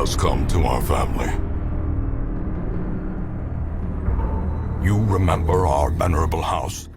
has come to our family. You remember our venerable house?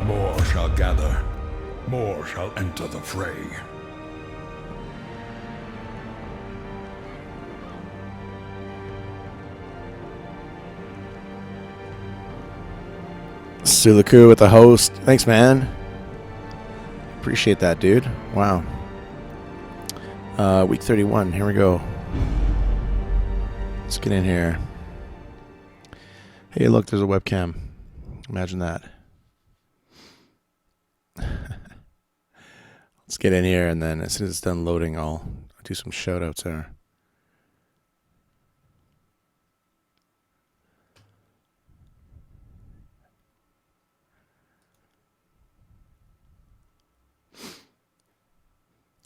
More shall gather, more shall enter the fray. Sulaku with the host. Thanks, man. Appreciate that, dude. Wow. Week 31. Here we go. Let's get in here. Hey, look, there's a webcam. Imagine that. Let's get in here, and then as soon as it's done loading, I'll do some shout-outs there.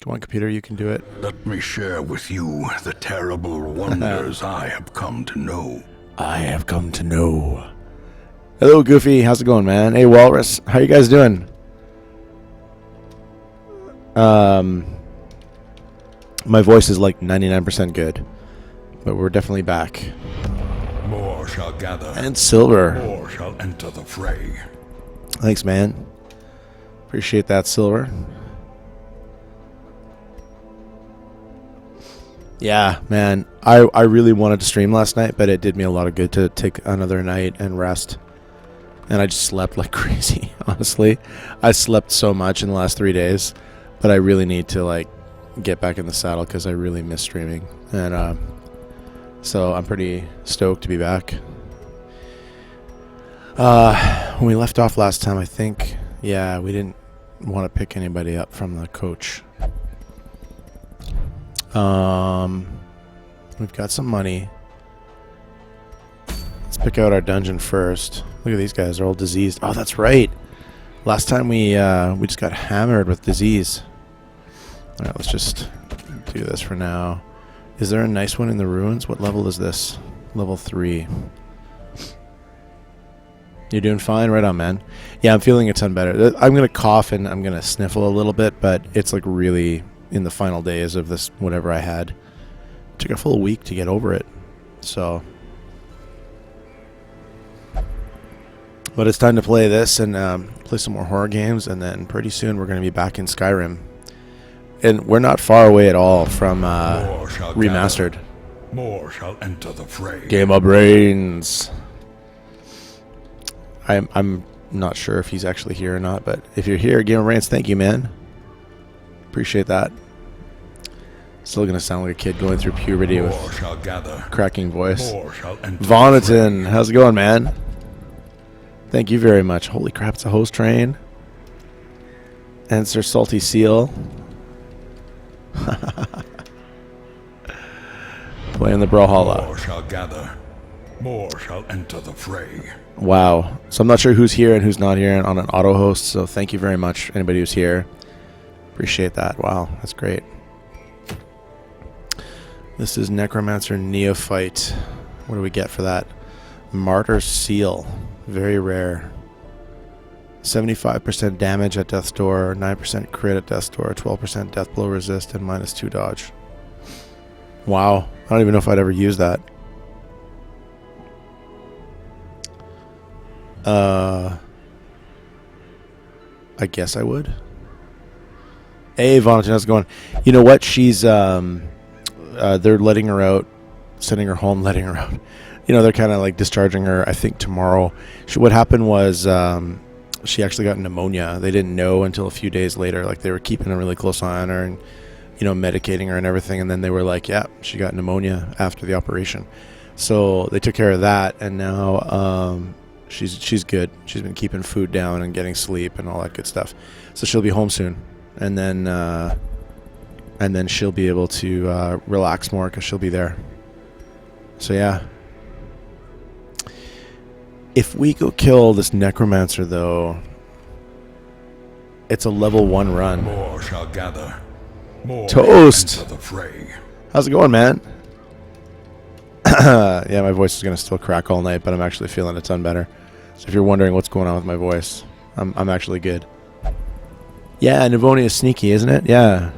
Come on, computer, you can do it. Let me share with you the terrible wonders I have come to know. I have come to know. Hello, Goofy. How's it going, man? Hey, Walrus. How you guys doing? My voice is like 99% good, but we're definitely back. More shall gather, and Silver. More shall enter the fray. Thanks, man. Appreciate that, Silver. Yeah, man. I really wanted to stream last night, but it did me a lot of good to take another night and rest. And I just slept like crazy, honestly. I slept so much in the last 3 days, but I really need to like get back in the saddle because I really miss streaming. And so I'm pretty stoked to be back. When we left off last time, I think, yeah, we didn't want to pick anybody up from the coach. We've got some money. Let's pick out our dungeon first. Look at these guys, they're all diseased. Oh, that's right. Last time we just got hammered with disease. All right, let's just do this for now. Is there a nice one in the ruins? What level is this? Level 3. You're doing fine? Right on, man. Yeah, I'm feeling a ton better. I'm going to cough and I'm going to sniffle a little bit, but it's like really in the final days of this, whatever I had. It took a full week to get over it. So, but it's time to play this and play some more horror games, and then pretty soon we're going to be back in Skyrim. And we're not far away at all from remastered. Gather. More shall enter the fray. Game of Brains. I'm not sure if he's actually here or not, but if you're here, Game of Brains, thank you, man. Appreciate that. Still gonna sound like a kid going through puberty More with shall gather. cracking voice. More shall enter. Vonaton, how's it going, man? Thank you very much. Holy crap, it's a host train. And Sir Salty Seal. Playing the Brawlhalla. More shall gather. More shall enter the fray. Wow. So I'm not sure who's here and who's not here on an auto host, so thank you very much, anybody who's here. Appreciate that. Wow, that's great. This is Necromancer Neophyte. What do we get for that? Martyr Seal. Very rare. 75% damage at death's door, 9% crit at death's door, 12% death blow resist, and -2 dodge. Wow. I don't even know if I'd ever use that. I guess I would. Hey, Vonaton, how's it going? You know what? She's, they're letting her out, sending her home, letting her out. You know, they're kind of like discharging her, I think, tomorrow. What happened was she actually got pneumonia. They didn't know until a few days later. Like, they were keeping a really close eye on her and, you know, medicating her and everything. And then they were like, yeah, she got pneumonia after the operation. So they took care of that. And now she's good. She's been keeping food down and getting sleep and all that good stuff. So she'll be home soon. And then she'll be able to relax more because she'll be there. So, yeah. If we go kill this Necromancer, though, it's a level 1 run. More shall gather. More Toast! enter the fray. How's it going, man? Yeah, my voice is going to still crack all night, but I'm actually feeling a ton better. So if you're wondering what's going on with my voice, I'm actually good. Yeah, Nivonia is sneaky, isn't it? Yeah.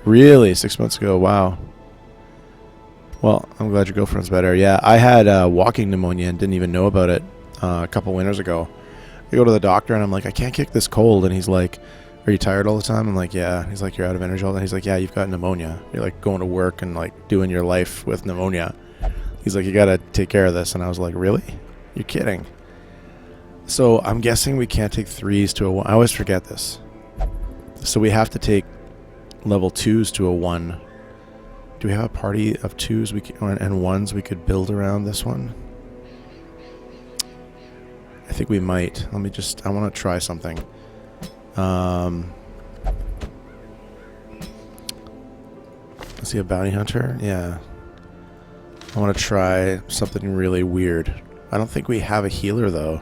Really? 6 months ago. Wow. Well, I'm glad your girlfriend's better. Yeah, I had walking pneumonia and didn't even know about it a couple winters ago. I go to the doctor and I'm like, I can't kick this cold. And he's like, are you tired all the time? I'm like, yeah. He's like, you're out of energy all the time. He's like, yeah, you've got pneumonia. You're like going to work and like doing your life with pneumonia. He's like, you got to take care of this. And I was like, really? You're kidding. So I'm guessing we can't take 3s to a 1. I always forget this. So we have to take level 2s to a 1. Do we have a party of 2s and 1s we could build around this one? I think we might. Let me just... I want to try something. Is he a bounty hunter? Yeah. I want to try something really weird. I don't think we have a healer, though.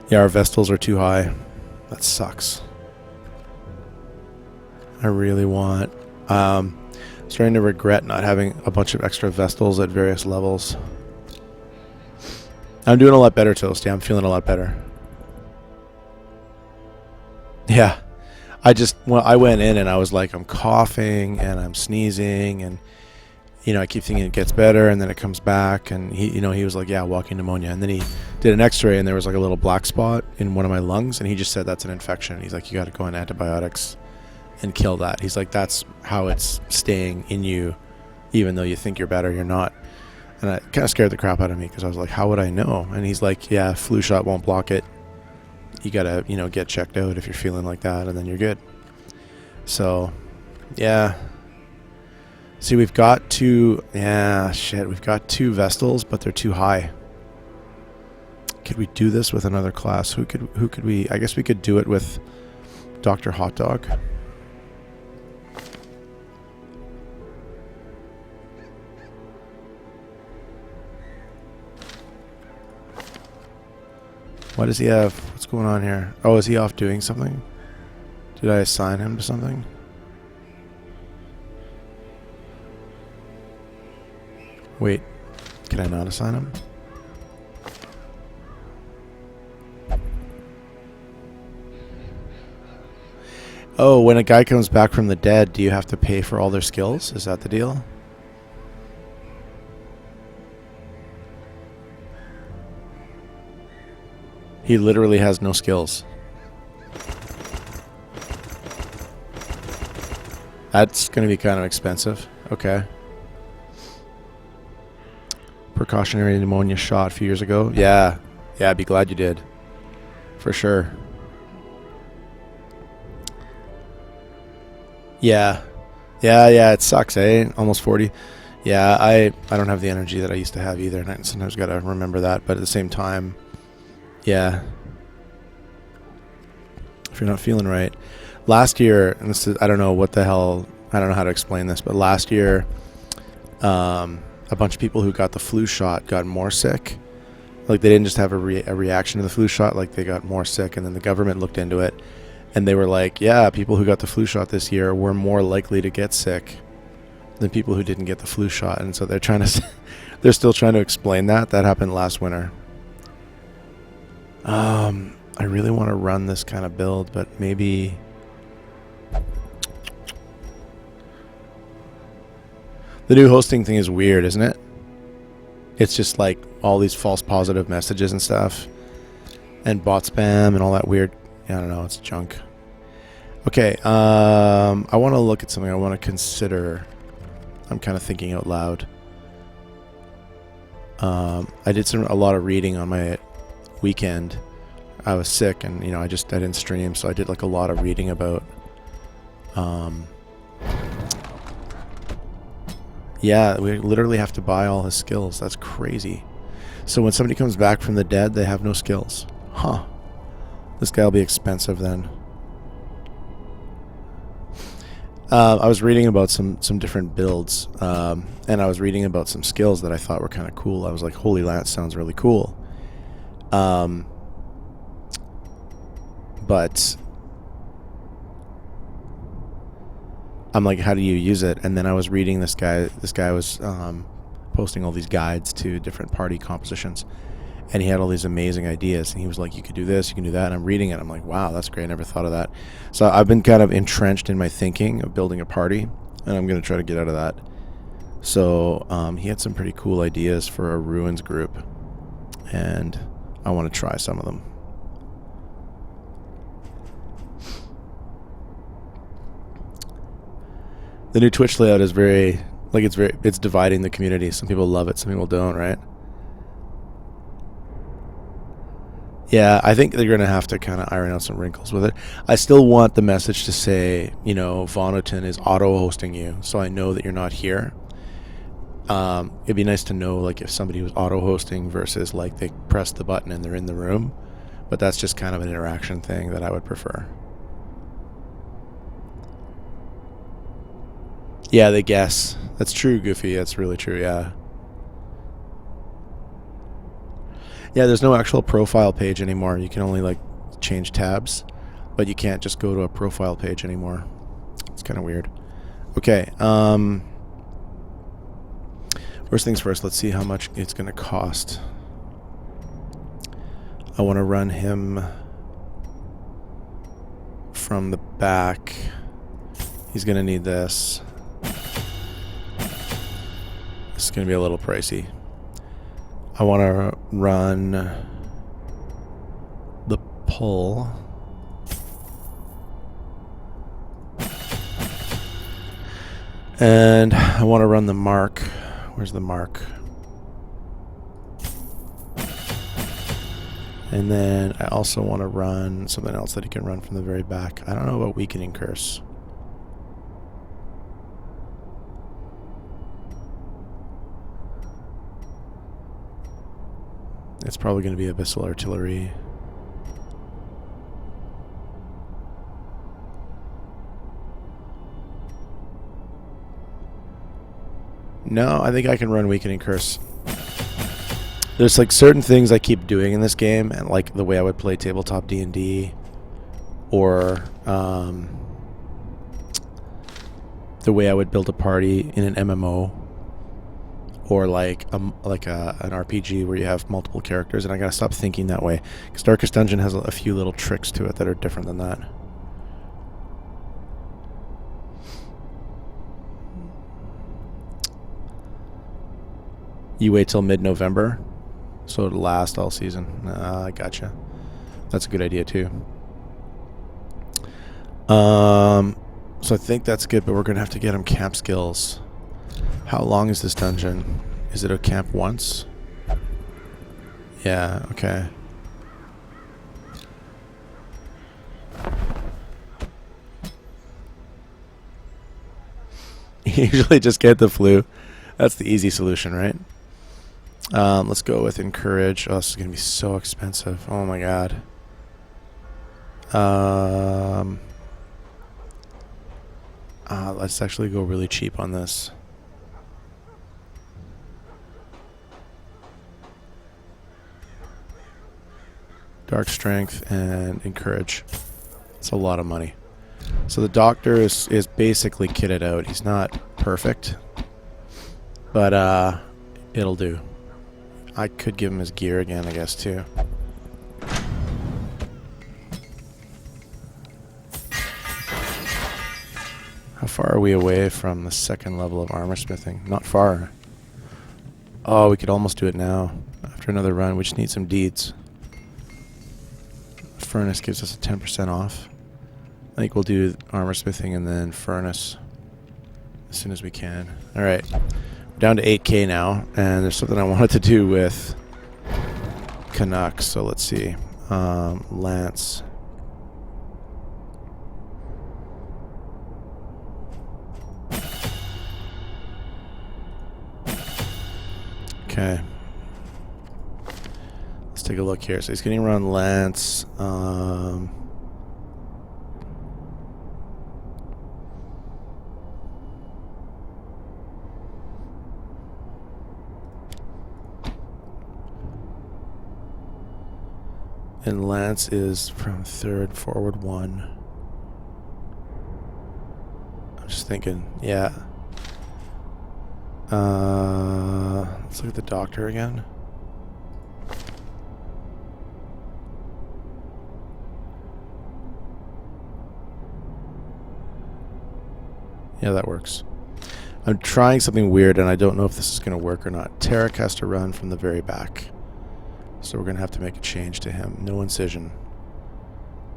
Yeah, our Vestals are too high. That sucks. I really want... starting to regret not having a bunch of extra Vestals at various levels. I'm doing a lot better, Toasty. I'm feeling a lot better. Yeah. I went in and I was like, I'm coughing and I'm sneezing and, you know, I keep thinking it gets better and then it comes back. And he was like, yeah, walking pneumonia. And then he did an x-ray and there was like a little black spot in one of my lungs. And he just said, that's an infection. He's like, you got to go on antibiotics and kill that. He's like, that's how it's staying in you, even though you think you're better, you're not. And it kind of scared the crap out of me because I was like, how would I know? And he's like, yeah, flu shot won't block it. You gotta, get checked out if you're feeling like that, and then you're good. So, yeah. See, we've got 2... Yeah, shit. We've got 2 Vestals, but they're too high. Could we do this with another class? Who could we... I guess we could do it with Dr. Hot Dog. What does he have? What's going on here? Oh, is he off doing something? Did I assign him to something? Wait, can I not assign him? Oh, when a guy comes back from the dead, do you have to pay for all their skills? Is that the deal? He literally has no skills. That's going to be kind of expensive. Okay. Precautionary pneumonia shot a few years ago. Yeah. Yeah, I'd be glad you did. For sure. Yeah. Yeah, it sucks, eh? Almost 40. Yeah, I don't have the energy that I used to have either, and I sometimes got to remember that, but at the same time, yeah. If you're not feeling right. Last year, and this is, I don't know what the hell, I don't know how to explain this, but last year, a bunch of people who got the flu shot got more sick. Like, they didn't just have a reaction to the flu shot, like they got more sick, and then the government looked into it, and they were like, yeah, people who got the flu shot this year were more likely to get sick than people who didn't get the flu shot. And so they're trying to they're still trying to explain that. That happened last winter. I really want to run this kind of build, but maybe the new hosting thing is weird, isn't it? It's just like all these false positive messages and stuff, and bot spam and all that weird. I don't know, it's junk. Okay, I want to look at something. I want to consider. I'm kind of thinking out loud. I did a lot of reading on my weekend. I was sick, and I didn't stream, so I did like a lot of reading about. Yeah, we literally have to buy all his skills. That's crazy. So when somebody comes back from the dead, they have no skills. Huh. This guy will be expensive then. I was reading about some different builds, and I was reading about some skills that I thought were kind of cool. I was like, holy, that sounds really cool. But I'm like, how do you use it? And then I was reading this guy was posting all these guides to different party compositions, and he had all these amazing ideas, and he was like, you could do this, you can do that, and I'm reading it, I'm like, wow, that's great, I never thought of that. So I've been kind of entrenched in my thinking of building a party, and I'm going to try to get out of that. So he had some pretty cool ideas for a ruins group, and I want to try some of them. The new Twitch layout is it's dividing the community. Some people love it, some people don't, right? Yeah, I think they're going to have to kind of iron out some wrinkles with it. I still want the message to say, Vonoton is auto-hosting you, so I know that you're not here. It'd be nice to know, like, if somebody was auto-hosting versus, like, they press the button and they're in the room. But that's just kind of an interaction thing that I would prefer. Yeah, they guess. That's true, Goofy. That's really true, yeah. Yeah, there's no actual profile page anymore. You can only, like, change tabs, but you can't just go to a profile page anymore. It's kind of weird. Okay, first things first, let's see how much it's going to cost. I want to run him from the back. He's going to need this. This is going to be a little pricey. I want to run the pull. And I want to run the mark. Where's the mark? And then I also want to run something else that he can run from the very back. I don't know about weakening curse. It's probably going to be abyssal artillery. No, I think I can run weakening curse. There's like certain things I keep doing in this game, and like the way I would play tabletop D&D, or the way I would build a party in an MMO, or like an RPG where you have multiple characters, and I gotta stop thinking that way, because Darkest Dungeon has a few little tricks to it that are different than that. You wait till mid-November, so it'll last all season. I gotcha. That's a good idea too. So I think that's good, but we're gonna have to get him camp skills. How long is this dungeon? Is it a camp once? Yeah, okay. Usually just get the flu. That's the easy solution, right? Let's go with encourage. Oh, this is going to be so expensive. Oh my god. Let's actually go really cheap on this. Dark strength and encourage. It's a lot of money. So the doctor is basically kitted out. He's not perfect, but it'll do. I could give him his gear again, I guess, too. How far are we away from the second level of armor smithing? Not far. Oh, we could almost do it now. After another run, we just need some deeds. Furnace gives us a 10% off. I think we'll do armor smithing and then furnace as soon as we can. Alright, we're down to 8k now, and there's something I wanted to do with Canucks, so let's see. Lance. Okay. Let's take a look here. So he's going to run Lance. And Lance is from third, forward 1. I'm just thinking, yeah. Let's look at the doctor again. Yeah, that works. I'm trying something weird, and I don't know if this is going to work or not. Tarek has to run from the very back. So we're going to have to make a change to him. No incision.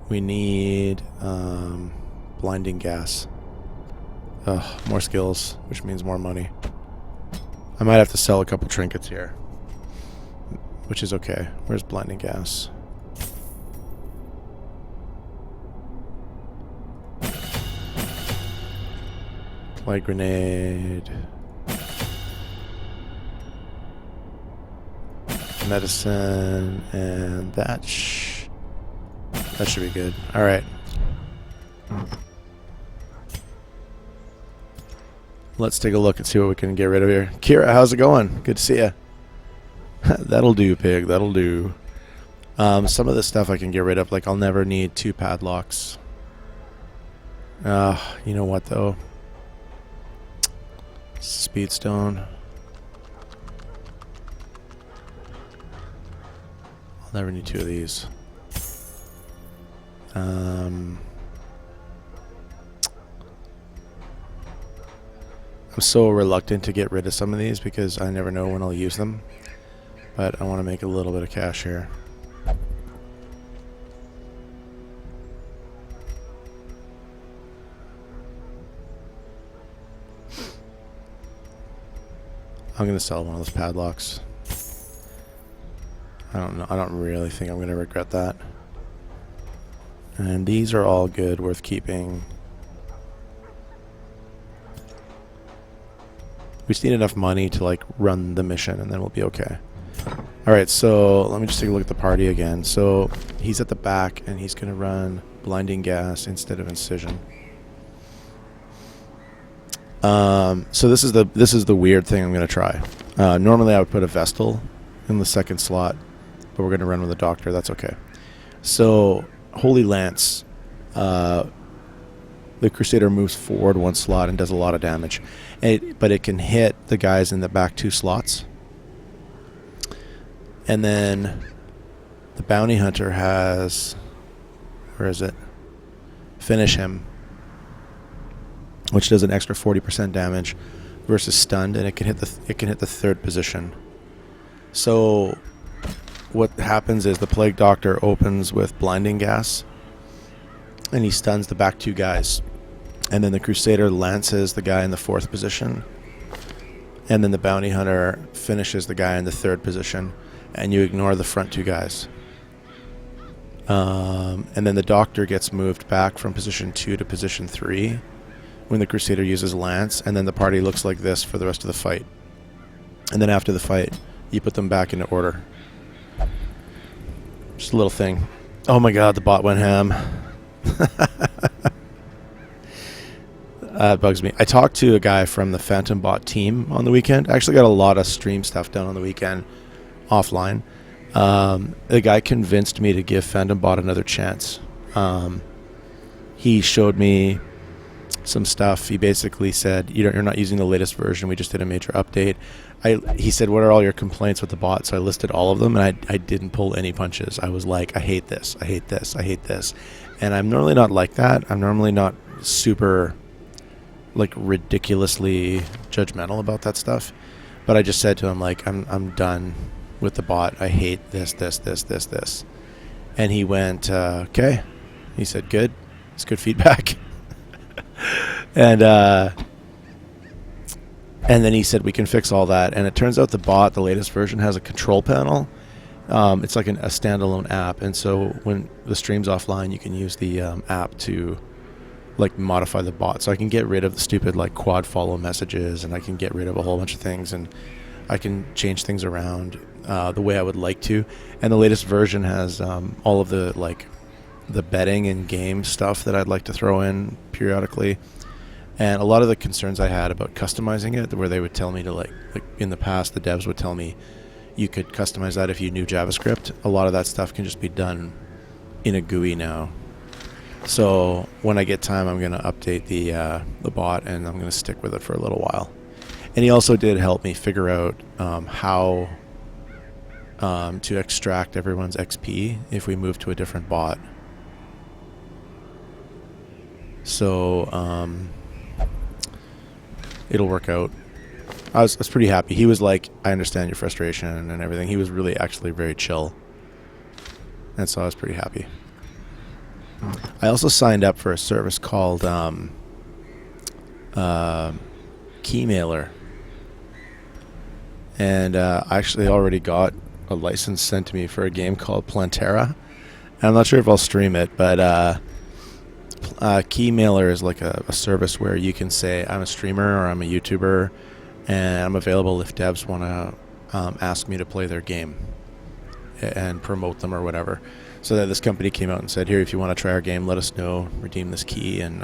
We need blinding gas. More skills, which means more money. I might have to sell a couple trinkets here, which is okay. Where's blinding gas? Light grenade. Medicine, and that should be good. All right. Let's take a look and see what we can get rid of here. Kira, how's it going? Good to see you. That'll do, pig. That'll do. Some of this stuff I can get rid of. Like, I'll never need 2 padlocks. You know what, though? Speedstone. I'll never need 2 of these. I'm so reluctant to get rid of some of these because I never know when I'll use them. But I want to make a little bit of cash here. I'm going to sell one of those padlocks. I don't know. I don't really think I'm going to regret that. And these are all good, worth keeping. We just need enough money to like run the mission and then we'll be okay. Alright, so let me just take a look at the party again. So he's at the back and he's gonna run blinding gas instead of incision. So this is the weird thing I'm gonna try. Normally I would put a Vestal in the second slot, but we're gonna run with a doctor, that's okay. So Holy Lance, the Crusader moves forward 1 slot and does a lot of damage. But it can hit the guys in the back 2 slots. And then the Bounty Hunter has... Where is it? Finish him. Which does an extra 40% damage versus stunned, and it can hit the 3rd position. So what happens is the Plague Doctor opens with blinding gas, and he stuns the back 2 guys. And then the Crusader lances the guy in the 4th position. And then the Bounty Hunter finishes the guy in the 3rd position. And you ignore the front 2 guys. And then the Doctor gets moved back from position 2 to position 3. when the Crusader uses Lance, and then the party looks like this for the rest of the fight. And then after the fight, you put them back into order. Just a little thing. Oh my god, the bot went ham. It bugs me. I talked to a guy from the Phantom Bot team on the weekend. I actually got a lot of stream stuff done on the weekend offline. The guy convinced me to give Phantom Bot another chance. He showed me some stuff. He basically said, you're not using the latest version. We just did a major update. He said, what are all your complaints with the bot? So I listed all of them, and I didn't pull any punches. I was like, I hate this, I hate this, I hate this. And I'm normally not like that. I'm normally not super, like, ridiculously judgmental about that stuff. But I just said to him, like, I'm done with the bot. I hate this. And he went, okay. He said, good. It's good feedback. And then he said we can fix all that. And it turns out the bot, the latest version, has a control panel. It's like a standalone app. And so when the stream's offline, you can use the app to like modify the bot. So I can get rid of the stupid like quad follow messages, and I can get rid of a whole bunch of things, and I can change things around the way I would like to. And the latest version has all of the like the betting and game stuff that I'd like to throw in periodically. And a lot of the concerns I had about customizing it, where they would tell me to like in the past, the devs would tell me you could customize that if you knew JavaScript. A lot of that stuff can just be done in a GUI now. So when I get time, I'm going to update the bot, and I'm going to stick with it for a little while. And he also did help me figure out how to extract everyone's XP if we move to a different bot. So it'll work out. I was pretty happy. He was like, I understand your frustration and everything. He was really actually very chill. And so I was pretty happy. I also signed up for a service called Keymailer. And I actually already got a license sent to me for a game called Plantera. And I'm not sure if I'll stream it, but Keymailer is like a service where you can say, I'm a streamer or I'm a YouTuber, and I'm available if devs want to ask me to play their game and promote them or whatever. So that this company came out and said, here, if you want to try our game, let us know, redeem this key, and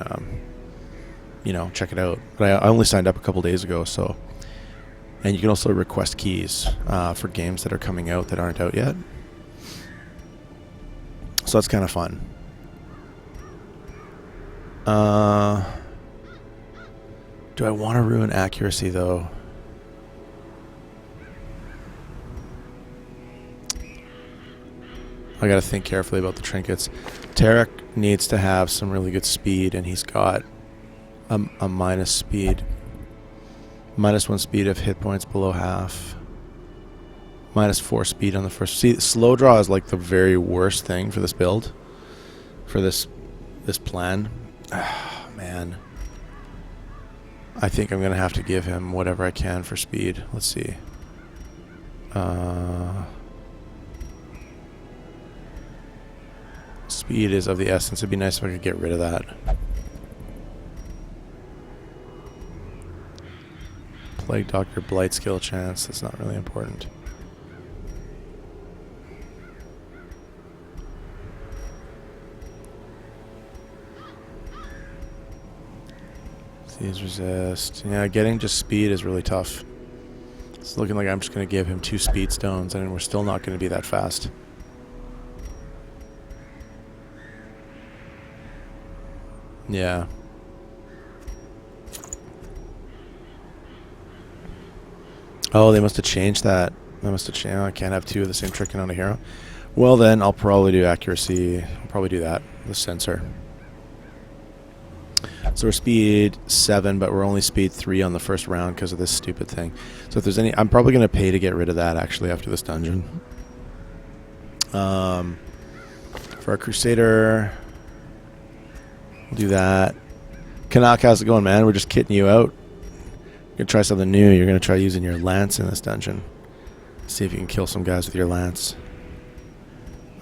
check it out. But I only signed up a couple days ago, so. And you can also request keys for games that are coming out that aren't out yet. So that's kind of fun. Do I want to ruin accuracy, though? I gotta think carefully about the trinkets. Tarek needs to have some really good speed, and he's got a minus speed. -1 speed of hit points below half. -4 speed on the first. See, slow draw is like the very worst thing for this build. For this plan. Oh, man. I think I'm going to have to give him whatever I can for speed. Let's see. Speed is of the essence. It'd be nice if I could get rid of that. Plague Doctor Blight skill chance. That's not really important. Seize resist. Yeah, getting just speed is really tough. It's looking like I'm just going to give him 2 speed stones, and we're still not going to be that fast. Yeah. Oh, they must have changed that. They must have changed. I can't have 2 of the same trick on a hero. Well, then I'll probably do accuracy. I'll probably do that. The sensor. So we're speed 7, but we're only speed 3 on the first round because of this stupid thing. So if there's any, I'm probably going to pay to get rid of that actually after this dungeon. For our Crusader, we'll do that. Canuck, how's it going, man? We're just kitting you out. You're going to try something new. You're going to try using your lance in this dungeon. See if you can kill some guys with your lance.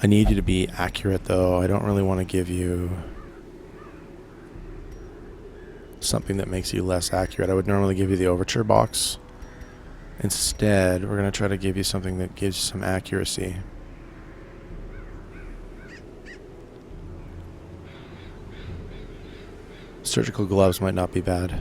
I need you to be accurate, though. I don't really want to give you something that makes you less accurate. I would normally give you the overture box. Instead, we're going to try to give you something that gives you some accuracy. Surgical gloves might not be bad.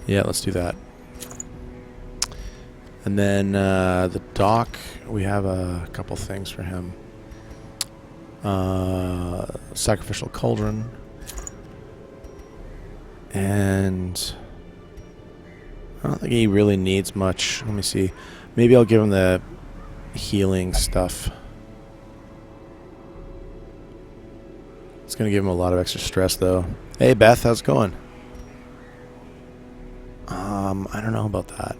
Yeah, let's do that. And then the doc, we have a couple things for him. Sacrificial cauldron. And I don't think he really needs much. Let me see. Maybe I'll give him the healing stuff. It's going to give him a lot of extra stress, though. Hey, Beth, how's it going? I don't know about that.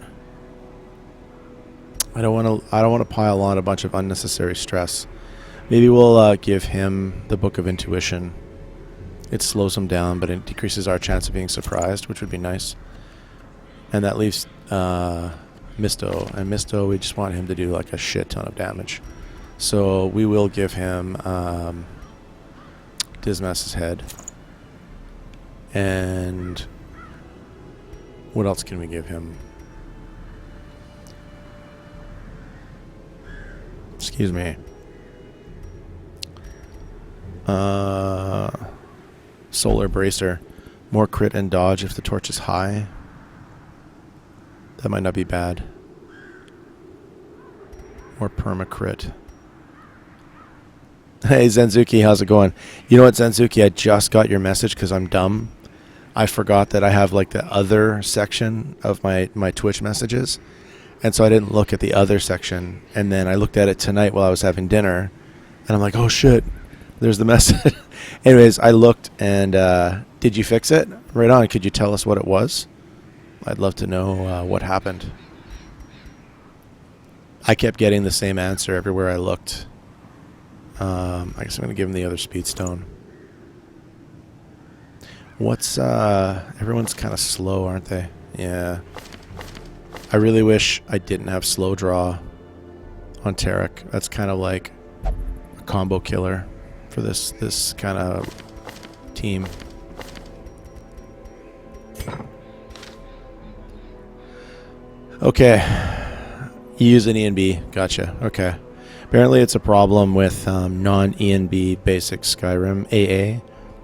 I don't want to pile on a bunch of unnecessary stress. Maybe we'll give him the Book of Intuition. It slows him down, but it decreases our chance of being surprised, which would be nice. And that leaves Misto. And Misto, we just want him to do like a shit ton of damage. So we will give him Dismas's head. And what else can we give him? Excuse me. Solar Bracer. More crit and dodge if the torch is high. That might not be bad. More perma crit. Hey Zenzuki, how's it going? You know what, Zenzuki, I just got your message because I'm dumb. I forgot that I have like the other section of my Twitch messages. And so I didn't look at the other section. And then I looked at it tonight while I was having dinner. And I'm like, oh shit, there's the message. Anyways, I looked and did you fix it? Right on. Could you tell us what it was? I'd love to know what happened. I kept getting the same answer everywhere I looked. I guess I'm going to give him the other speed stone. What's everyone's kind of slow, aren't they? Yeah. I really wish I didn't have slow draw on Tarek. That's kind of like a combo killer for this kind of team. Okay. You use an E and B. Gotcha. Okay. Apparently it's a problem with non-E and B basic Skyrim AA.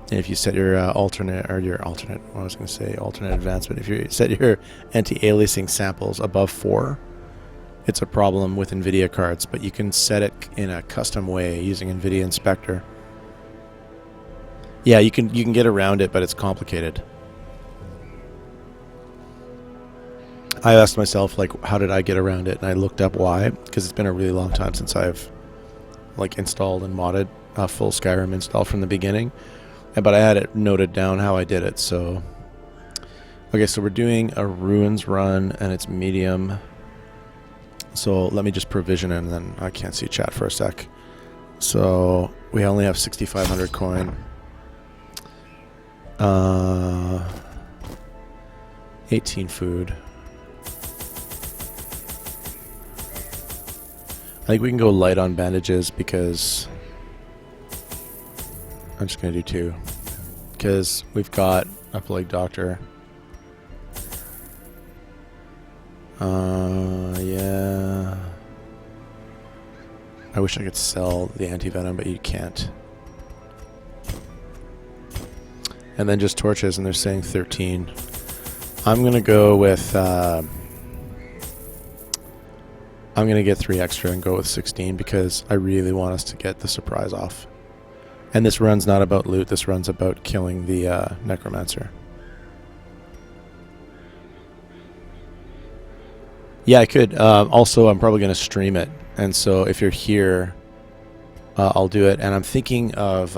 And if you set your alternate advancement, if you set your anti-aliasing samples above 4, it's a problem with NVIDIA cards, but you can set it in a custom way using NVIDIA Inspector. Yeah, you can get around it, but it's complicated. I asked myself, like, how did I get around it? And I looked up why, because it's been a really long time since I've like installed and modded a full Skyrim install from the beginning. But I had it noted down how I did it, so... Okay, so we're doing a Ruins run, and it's medium. So let me just provision it, and then I can't see chat for a sec. So we only have 6,500 coin. 18 food. I think we can go light on bandages because... I'm just going to do 2. Because we've got a plague doctor. Yeah. I wish I could sell the anti-venom, but you can't. And then just torches, and they're saying 13. I'm going to go with... I'm going to get 3 extra and go with 16 because I really want us to get the surprise off. And this run's not about loot, this run's about killing the necromancer. Yeah, I could. Also, I'm probably going to stream it. And so if you're here, I'll do it. And I'm thinking of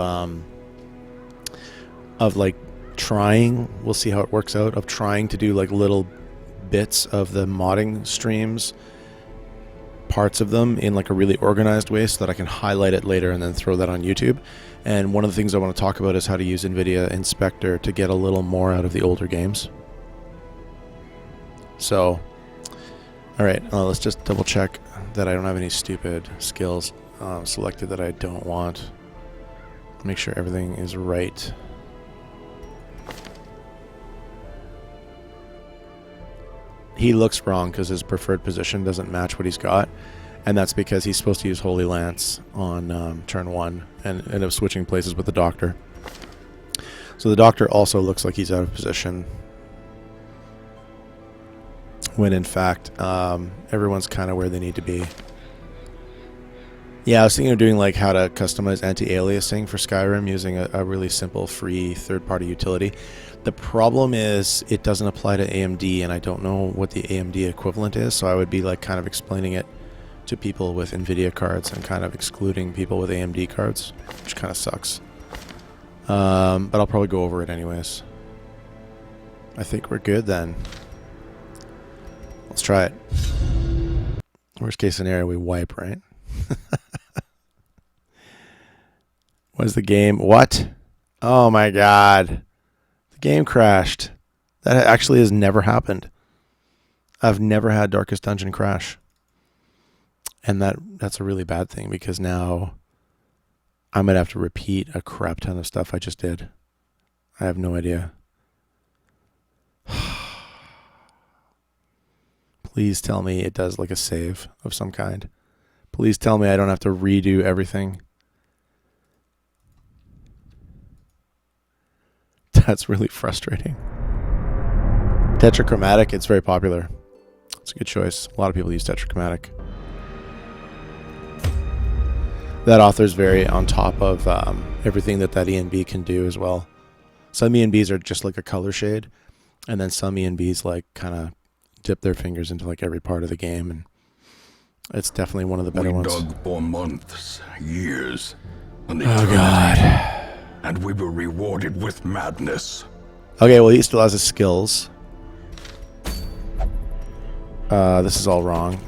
like trying, we'll see how it works out, of trying to do like little bits of the modding streams, parts of them in like a really organized way so that I can highlight it later and then throw that on YouTube. And one of the things I want to talk about is how to use NVIDIA Inspector to get a little more out of the older games. So Alright, let's just double check that I don't have any stupid skills selected that I don't want. Make sure everything is right. He looks wrong because his preferred position doesn't match what he's got. And that's because he's supposed to use Holy Lance on turn 1 and end up switching places with the Doctor. So the Doctor also looks like he's out of position. When in fact, everyone's kind of where they need to be. Yeah, I was thinking of doing like how to customize anti-aliasing for Skyrim using a really simple free third-party utility. The problem is it doesn't apply to AMD, and I don't know what the AMD equivalent is, so I would be like kind of explaining it to people with NVIDIA cards and kind of excluding people with AMD cards, which kind of sucks. But I'll probably go over it anyways. I think we're good then. Let's try it. Worst case scenario, we wipe, right? What is the game? What? Oh my god. The game crashed. That actually has never happened. I've never had Darkest Dungeon crash. And that's a really bad thing because now I might have to repeat a crap ton of stuff I just did. I have no idea. Please tell me it does like a save of some kind. Please tell me I don't have to redo everything. That's really frustrating. Tetrachromatic, it's very popular. It's a good choice. A lot of people use Tetrachromatic. That author's very on top of everything that ENB can do as well. Some ENBs are just like a color shade, and then some ENBs like kind of dip their fingers into like every part of the game, and it's definitely one of the better ones. We dug for months, years, and oh god. And we were rewarded with madness. Okay, well he still has his skills. This is all wrong.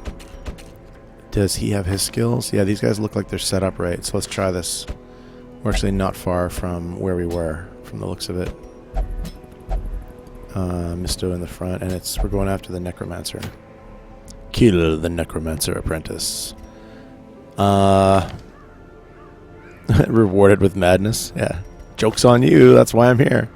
Does he have his skills? Yeah, these guys look like they're set up right, so let's try this. We're actually not far from where we were, from the looks of it. Misto in the front, and we're going after the Necromancer. Kill the Necromancer apprentice. Rewarded with madness. Yeah. Joke's on you, that's why I'm here.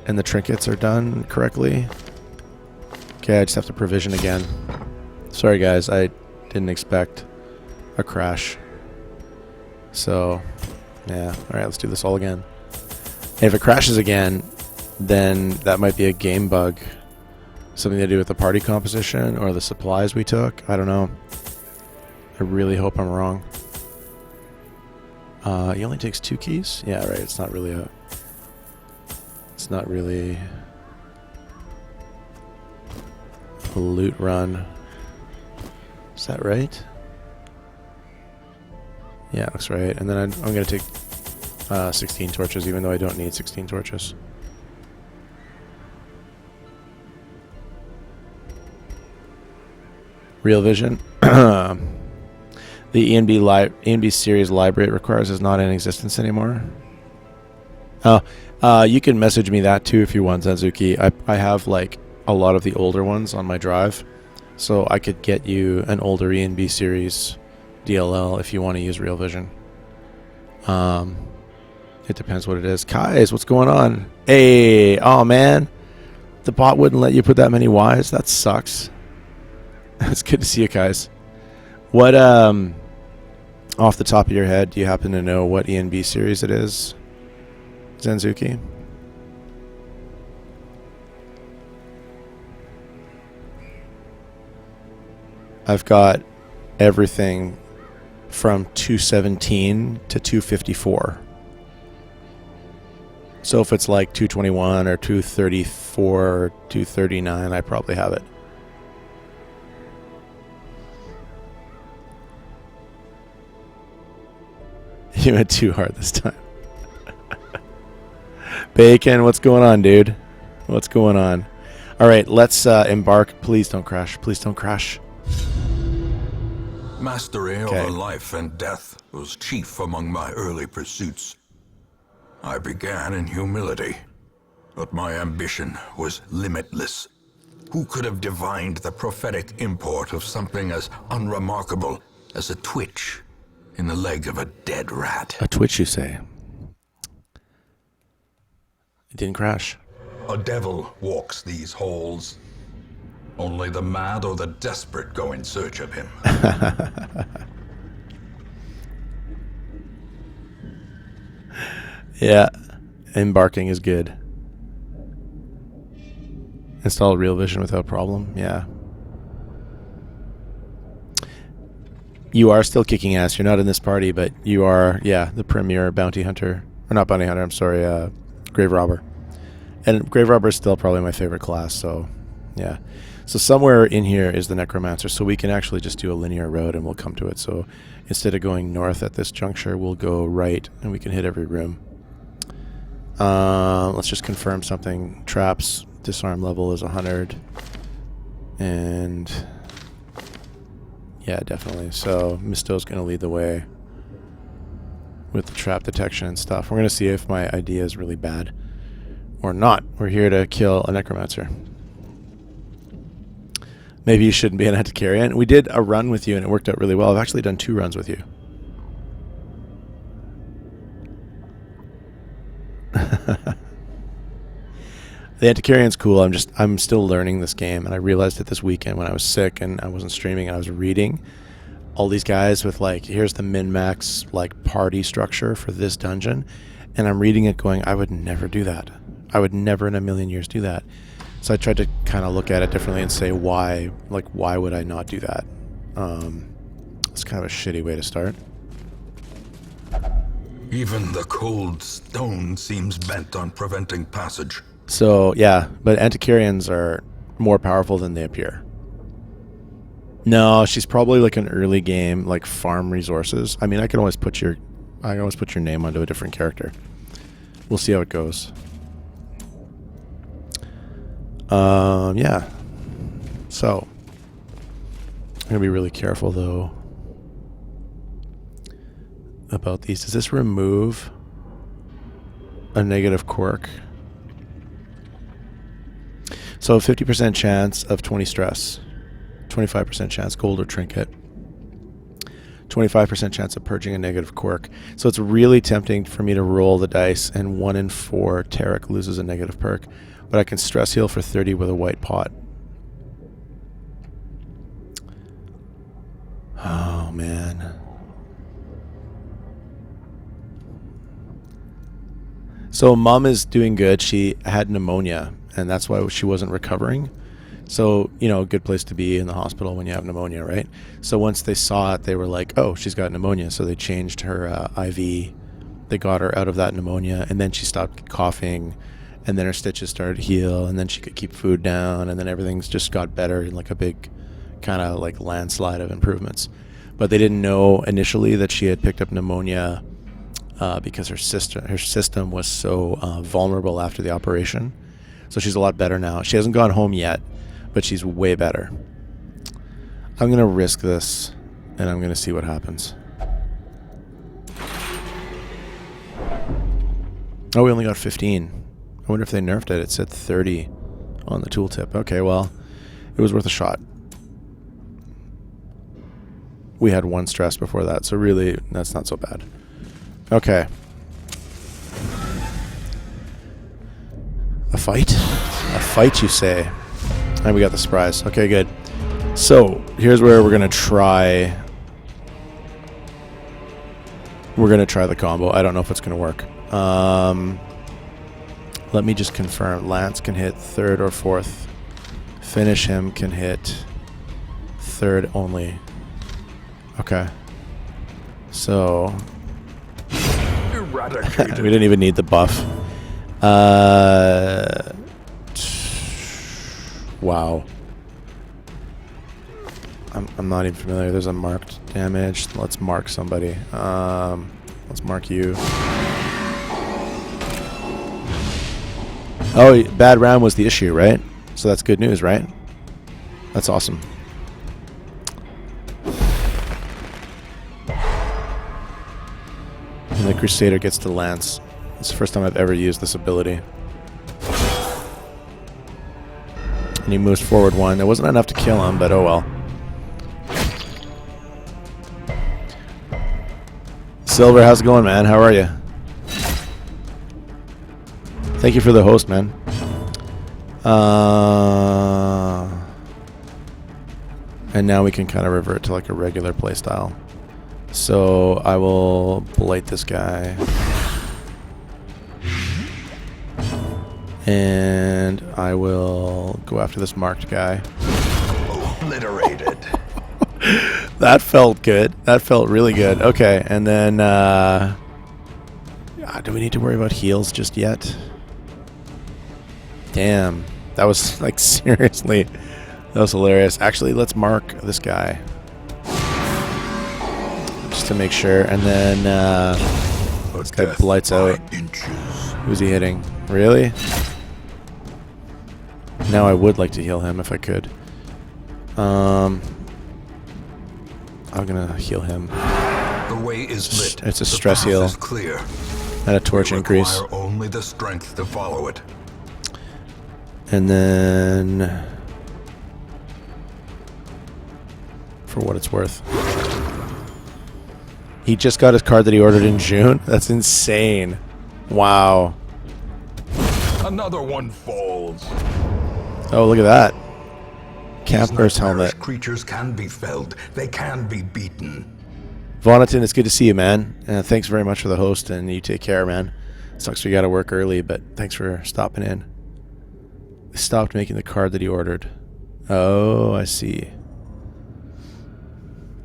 And the trinkets are done correctly. Okay, I just have to provision again. Sorry guys, I didn't expect a crash. So, yeah. Alright, let's do this all again. And if it crashes again, then that might be a game bug. Something to do with the party composition or the supplies we took. I don't know. I really hope I'm wrong. He only takes 2 keys? Yeah, right. It's not really a... It's not really a loot run. Is that right? Yeah, looks right. And then I'm going to take 16 torches, even though I don't need 16 torches. Real Vision. The ENB series library it requires is not in existence anymore. Oh, you can message me that too if you want, Zanzuki. I have like a lot of the older ones on my drive, so I could get you an older ENB series DLL if you want to use Real Vision. It depends what it is. Kais, what's going on? Hey, oh man, the bot wouldn't let you put that many Ys. That sucks. It's good to see you guys. What, off the top of your head, do you happen to know what ENB series it is, Zanzuki? I've got everything from 217 to 254. So if it's like 221 or 234 or 239, I probably have it. You went too hard this time. Bacon, what's going on, dude? What's going on? All right, let's embark. Please don't crash. Please don't crash. Mastery over life and death was chief among my early pursuits. I began in humility, But my ambition was limitless. Who could have divined the prophetic import of something as unremarkable as a twitch in the leg of a dead rat? A twitch, you say? It didn't crash. A devil walks these halls. Only the mad or the desperate go in search of him. Yeah, embarking is good. Install Real Vision without problem. Yeah. You are still kicking ass. You're not in this party, but you are, yeah, the premier bounty hunter. Or not bounty hunter, I'm sorry, grave robber. And grave robber is still probably my favorite class, so yeah. So somewhere in here is the necromancer, so we can actually just do a linear road and we'll come to it. So instead of going north at this juncture, we'll go right and we can hit every room. Let's just confirm something. Traps disarm level is 100. And yeah, definitely. So Misto's going to lead the way with the trap detection and stuff. We're going to see if my idea is really bad or not. We're here to kill a necromancer. Maybe you shouldn't be an Antikyrian. We did a run with you and it worked out really well. I've actually done 2 runs with you. The Antikyrian's cool. I'm still learning this game, and I realized it this weekend when I was sick and I wasn't streaming and I was reading all these guys with like, here's the min-max like party structure for this dungeon, and I'm reading it going, I would never do that. I would never in a million years do that. So I tried to kind of look at it differently and say why would I not do that? It's kind of a shitty way to start. Even the cold stone seems bent on preventing passage. So, yeah, but Antikyrians are more powerful than they appear. No, she's probably like an early game, like farm resources. I mean, I can always put your name onto a different character. We'll see how it goes. Yeah. So, I'm gonna be really careful though about these. Does this remove a negative quirk? So 50% chance of 20 stress, 25% chance gold or trinket, 25% chance of purging a negative quirk. So it's really tempting for me to roll the dice, and 1 in 4 Tarek loses a negative perk, but I can stress heal for 30 with a white pot. Oh man. So Mom is doing good. She had pneumonia, and that's why she wasn't recovering. So, you know, a good place to be in the hospital when you have pneumonia, right? So once they saw it, they were like, oh, she's got pneumonia. So they changed her IV. They got her out of that pneumonia, and then she stopped coughing, and then her stitches started to heal, and then she could keep food down, and then everything's just got better in like a big kind of like landslide of improvements. But they didn't know initially that she had picked up pneumonia because her system was so vulnerable after the operation. So she's a lot better now. She hasn't gone home yet, but she's way better. I'm going to risk this, and I'm going to see what happens. Oh, we only got 15. I wonder if they nerfed it. It said 30 on the tooltip. Okay, well, it was worth a shot. We had 1 stress before that, so really, that's not so bad. Okay. A fight? A fight, you say? And we got the surprise. Okay, good. So, here's where we're going to try... We're going to try the combo. I don't know if it's going to work. Let me just confirm. Lance can hit 3rd or 4th. Finish him can hit 3rd only. Okay. So... Eradicated. We didn't even need the buff. Wow. I'm not even familiar. There's a marked damage. Let's mark somebody. Let's mark you. Oh, bad round was the issue, right? So that's good news, right? That's awesome. And the Crusader gets to Lance. It's the first time I've ever used this ability. And he moves forward 1. It wasn't enough to kill him, but oh well. Silver, how's it going, man? How are you? Thank you for the host, man. And now we can kind of revert to like a regular playstyle. So I will blight this guy. And I will go after this marked guy. Obliterated. That felt good. That felt really good. Okay, and then do we need to worry about heals just yet? Damn. That was like seriously. That was hilarious. Actually, let's mark this guy. Just to make sure. And then this guy blights out. Who's he hitting? Really? Now I would like to heal him if I could. I'm gonna heal him. The way is lit. It's a stress heal. Is clear. And a torch increase. Only the strength to follow it. And then, for what it's worth, he just got his card that he ordered in June. That's insane. Wow. Another one falls. Oh, look at that. Camper's helmet. Creatures can be felled. They can be beaten. Vonaton, it's good to see you, man. Thanks very much for the host, and you take care, man. Sucks we got to work early, but thanks for stopping in. He stopped making the card that he ordered. Oh, I see.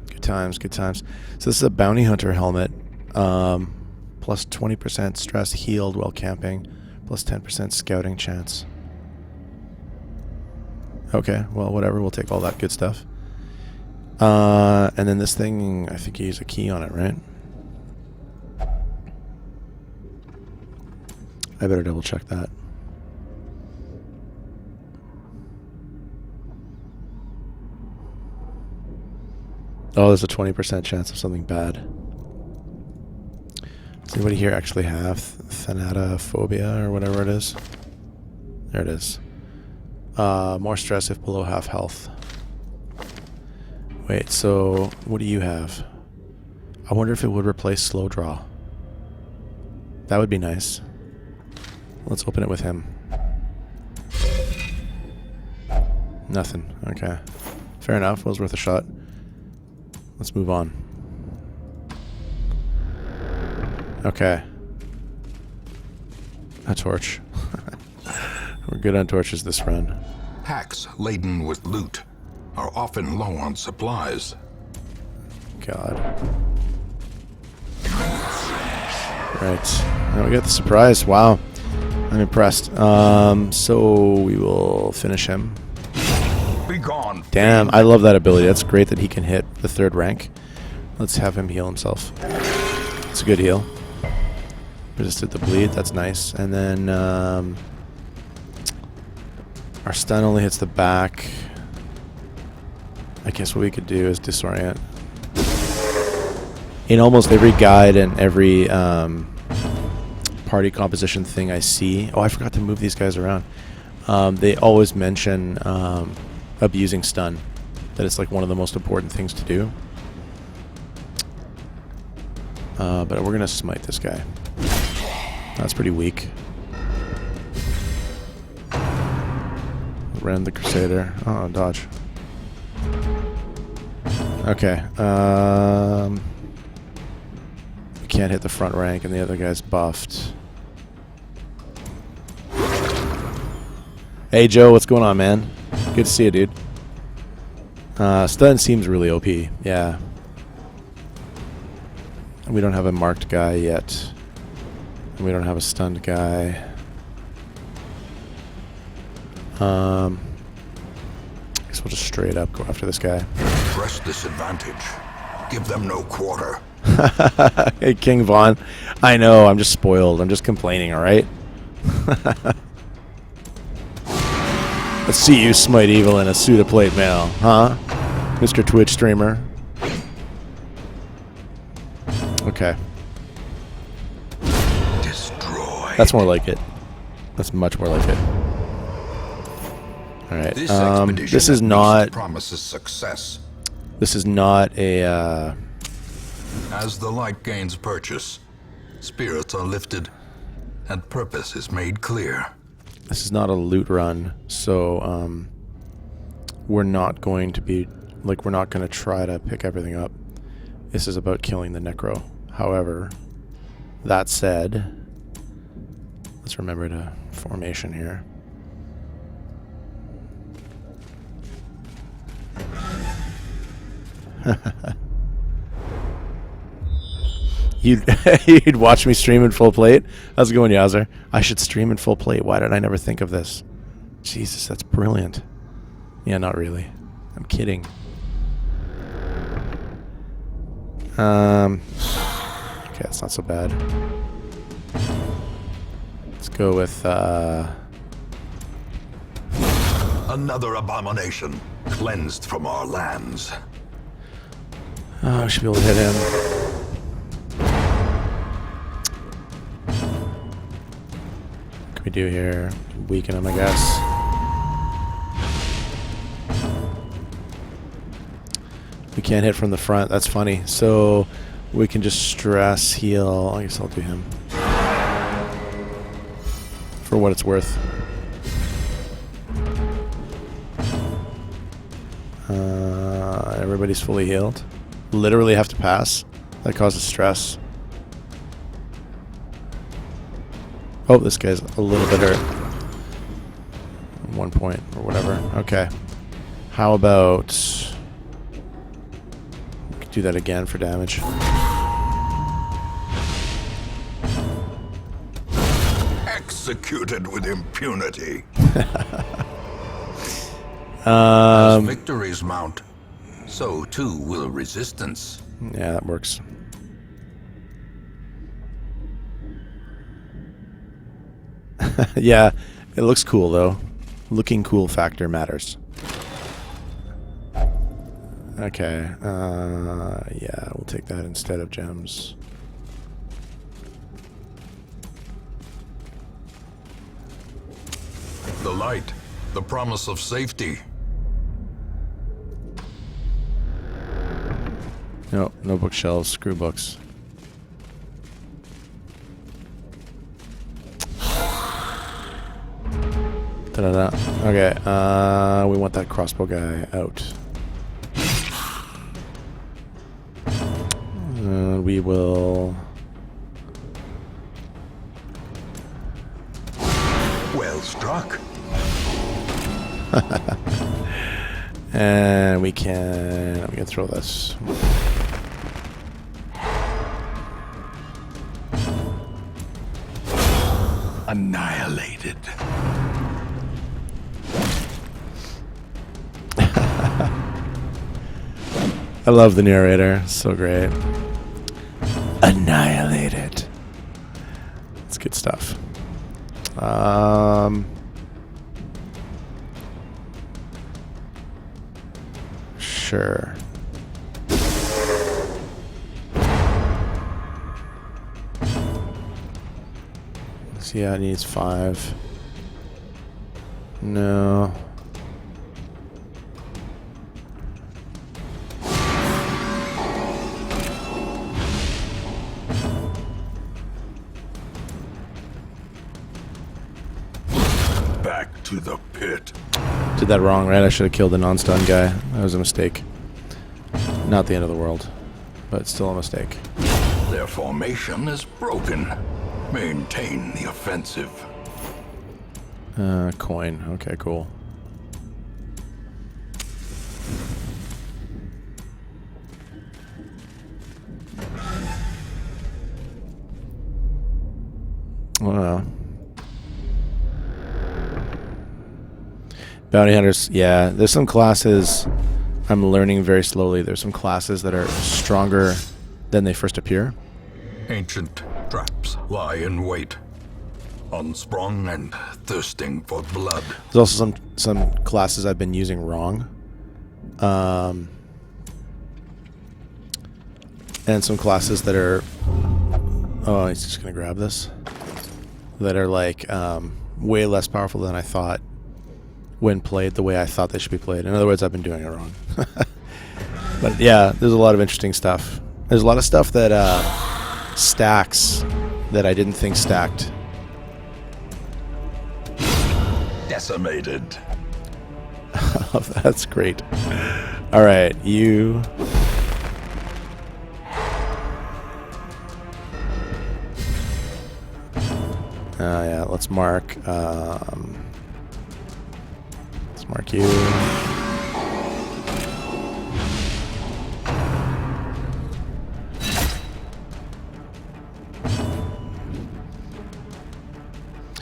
Good times, good times. So this is a bounty hunter helmet. Plus 20% stress healed while camping. Plus 10% scouting chance. Okay, well, whatever. We'll take all that good stuff. And then this thing, I think you use a key on it, right? I better double check that. Oh, there's a 20% chance of something bad. Does anybody here actually have thanatophobia or whatever it is? There it is. More stress if below half health. Wait, so what do you have? I wonder if it would replace slow draw. That would be nice. Let's open it with him. Nothing. Okay. Fair enough. Was worth a shot. Let's move on. Okay. A torch. We're good on torches this run. Packs laden with loot are often low on supplies. God. Right. Now we got the surprise. Wow. I'm impressed. So we will finish him. Be gone. Damn, I love that ability. That's great that he can hit the 3rd rank. Let's have him heal himself. It's a good heal. Resisted the bleed. That's nice. And then our stun only hits the back. I guess what we could do is disorient. In almost every guide and every party composition thing I see... Oh, I forgot to move these guys around. They always mention abusing stun. That it's like one of the most important things to do. But we're going to smite this guy. That's pretty weak. Rend the Crusader. Oh, dodge. Okay. We can't hit the front rank and the other guy's buffed. Hey Joe, what's going on, man? Good to see you, dude. Stun seems really OP. Yeah. We don't have a marked guy yet. And we don't have a stunned guy. I guess we'll just straight up go after this guy. Press disadvantage. Give them no quarter. Hey, King Vaughn. I know, I'm just spoiled. I'm just complaining, alright? Let's see you smite evil in a suit of plate mail, huh? Mr. Twitch streamer. Okay. Destroy. That's more like it. That's much more like it. All right. This expedition This is at least not. promises success. This is not a. As the light gains purchase, spirits are lifted, and purpose is made clear. This is not a loot run, so we're not going to be we're not going to try to pick everything up. This is about killing the Necro. However, that said, let's remember to formation here. You'd watch me stream in full plate? How's it going, Yowzer? I should stream in full plate. Why did I never think of this? Jesus, that's brilliant. Yeah, not really. I'm kidding. Okay, that's not so bad. Let's go with Another abomination cleansed from our lands. I should be able to hit him. What can we do here? Weaken him, I guess. We can't hit from the front. That's funny. So we can just stress heal. I guess I'll do him. For what it's worth. Everybody's fully healed. Literally have to pass. That causes stress. Oh, this guy's a little bit hurt. 1 point or whatever. Okay. How about... we could do that again for damage. Executed with impunity. As victories mount, so too will resistance. Yeah, that works. Yeah, it looks cool though. Looking cool factor matters. Okay, yeah, we'll take that instead of gems. The light, the promise of safety. No, no bookshelves, screw books. Da-da-da. Okay, we want that crossbow guy out. We will... Well struck. And we can throw this. Annihilated. I love the narrator. So great. Annihilated. It's good stuff. Sure. So yeah, it needs 5. No. Back to the pit. Did that wrong, right? I should have killed the non-stun guy. That was a mistake. Not the end of the world, but still a mistake. Their formation is broken. Maintain the offensive. Coin. Okay, cool. Wow. Bounty hunters. Yeah, there's some classes I'm learning very slowly. There's some classes that are stronger than they first appear. Ancient traps lie in wait, unsprung and thirsting for blood. There's also some classes I've been using wrong. And some classes that are... Oh, he's just going to grab this. That are like way less powerful than I thought. when played the way I thought they should be played. In other words, I've been doing it wrong. But yeah, there's a lot of interesting stuff. There's a lot of stuff that stacks that I didn't think stacked. Decimated. Oh, that's great. All right, you. Yeah, let's mark. Let's mark you.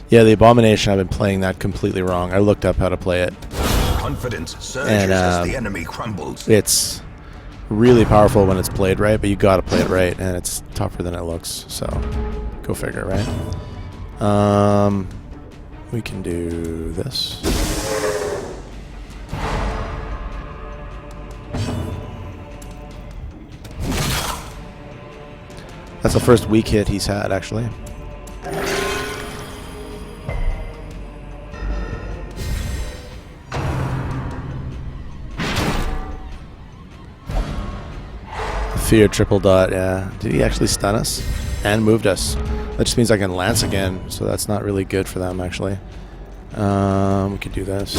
Yeah, the Abomination, I've been playing that completely wrong. I looked up how to play it. Confidence surges as the enemy crumbles. It's really powerful when it's played right, but you gotta play it right, and it's tougher than it looks, so go figure, right? We can do this. That's the first weak hit he's had, actually. Fear triple dot, yeah. Did he actually stun us? And moved us. That just means I can lance again, so that's not really good for them, actually. We could do this.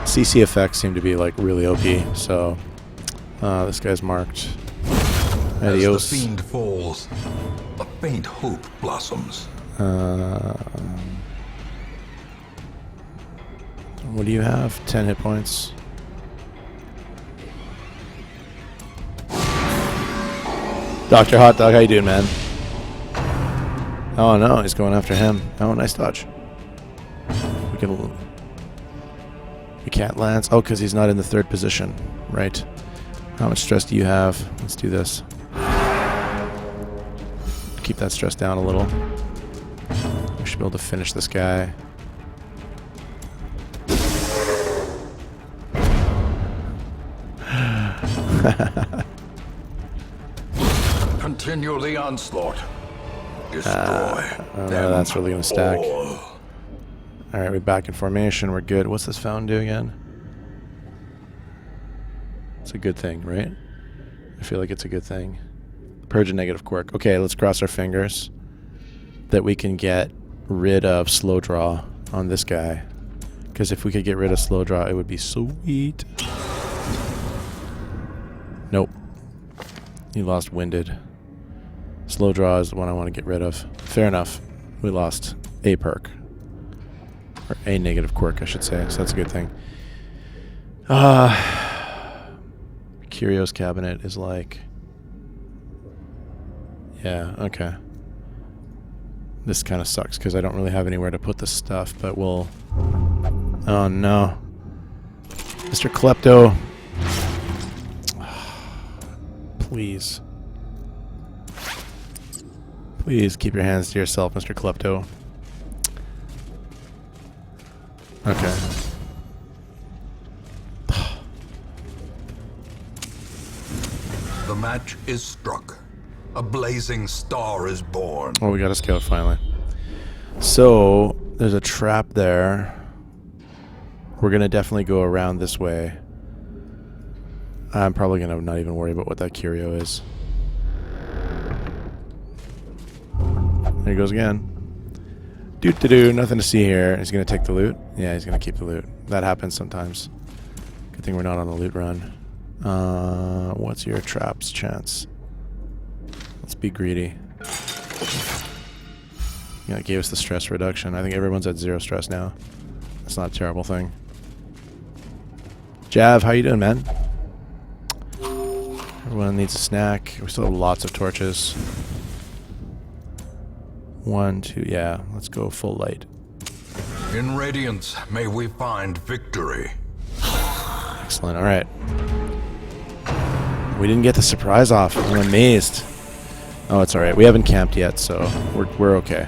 CC effects seem to be, like, really OP, so... this guy's marked. Adios. As the fiend falls, a faint hope blossoms. What do you have? 10 hit points. Dr. Hot Dog, how you doing, man? Oh no, he's going after him. Oh, nice dodge. We can't lance. Oh, because he's not in the third position. Right. How much stress do you have? Let's do this. Keep that stress down a little. We should be able to finish this guy. Continue the onslaught. Destroy Oh, them that's really going to stack. all. Alright, we're back in formation. We're good. What's this fountain do again? It's a good thing, right? I feel like it's a good thing. Purge a negative quirk. Okay, let's cross our fingers that we can get rid of slow draw on this guy. Because if we could get rid of slow draw, it would be sweet. Nope. He lost winded. Slow draw is the one I want to get rid of. Fair enough. We lost a perk. Or a negative quirk, I should say. So that's a good thing. Curio's cabinet is like... Yeah, okay. This kind of sucks because I don't really have anywhere to put this stuff, but we'll... Oh no. Mr. Klepto. Please. Please keep your hands to yourself, Mr. Klepto. Okay. The match is struck. A blazing star is born. Oh, we got a scout finally. So, there's a trap there. We're going to definitely go around this way. I'm probably going to not even worry about what that curio is. There he goes again. Doo-doo-doo, nothing to see here. He's going to take the loot? Yeah, he's going to keep the loot. That happens sometimes. Good thing we're not on the loot run. What's your traps chance? Let's be greedy. Yeah, it gave us the stress reduction. I think everyone's at 0 stress now. That's not a terrible thing. Jav, how you doing, man? Everyone needs a snack. We still have lots of torches. 1, 2, yeah. Let's go full light. In Radiance, may we find victory. Excellent. All right. We didn't get the surprise off. I'm amazed. Oh, it's all right. We haven't camped yet, so we're okay.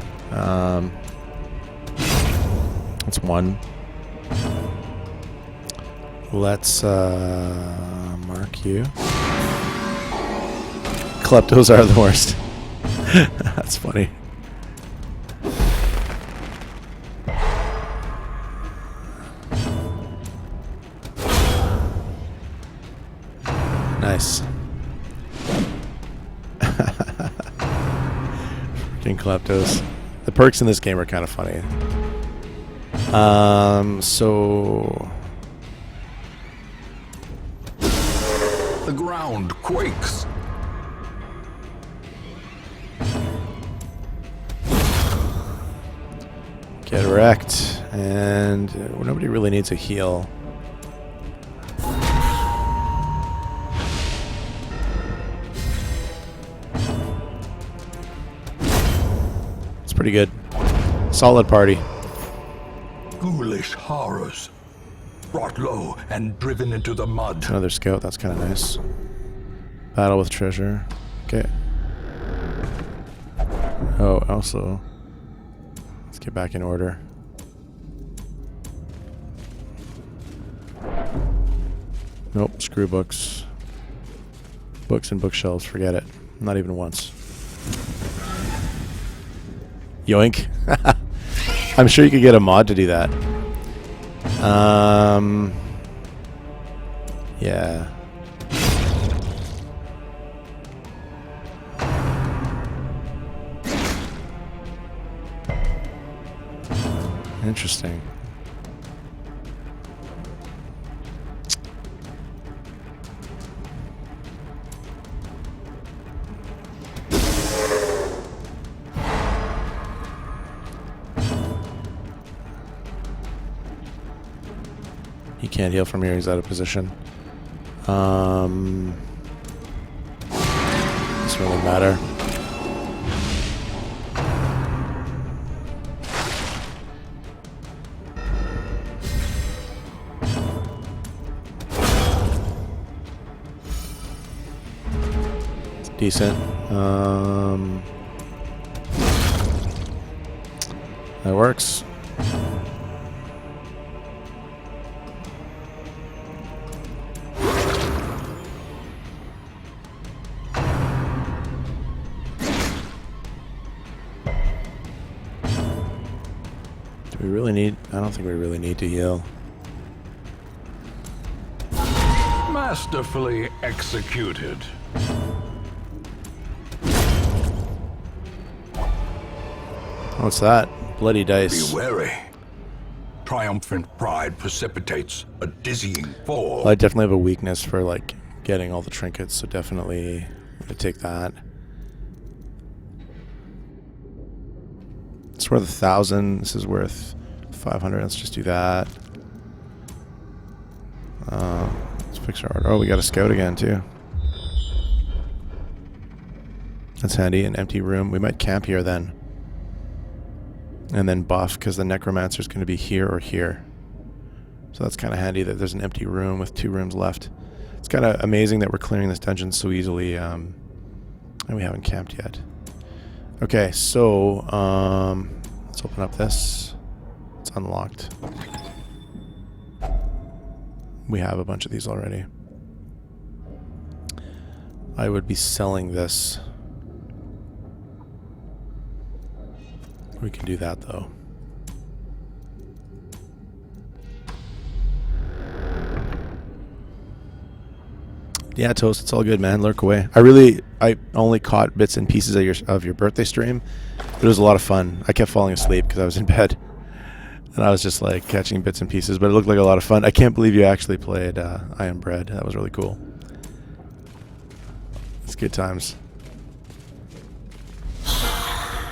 That's 1. Let's mark you. Kleptos are the worst. That's funny. Nice. Freaking Kleptos. The perks in this game are kind of funny. So... The ground quakes. Get wrecked. And nobody really needs a heal. It's pretty good. Solid party. Ghoulish horrors. Brought low and driven into the mud. Another scout, that's kind of nice. Battle with treasure. Okay. Oh, also, let's get back in order. Nope, screw books. Books and bookshelves, forget it. Not even once. Yoink. I'm sure you could get a mod to do that. Yeah. Interesting. He can't heal from here, he's out of position. Doesn't really matter. It's decent. That works. We really need... I don't think we really need to heal. Masterfully executed. What's that? Bloody dice. Be wary. Triumphant pride precipitates a dizzying fall. Well, I definitely have a weakness for, like, getting all the trinkets, so definitely I'm gonna take that. It's worth 1,000. This is worth 500. Let's just do that. Let's fix our order. Oh, we got a scout again, too. That's handy. An empty room. We might camp here then. And then buff, because the necromancer is going to be here or here. So that's kind of handy that there's an empty room with 2 rooms left. It's kind of amazing that we're clearing this dungeon so easily, and we haven't camped yet. Okay, so let's open up this. It's unlocked. We have a bunch of these already. I would be selling this. We can do that though. Yeah, Toast, it's all good, man. Lurk away. I only caught bits and pieces of your birthday stream. But it was a lot of fun. I kept falling asleep because I was in bed. And I was just like catching bits and pieces, but it looked like a lot of fun. I can't believe you actually played I Am Bread. That was really cool. It's good times.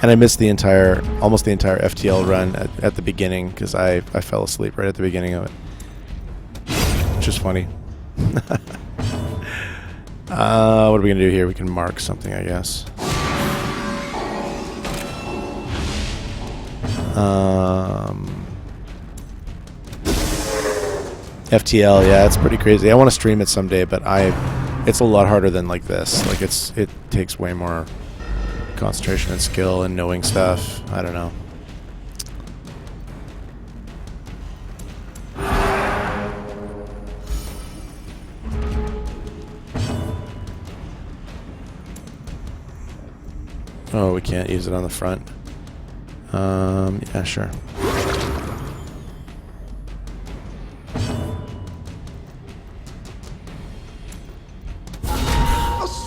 And I missed almost the entire FTL run at the beginning because I fell asleep right at the beginning of it. Which is funny. What are we going to do here? We can mark something, I guess. FTL, yeah, it's pretty crazy. I want to stream it someday, but it's a lot harder than like this. Like it takes way more concentration and skill and knowing stuff. I don't know. Oh, we can't use it on the front. Yeah, sure.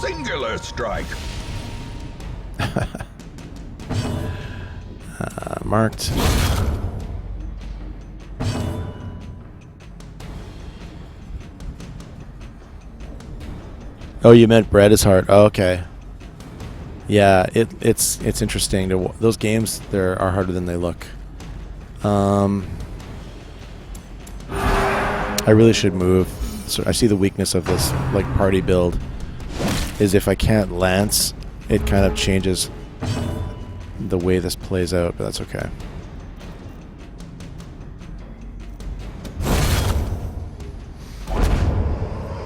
singular strike. Marked. Oh, you meant bread is hard. Oh, okay. Yeah, it's interesting to those games. There are harder than they look. I really should move. So I see the weakness of this like party build is if I can't lance, it kind of changes the way this plays out, but that's okay.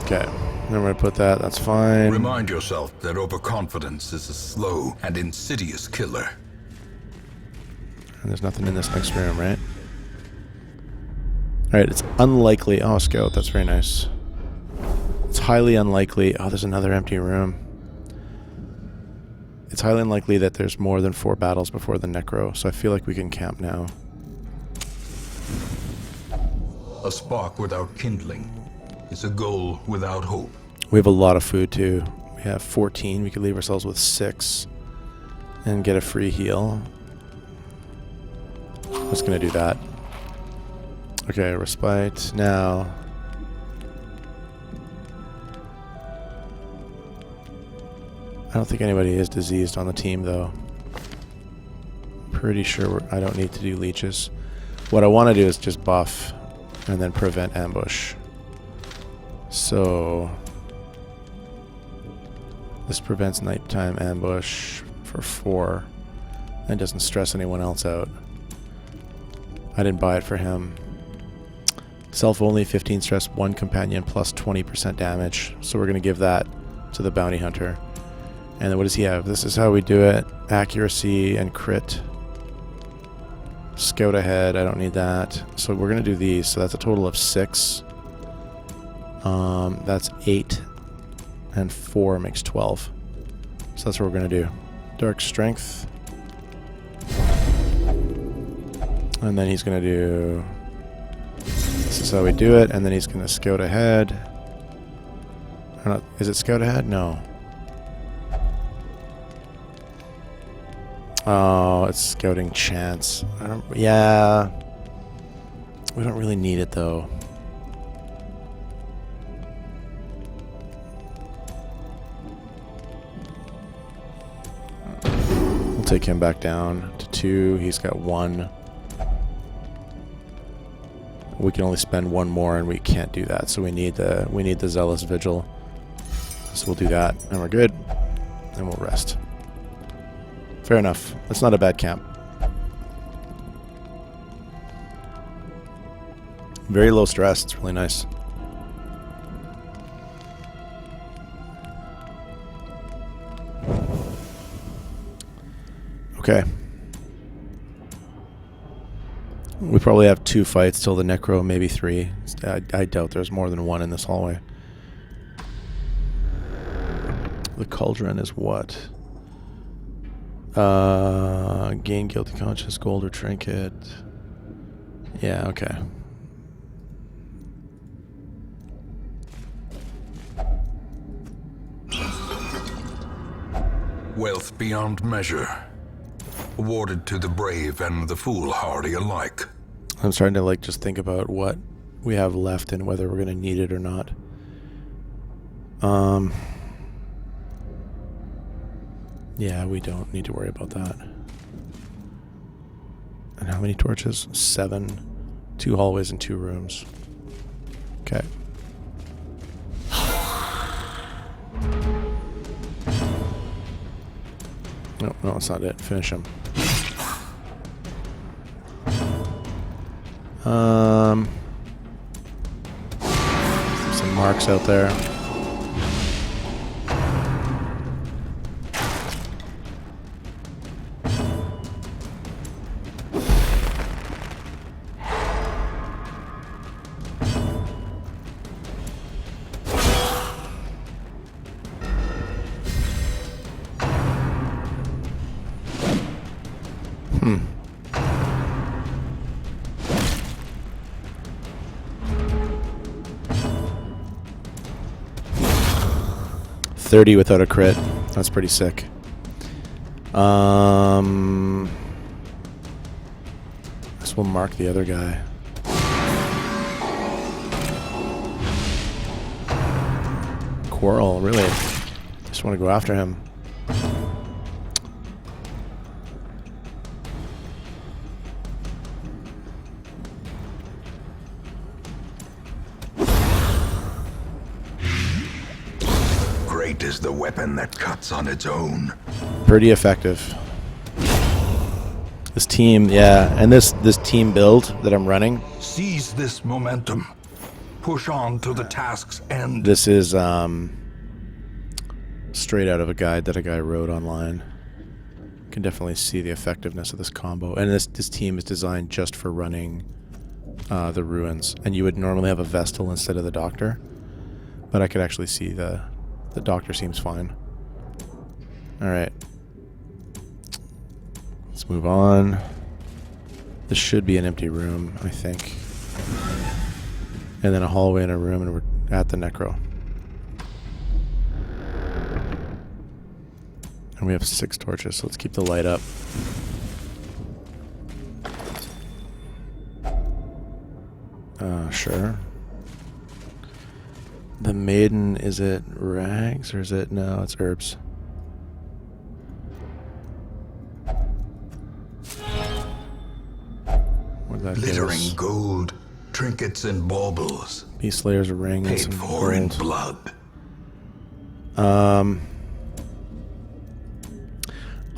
Okay, I'm going to put that. That's fine. Remind yourself that overconfidence is a slow and insidious killer. And there's nothing in this next room, right? Alright, it's unlikely. Oh, scout, that's very nice. It's highly unlikely. Oh, there's another empty room. It's highly unlikely that there's more than 4 battles before the necro, so I feel like we can camp now. A spark without kindling is a goal without hope. We have a lot of food, too. We have 14. We could leave ourselves with 6 and get a free heal. I'm just going to do that. Okay, respite now. I don't think anybody is diseased on the team, though. Pretty sure I don't need to do leeches. What I want to do is just buff and then prevent ambush. So this prevents nighttime ambush for 4 and doesn't stress anyone else out. I didn't buy it for him. Self only 15 stress, 1 companion plus 20% damage. So we're going to give that to the bounty hunter. And then what does he have? This is how we do it. Accuracy and crit. Scout ahead. I don't need that. So we're going to do these. So that's a total of 6. That's 8. And 4 makes 12. So that's what we're going to do. Dark strength. And then he's going to do... This is how we do it. And then he's going to scout ahead. Is it scout ahead? No. Oh, it's scouting chance. Yeah. We don't really need it, though. We'll take him back down to 2. He's got 1. We can only spend 1 more, and we can't do that. So we need the Zealous Vigil. So we'll do that, and we're good. And we'll rest. Fair enough. That's not a bad camp. Very low stress. It's really nice. Okay. We probably have 2 fights till the necro, maybe 3. I doubt there's more than 1 in this hallway. The cauldron is what? Gain guilty conscience, gold or trinket. Yeah, okay. Wealth beyond measure, awarded to the brave and the foolhardy alike. I'm starting to just think about what we have left and whether we're going to need it or not. Yeah, we don't need to worry about that. And how many torches? 7. 2 hallways and 2 rooms. Okay. No, that's not it. Finish him. Some marks out there. 30 without a crit. That's pretty sick. This will mark the other guy. Quarrel, really? Just want to go after him. Great is the weapon that cuts on its own. Pretty effective. This team, yeah, and this team build that I'm running. Seize this momentum. Push on to the task's end. This is straight out of a guide that a guy wrote online. You can definitely see the effectiveness of this combo. And this team is designed just for running the ruins. And you would normally have a Vestal instead of the Doctor. But I could actually see the Doctor seems fine. Alright. Let's move on. This should be an empty room, I think. And then a hallway and a room, and we're at the Necro. And we have 6 torches, so let's keep the light up. Sure. The maiden, is it rags or is it... No, it's herbs. Where'd that get us? Glittering gold, trinkets and baubles. Beast Slayer's a ring and Paid some for in gold. blood. I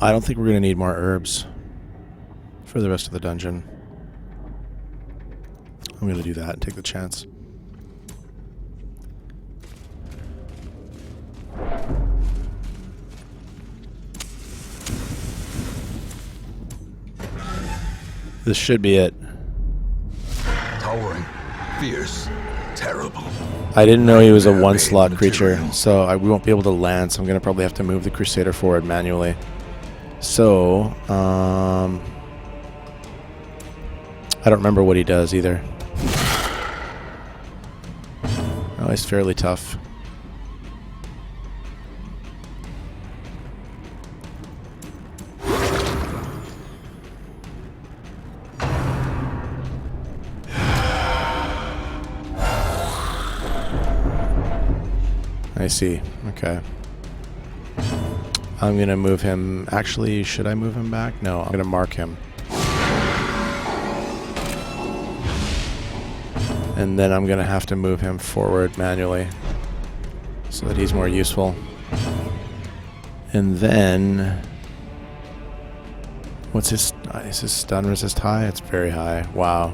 don't think we're going to need more herbs for the rest of the dungeon. I'm going to do that and take the chance. This should be it. Towering, fierce, terrible. I didn't know he was a one-slot creature, so we won't be able to land, so I'm going to probably have to move the Crusader forward manually. So, I don't remember what he does either. Oh, he's fairly tough. I see. Okay. I'm going to move him. Actually, should I move him back? No, I'm going to mark him. And then I'm going to have to move him forward manually so that he's more useful. And then... What's his... Is his stun resist high? It's very high. Wow.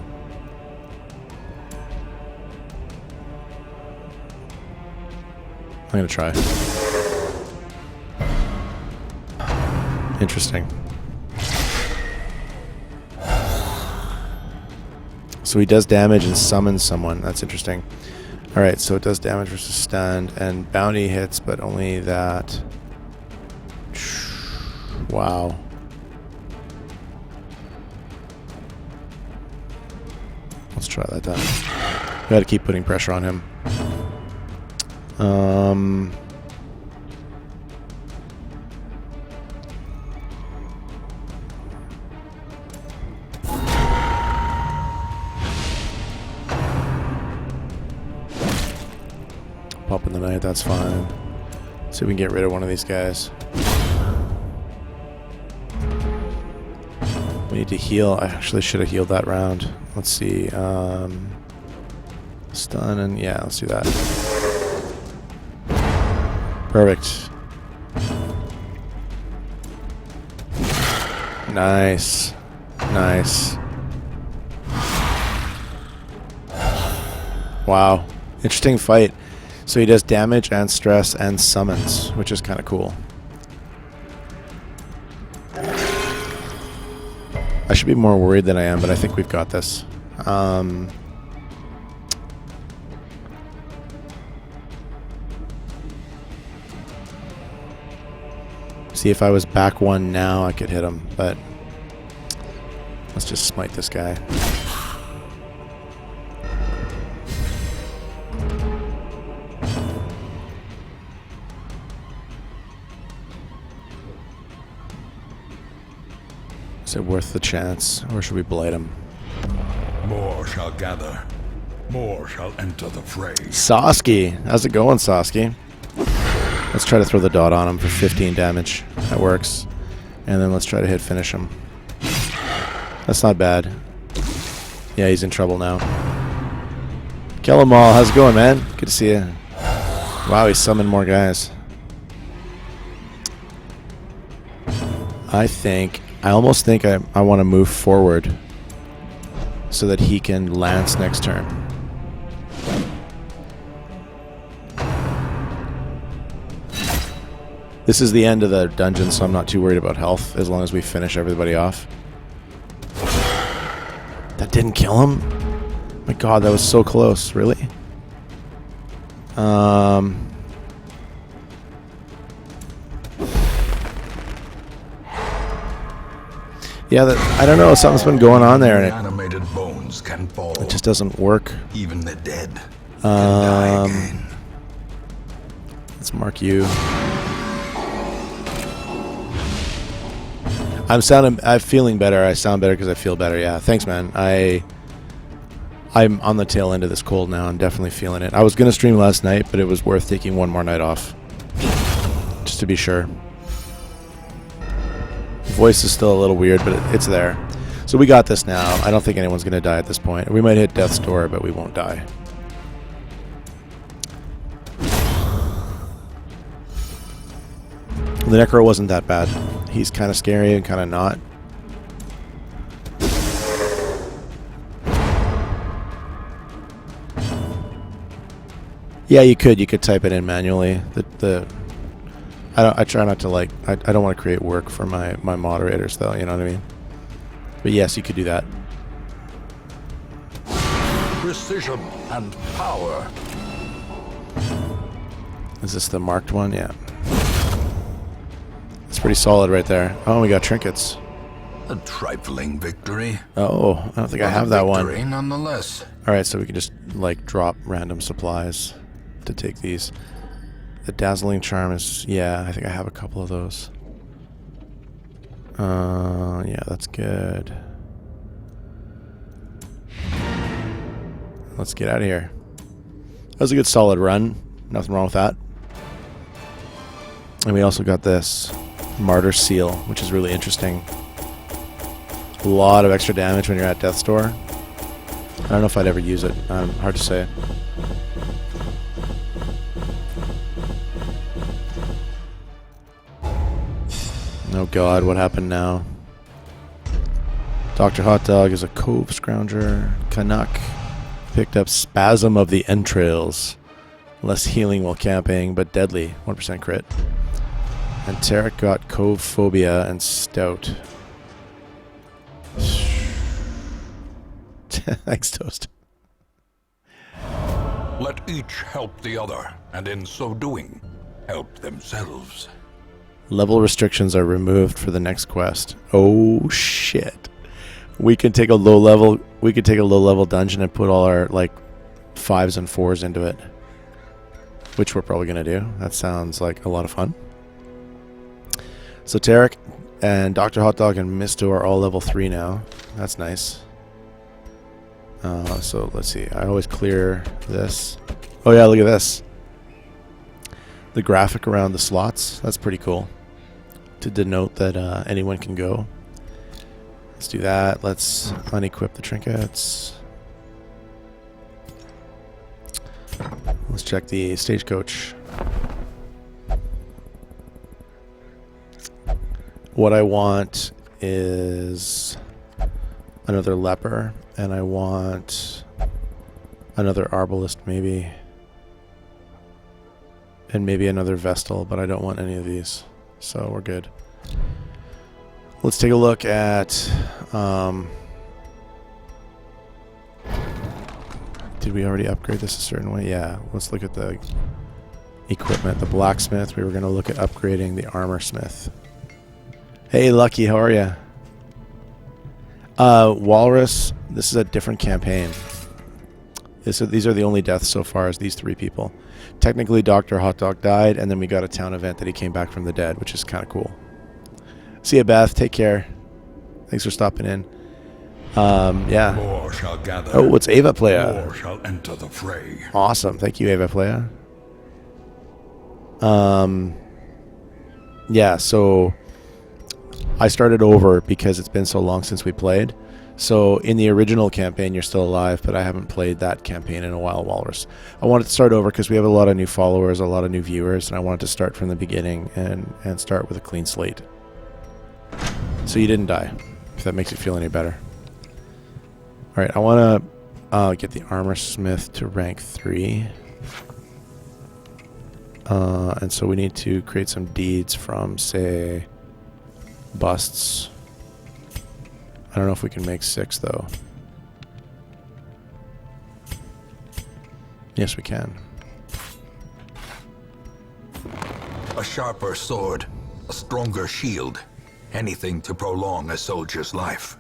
I'm going to try. Interesting. So he does damage and summons someone. That's interesting. Alright, so it does damage versus stand, and bounty hits, but only that. Wow. Let's try that down. Gotta keep putting pressure on him. Pop in the night, that's fine. See if we can get rid of one of these guys. We need to heal. I actually should have healed that round. Let's see. Stun and yeah, let's do that. Perfect. Nice. Nice. Wow. Interesting fight. So he does damage and stress and summons, which is kind of cool. I should be more worried than I am, but I think we've got this. See, if I was back one now, I could hit him, but let's just smite this guy. Is it worth the chance, or should we blight him? More shall gather. More shall enter the fray. Sasky! How's it going, Sasky? Let's try to throw the dot on him for 15 damage. That works. And then let's try to hit finish him. That's not bad. Yeah, he's in trouble now. Kill them all. How's it going, man? Good to see you. Wow, he summoned more guys. I almost think I want to move forward so that he can lance next turn. This is the end of the dungeon, so I'm not too worried about health as long as we finish everybody off. That didn't kill him? My god, that was so close. Really? Yeah, I don't know. Something's been going on there, and Animated bones can fall. it just doesn't work. Even the dead can die again. Let's mark you. I'm feeling better. I sound better because I feel better. Yeah, thanks, man. I'm on the tail end of this cold now. I'm definitely feeling it. I was gonna stream last night, but it was worth taking one more night off, just to be sure. Voice is still a little weird, but it's there. So we got this now. I don't think anyone's gonna die at this point. We might hit death's door, but we won't die. The Necro wasn't that bad. He's kind of scary and kind of not. Yeah, you could type it in manually. I try not to I don't want to create work for my moderators though, you know what I mean? But yes, you could do that. Precision and power. Is this the marked one? Yeah. It's pretty solid right there. Oh, we got trinkets. A trifling victory. Oh, I don't think I have that one. Victory nonetheless. Alright, so we can just drop random supplies to take these. The dazzling charm is, yeah, I think I have a couple of those. Yeah, that's good. Let's get out of here. That was a good solid run. Nothing wrong with that. And we also got this Martyr Seal, which is really interesting. A lot of extra damage when you're at Death's Door. I don't know if I'd ever use it. Hard to say. Oh god, what happened now? Dr. Hot Dog is a Cove Scrounger. Canuck picked up Spasm of the Entrails. Less healing while camping, but deadly. 1% crit. And Tarek got Cove Phobia and Stout. Thanks, Toast. Let each help the other, and in so doing, help themselves. Level restrictions are removed for the next quest. Oh shit. We can take a low level dungeon and put all our 5s and 4s into it. Which we're probably gonna do. That sounds like a lot of fun. So Tarek and Dr. Hot Dog and Misto are all level 3 now. That's nice. So let's see. I always clear this. Oh yeah, look at this. The graphic around the slots. That's pretty cool. To denote that anyone can go. Let's do that. Let's unequip the trinkets. Let's check the stagecoach. What I want is another leper, and I want another arbalist maybe, and maybe another vestal, but I don't want any of these, so we're good. Let's take a look at did we already upgrade this a certain way? Yeah, let's look at the equipment. The blacksmith, we were going to look at upgrading the armor smith. Hey Lucky, how are you? Walrus, this is a different campaign. These are the only deaths so far as these 3 people. Technically Dr. Hot Dog died, and then we got a town event that he came back from the dead, which is kind of cool. See ya, Beth. Take care. Thanks for stopping in. Yeah. More shall gather. Oh, it's Ava Playa. More shall enter the fray. Awesome. Thank you, Ava Playa. Yeah, so I started over because it's been so long since we played. So in the original campaign, you're still alive, but I haven't played that campaign in a while, Walrus. I wanted to start over because we have a lot of new followers, a lot of new viewers, and I wanted to start from the beginning and start with a clean slate. So you didn't die, if that makes you feel any better. All right, I want to get the armor smith to rank 3. And so we need to create some deeds from, say, busts. I don't know if we can make 6, though. Yes, we can. A sharper sword, a stronger shield. Anything to prolong a soldier's life.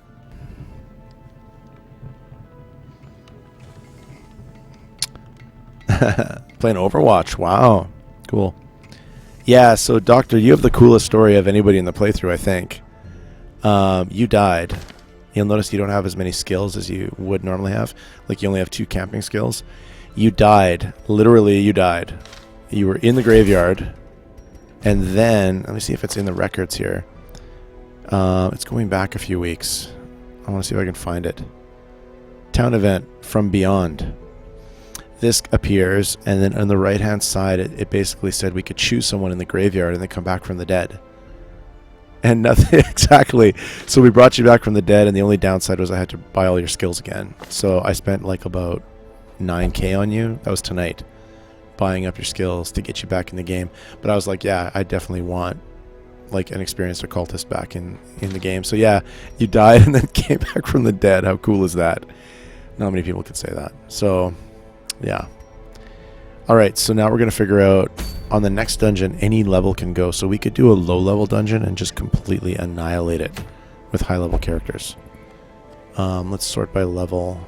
Playing Overwatch. Wow. Cool. Yeah, so Doctor, you have the coolest story of anybody in the playthrough, I think. You died. You'll notice you don't have as many skills as you would normally have. Like, you only have 2 camping skills. You died. Literally, you died. You were in the graveyard. And then, let me see if it's in the records here. It's going back a few weeks. I want to see if I can find it. Town event from beyond. This appears, and then on the right-hand side, it basically said we could choose someone in the graveyard and then come back from the dead. And nothing, exactly. So we brought you back from the dead, and the only downside was I had to buy all your skills again. So I spent like about 9K on you. That was tonight. Buying up your skills to get you back in the game. But I was like, yeah, I definitely want like an experienced occultist back in the game. So yeah, you died and then came back from the dead. How cool is that? Not many people could say that. So yeah. Alright, so now we're going to figure out on the next dungeon any level can go. So we could do a low level dungeon and just completely annihilate it with high level characters. Let's sort by level.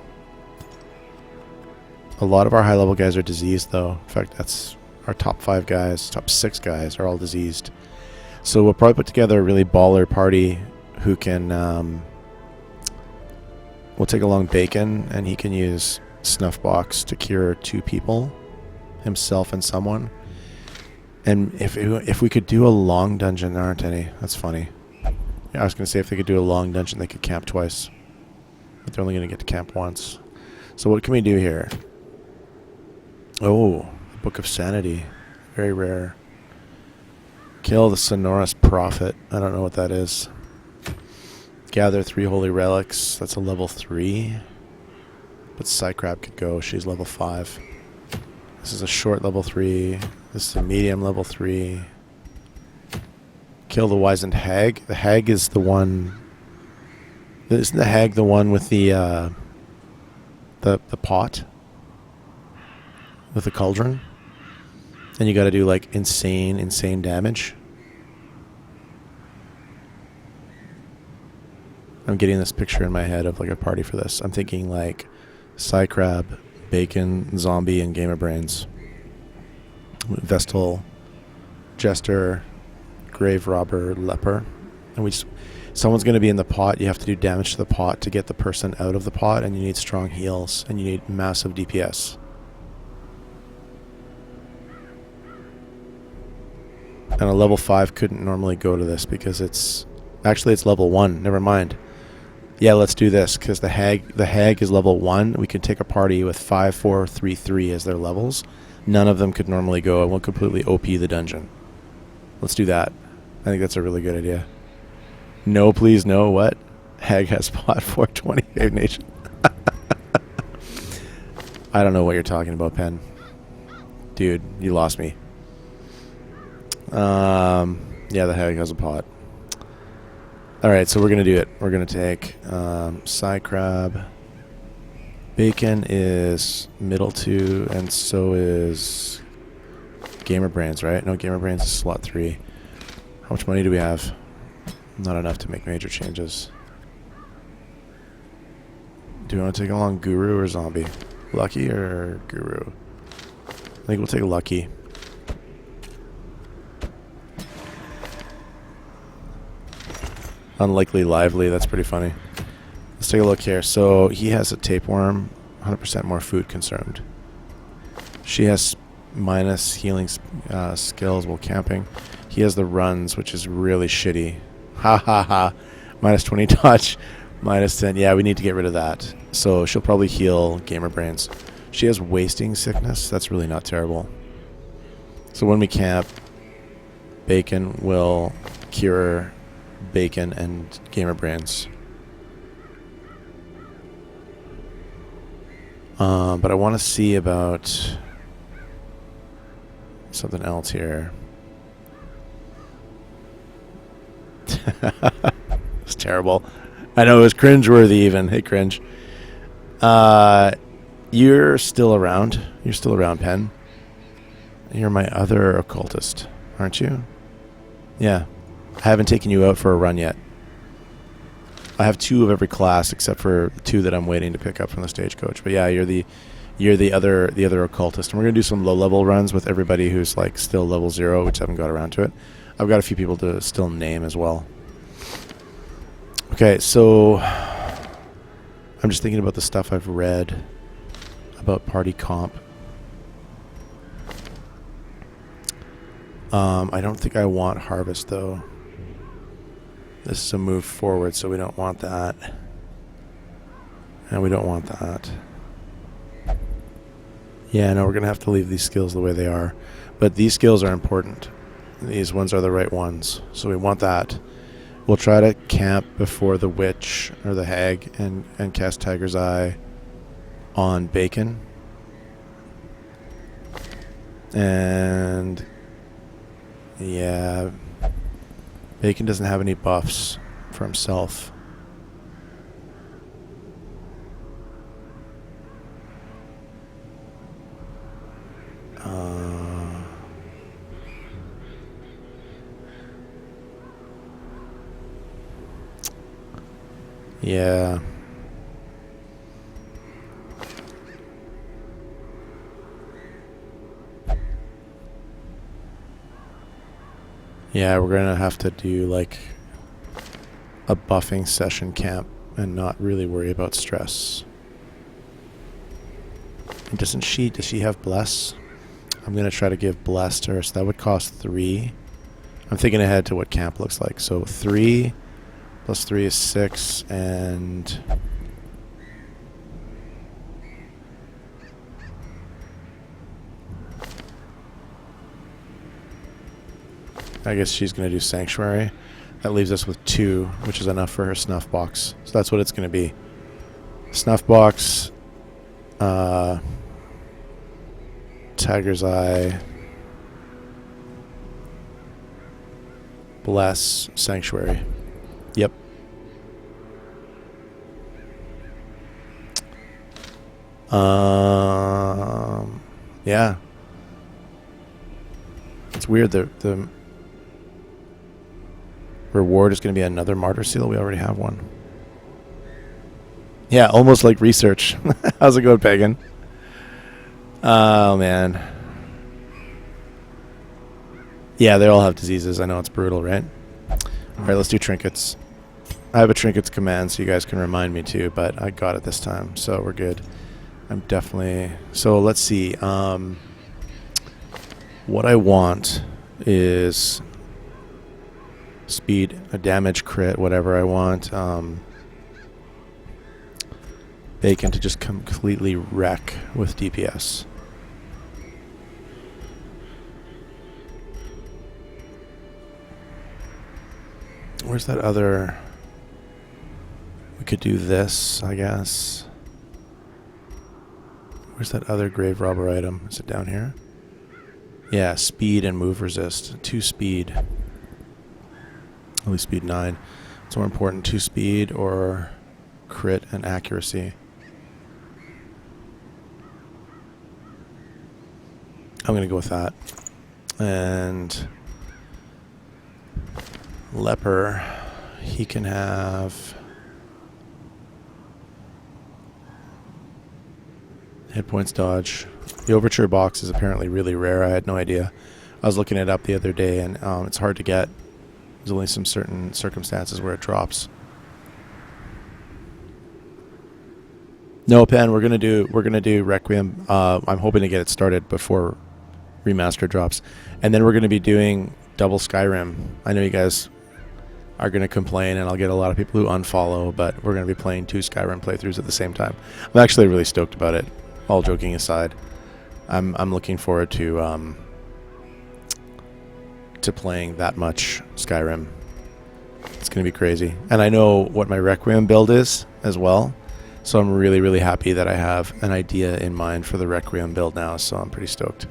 A lot of our high level guys are diseased though. In fact, that's our top 5 guys, top 6 guys are all diseased. So we'll probably put together a really baller party who can, we'll take along Bacon, and he can use Snuffbox to cure 2 people, himself and someone. And if we could do a long dungeon, there aren't any. That's funny. Yeah, I was going to say if they could do a long dungeon, they could camp twice. But they're only going to get to camp once. So what can we do here? Oh, Book of Sanity. Very rare. Kill the Sonorous Prophet. I don't know what that is. Gather 3 holy relics. That's a level 3. But Psycrab could go. She's level 5. This is a short level 3. This is a medium level 3. Kill the Wizened Hag. The Hag is the one... Isn't the Hag the one with the pot? With the cauldron? And you gotta do like insane damage. I'm getting this picture in my head of like a party for this. I'm thinking like Psycrab, Bacon, Zombie, and Gamer Brains. Vestal, Jester, Grave Robber, Leper. And someone's gonna be in the pot. You have to do damage to the pot to get the person out of the pot, and you need strong heals, and you need massive DPS. And a level 5 couldn't normally go to this because it's level 1. Never mind. Yeah, let's do this because the hag is level 1. We could take a party with 5, 4, 3, 3 as their levels. None of them could normally go, and we'll completely OP the dungeon. Let's do that. I think that's a really good idea. No, please, no. What? Hag has pot 420 Nation. I don't know what you're talking about, Pen. Dude, you lost me. Yeah, the Hag has a pot. Alright, so we're going to do it. We're going to take Psycrab. Bacon is middle 2, and so is Gamer Brains, right? No, Gamer Brains is slot 3. How much money do we have? Not enough to make major changes. Do you want to take along Guru or Zombie? Lucky or Guru? I think we'll take Lucky. Unlikely lively. That's pretty funny. Let's take a look here. So he has a tapeworm. 100% more food consumed. She has minus healing skills while camping. He has the runs, which is really shitty. Ha ha ha. Minus 20 dodge. Minus 10. Yeah, we need to get rid of that. So she'll probably heal Gamer Brains. She has wasting sickness. That's really not terrible. So when we camp, Bacon will cure Bacon and Gamer Brains. But I want to see about something else here. It's terrible. I know, it was cringeworthy even. Hey, cringe. You're still around. You're still around, Pen. You're my other occultist, aren't you? Yeah. I haven't taken you out for a run yet. I have 2 of every class except for 2 that I'm waiting to pick up from the stagecoach. But yeah, you're the other occultist. And we're gonna do some low level runs with everybody who's like still level 0, which I haven't got around to it. I've got a few people to still name as well. Okay, so I'm just thinking about the stuff I've read about party comp. I don't think I want harvest though. This is a move forward, so we don't want that. And we don't want that. Yeah, no, we're going to have to leave these skills the way they are. But these skills are important. These ones are the right ones. So we want that. We'll try to camp before the witch or the hag and cast Tiger's Eye on Bacon. And yeah, Bacon doesn't have any buffs for himself. Yeah. Yeah, we're going to have to do like a buffing session camp and not really worry about stress. And does she have Bless? I'm going to try to give Bless to her, so that would cost 3. I'm thinking ahead to what camp looks like. So 3 plus 3 is 6, and I guess she's going to do Sanctuary. That leaves us with 2, which is enough for her Snuff Box. So that's what it's going to be. Snuff Box, Tiger's Eye, Bless, Sanctuary. Yep. Yeah. It's weird, the reward is going to be another Martyr Seal. We already have one. Yeah, almost like research. How's it going, Pagan? Oh, man. Yeah, they all have diseases. I know it's brutal, right? All right, let's do trinkets. I have a trinkets command, so you guys can remind me too, but I got it this time, so we're good. I'm definitely... So let's see. What I want is speed, a damage crit, whatever I want. Bacon to just completely wreck with DPS. Where's that other... We could do this, I guess. Where's that other grave robber item? Is it down here? Yeah, speed and move resist. 2 speed. Only speed 9. It's more important, 2 speed or crit and accuracy. I'm going to go with that. And Leper, he can have hit points dodge. The Overture box is apparently really rare. I had no idea. I was looking it up the other day, and it's hard to get. There's only some certain circumstances where it drops. No, Pen, we're gonna do Requiem. I'm hoping to get it started before Remaster drops, and then we're gonna be doing double Skyrim. I know you guys are gonna complain, and I'll get a lot of people who unfollow, but we're gonna be playing 2 Skyrim playthroughs at the same time. I'm actually really stoked about it. All joking aside, I'm looking forward to playing that much Skyrim. It's gonna be crazy, and I know what my Requiem build is as well. So I'm really, really happy that I have an idea in mind for the Requiem build now, so I'm pretty stoked.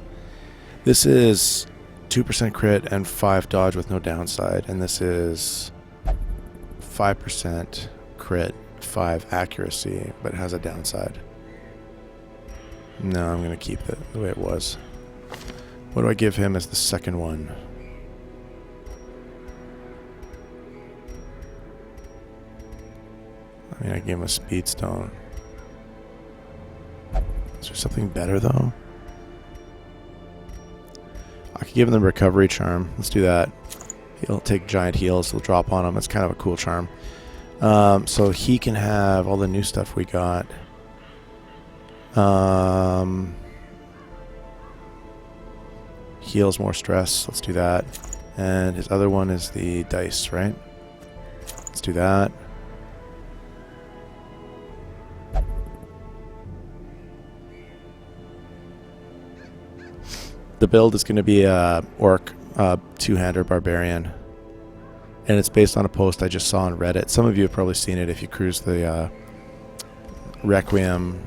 This is 2% crit and 5 dodge with no downside, and this is 5% crit, 5 accuracy, but has a downside. No, I'm going to keep it the way it was. What do I give him as the second one? I mean, I gave him a speed stone. Is there something better, though? I could give him the recovery charm. Let's do that. He'll take giant heals. He'll drop on him. It's kind of a cool charm. So he can have all the new stuff we got. Heals more stress. Let's do that. And his other one is the dice, right? Let's do that. The build is going to be a orc, two-hander barbarian, and it's based on a post I just saw on Reddit. Some of you have probably seen it if you cruise the Requiem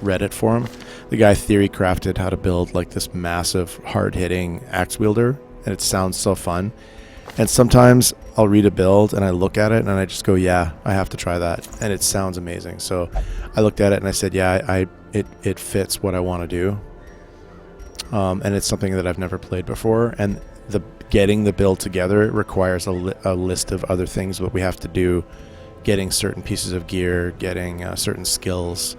Reddit forum. The guy theory crafted how to build like this massive, hard-hitting axe wielder, and it sounds so fun. And sometimes I'll read a build and I look at it and I just go, yeah, I have to try that, and it sounds amazing. So I looked at it and I said, yeah, it fits what I want to do. And it's something that I've never played before, and getting the build together requires a list of other things that we have to do, getting certain pieces of gear, getting certain skills,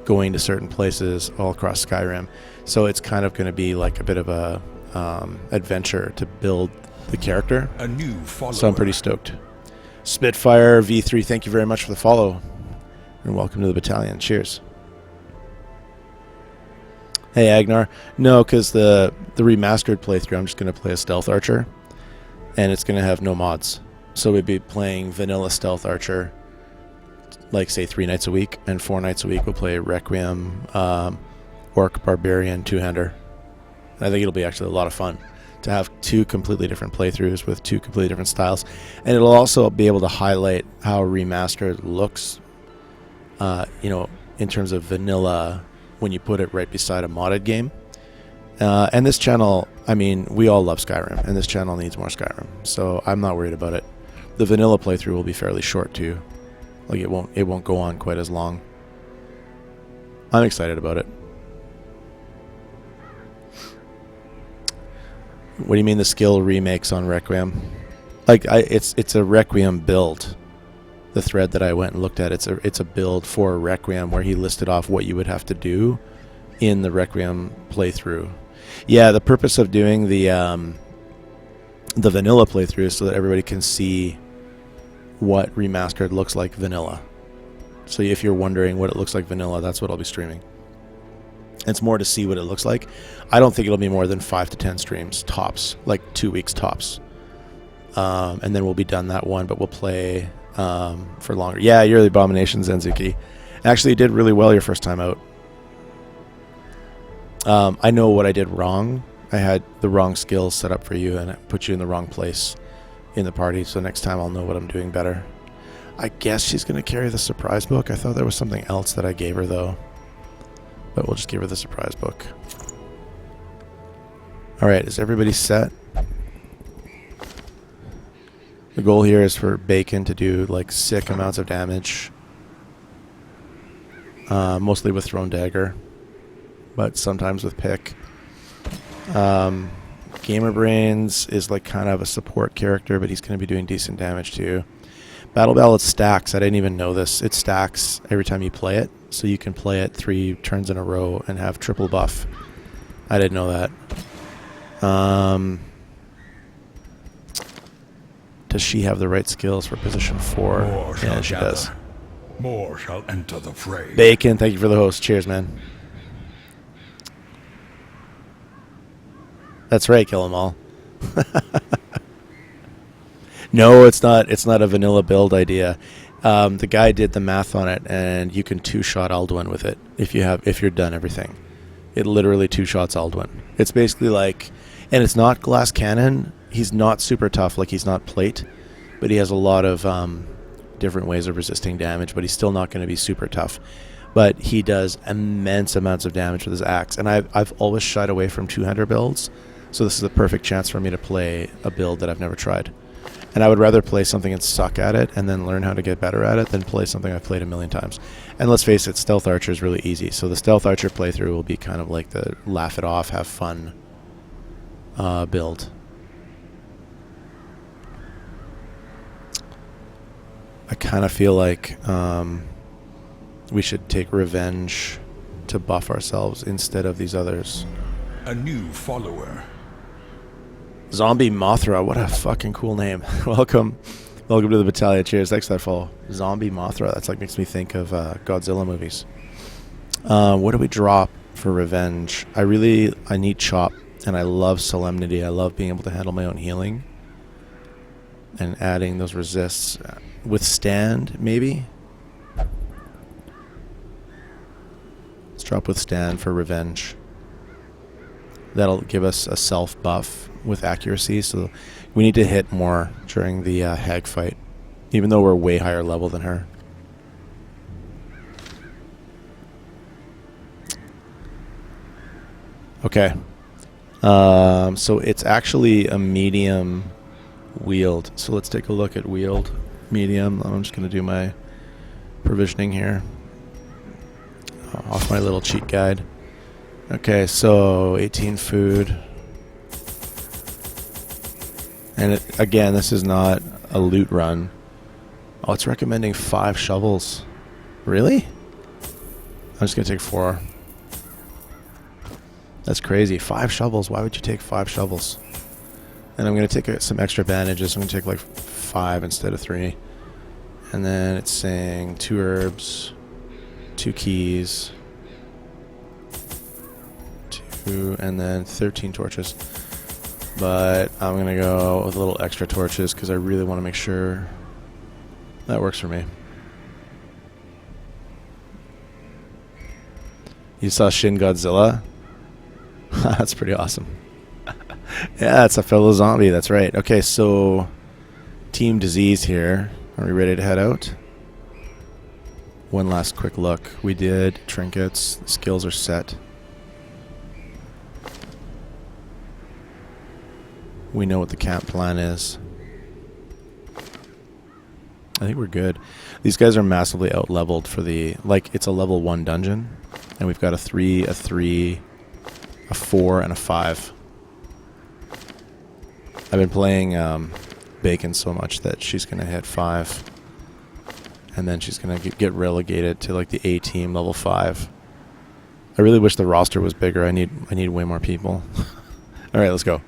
going to certain places all across Skyrim. So it's kind of going to be like a bit of a adventure to build the character. A new follower. So I'm pretty stoked. Spitfire V3, thank you very much for the follow, and welcome to the battalion. Cheers. Hey Agnar, no, because the remastered playthrough, I'm just going to play a stealth archer, and it's going to have no mods. So we'd be playing vanilla stealth archer, like say 3 nights a week, and 4 nights a week we'll play Requiem, orc barbarian two-hander. I think it'll be actually a lot of fun to have 2 completely different playthroughs with 2 completely different styles, and it'll also be able to highlight how remastered looks, in terms of vanilla, when you put it right beside a modded game. And this channel, I mean, we all love Skyrim, and this channel needs more Skyrim, so I'm not worried about it. The vanilla playthrough will be fairly short too. Like it won't go on quite as long. I'm excited about it. What do you mean the skill remakes on Requiem? Like it's a Requiem build. The thread that I went and looked at, it's a build for Requiem where he listed off what you would have to do in the Requiem playthrough. Yeah, the purpose of doing the vanilla playthrough is so that everybody can see what remastered looks like vanilla. So if you're wondering what it looks like vanilla, that's what I'll be streaming. It's more to see what it looks like. I don't think it'll be more than 5 to 10 streams tops, like 2 weeks tops. And then we'll be done that one, but we'll play for longer. Yeah, you're the Abomination, Zenzuki. Actually, you did really well your first time out. I know what I did wrong. I had the wrong skills set up for you, and I put you in the wrong place in the party, so next time I'll know what I'm doing better. I guess she's going to carry the surprise book. I thought there was something else that I gave her, though. But we'll just give her the surprise book. Alright, is everybody set? The goal here is for Bacon to do like sick amounts of damage. Mostly with Thrown Dagger, but sometimes with Pick. Gamer Brains is like kind of a support character, but he's going to be doing decent damage too. Battle Ballad stacks. I didn't even know this. It stacks every time you play it, so you can play it 3 turns in a row and have triple buff. I didn't know that. does she have the right skills for position 4? More Yeah, shall she gather. does. More shall enter the fray. Bacon, thank you for the host. Cheers, man. That's right, kill 'em all. No, it's not. It's not a vanilla build idea. The guy did the math on it, and you can 2-shot Alduin with it if you're done everything. It literally 2-shots Alduin. It's basically like, and it's not glass cannon. He's not super tough, like he's not plate, but he has a lot of different ways of resisting damage. But he's still not going to be super tough. But he does immense amounts of damage with his axe, and I've always shied away from two-hander builds, so this is a perfect chance for me to play a build that I've never tried. And I would rather play something and suck at it and then learn how to get better at it than play something I've played a million times. And let's face it, Stealth Archer is really easy. So the Stealth Archer playthrough will be kind of like the laugh it off, have fun build. I kind of feel like we should take revenge to buff ourselves instead of these others. A new follower. Zombie Mothra, what a fucking cool name. Welcome to the battalion. Cheers, thanks for that follow. Zombie Mothra, that's like makes me think of Godzilla movies. What do we drop for revenge? I need Chop, and I love Solemnity. I love being able to handle my own healing. And adding those resists. Withstand, maybe? Let's drop Withstand for revenge. That'll give us a self buff with accuracy, so we need to hit more during the hag fight, even though we're way higher level than her. Okay. So it's actually a medium wield. So let's take a look at wield. Medium. I'm just going to do my provisioning here. Off my little cheat guide. Okay, so 18 food. And again, this is not a loot run. Oh, it's recommending 5 shovels. Really? I'm just going to take 4. That's crazy. 5 shovels. Why would you take 5 shovels? And I'm going to take some extra bandages. I'm going to take like 5 instead of 3. And then it's saying 2 herbs, 2 keys, 2, and then 13 torches. But I'm going to go with a little extra torches because I really want to make sure that works for me. You saw Shin Godzilla? That's pretty awesome. Yeah, it's a fellow zombie. That's right. Okay, so Team Disease here. Are we ready to head out? One last quick look. We did trinkets. The skills are set. We know what the camp plan is. I think we're good. These guys are massively out-leveled for the... Like, it's a level 1 dungeon. And we've got a 3, a 3, a 4, and a 5. I've been playing Bacon so much that she's going to hit 5. And then she's going to get relegated to, like, the A team, level 5. I really wish the roster was bigger. I need way more people. All right, let's go.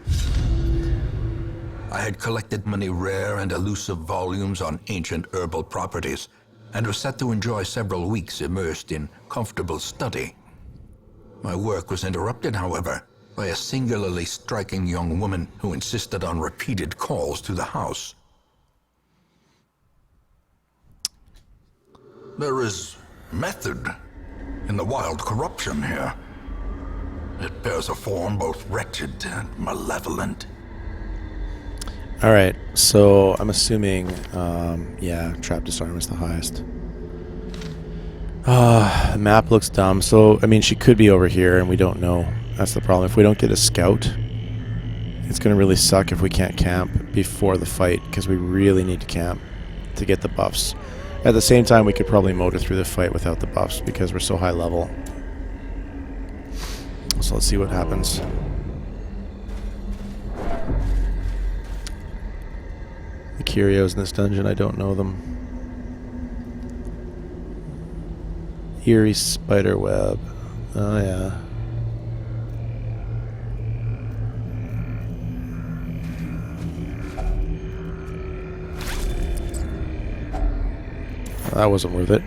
I had collected many rare and elusive volumes on ancient herbal properties, and was set to enjoy several weeks immersed in comfortable study. My work was interrupted, however, by a singularly striking young woman who insisted on repeated calls to the house. There is method in the wild corruption here. It bears a form both wretched and malevolent. All right, so I'm assuming, yeah, trap disarm is the highest. The map looks dumb. So, I mean, she could be over here, and we don't know. That's the problem. If we don't get a scout, it's going to really suck if we can't camp before the fight, because we really need to camp to get the buffs. At the same time, we could probably motor through the fight without the buffs, because we're so high level. So let's see what happens. The curios in this dungeon, I don't know them. Eerie spider web. Oh yeah. That wasn't worth it.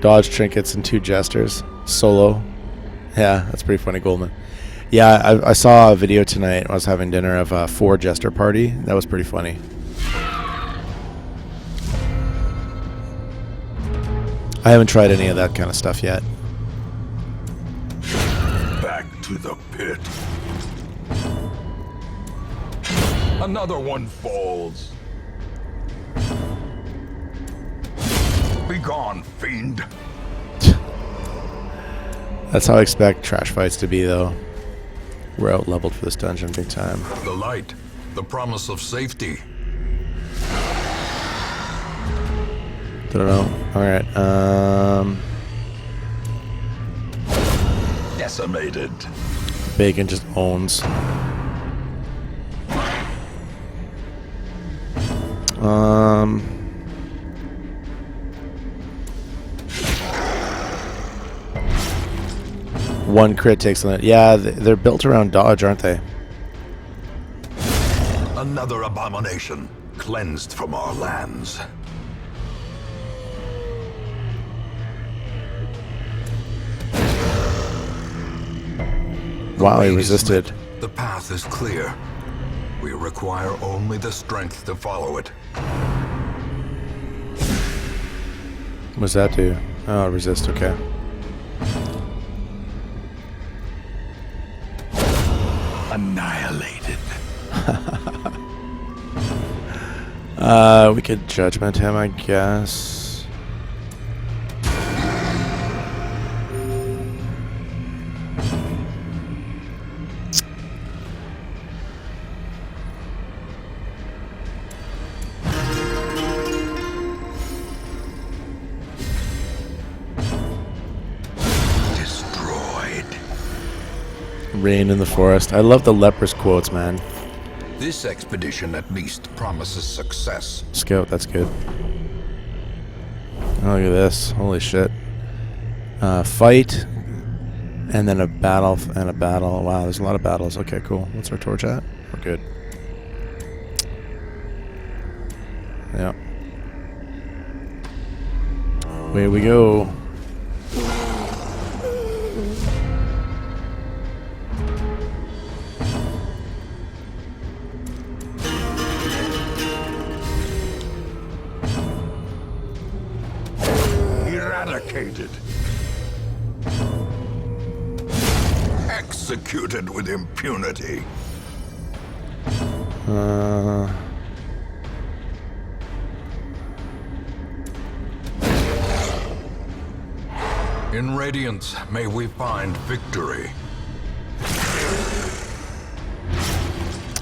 Dodge trinkets and 2 jesters. Solo. Yeah, that's pretty funny, Goldman. Yeah, I saw a video tonight when I was having dinner of a 4 jester party. That was pretty funny. I haven't tried any of that kind of stuff yet. Back to the pit. Another one falls. Be gone, fiend. That's how I expect trash fights to be, though. We're out leveled for this dungeon big time. The light, the promise of safety. Don't know. Alright, Decimated. Bacon just owns. One crit takes on it. Yeah, they're built around dodge, aren't they? Another abomination, cleansed from our lands. Wow, he resisted. The path is clear. We require only the strength to follow it. What does that do? Oh, resist, okay. Annihilated. We could judgment him, I guess. Rain in the forest. I love the leprous quotes, man. This expedition at least promises success. Scout, that's good. Oh, look at this. Holy shit. Fight, and then a battle, and a battle. Wow, there's a lot of battles. Okay, cool. What's our torch at? We're good. Yep. Away we go. Eradicated. Executed with impunity. In Radiance, may we find victory.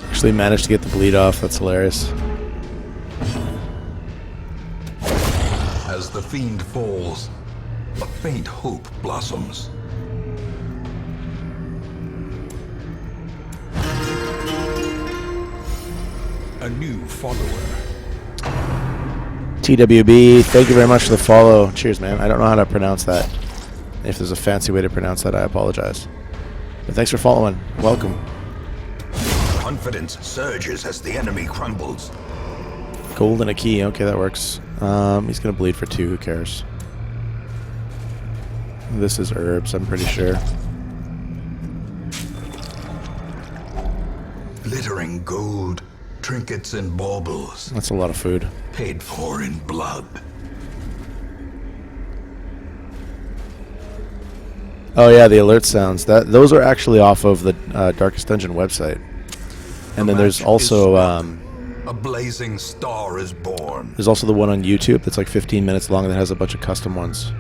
Actually managed to get the bleed off. That's hilarious. As the fiend falls, a faint hope blossoms. A new follower. TWB, thank you very much for the follow. Cheers, man. I don't know how to pronounce that. If there's a fancy way to pronounce that, I apologize. But thanks for following. Welcome. Confidence surges as the enemy crumbles. Gold and a key. Okay, that works. He's gonna bleed for 2. Who cares? This is herbs, I'm pretty sure. Glittering gold, trinkets and baubles. That's a lot of food. Paid for in blood. Oh yeah, the alert sounds. Those are actually off of the Darkest Dungeon website. And then there's also a blazing star is born. there's also the one on YouTube that's like 15 minutes long that has a bunch of custom ones.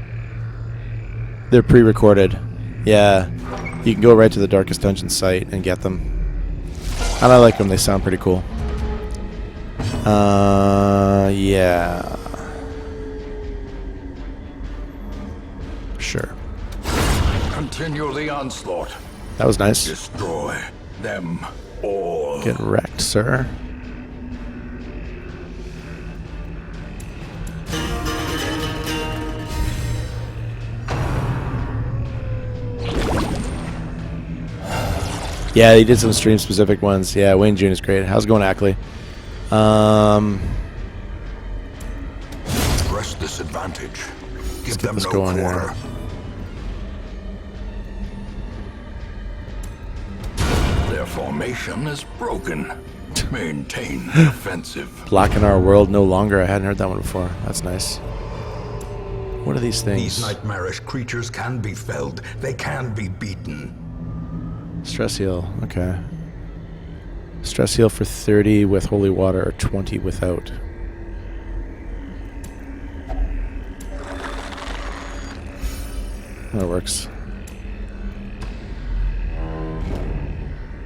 They're pre-recorded. Yeah, you can go right to the Darkest Dungeon site and get them. And I like them. They sound pretty cool. Yeah. Sure. Continue the onslaught. That was nice. Destroy them all. Get wrecked, sir. Yeah, he did some stream-specific ones. Yeah, Wayne June is great. How's it going, Ackley? Press this advantage. Give get them this no going here. quarter. Their formation is broken. Maintain the offensive. Black in our world no longer. I hadn't heard that one before. That's nice. What are these things? These nightmarish creatures can be felled. They can be beaten. Stress heal. Okay. Stress heal for 30 with holy water or 20 without. That works.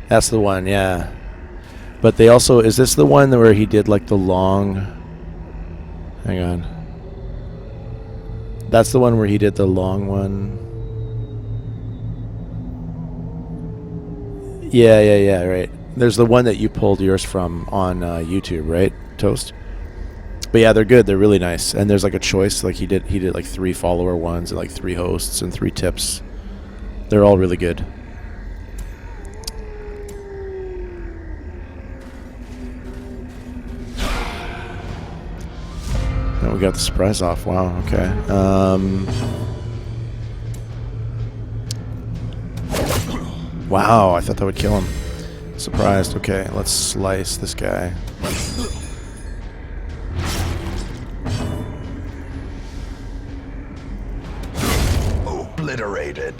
That's the one, yeah. But they also... Is this the one where he did like the long... Hang on. That's the one where he did the long one. Yeah, right. There's the one that you pulled yours from on YouTube, right, Toast? But yeah, they're good. They're really nice. And there's like a choice. Like he did like 3 follower ones and like 3 hosts and 3 tips. They're all really good. And we got the surprise off. Wow. Okay. Wow. I thought that would kill him. Surprised. Okay. Let's slice this guy. Obliterated.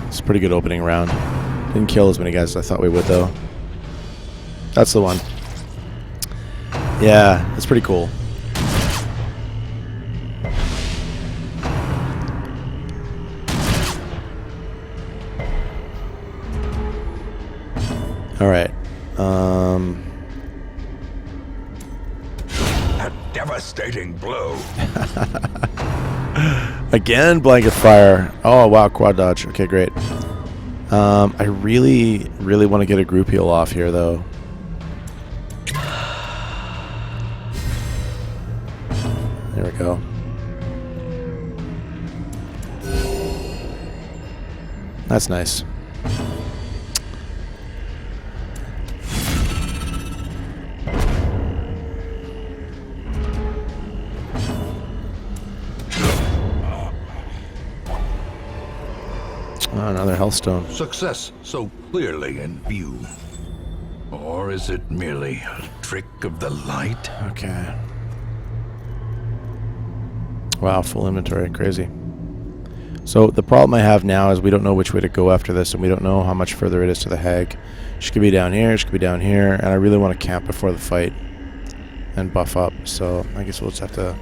It's a pretty good opening round. Didn't kill as many guys as I thought we would, though. That's the one. Yeah, it's pretty cool. All right. A devastating blow. Again, blanket fire. Oh, wow, quad dodge. Okay, great. I really, really want to get a group heal off here, though. There we go. That's nice. Oh, another Hellstone. Success so clearly in view. Or is it merely a trick of the light? Okay. Wow, full inventory. Crazy. So the problem I have now is we don't know which way to go after this, and we don't know how much further it is to the hag. She could be down here, she could be down here, and I really want to camp before the fight and buff up. So I guess we'll just have to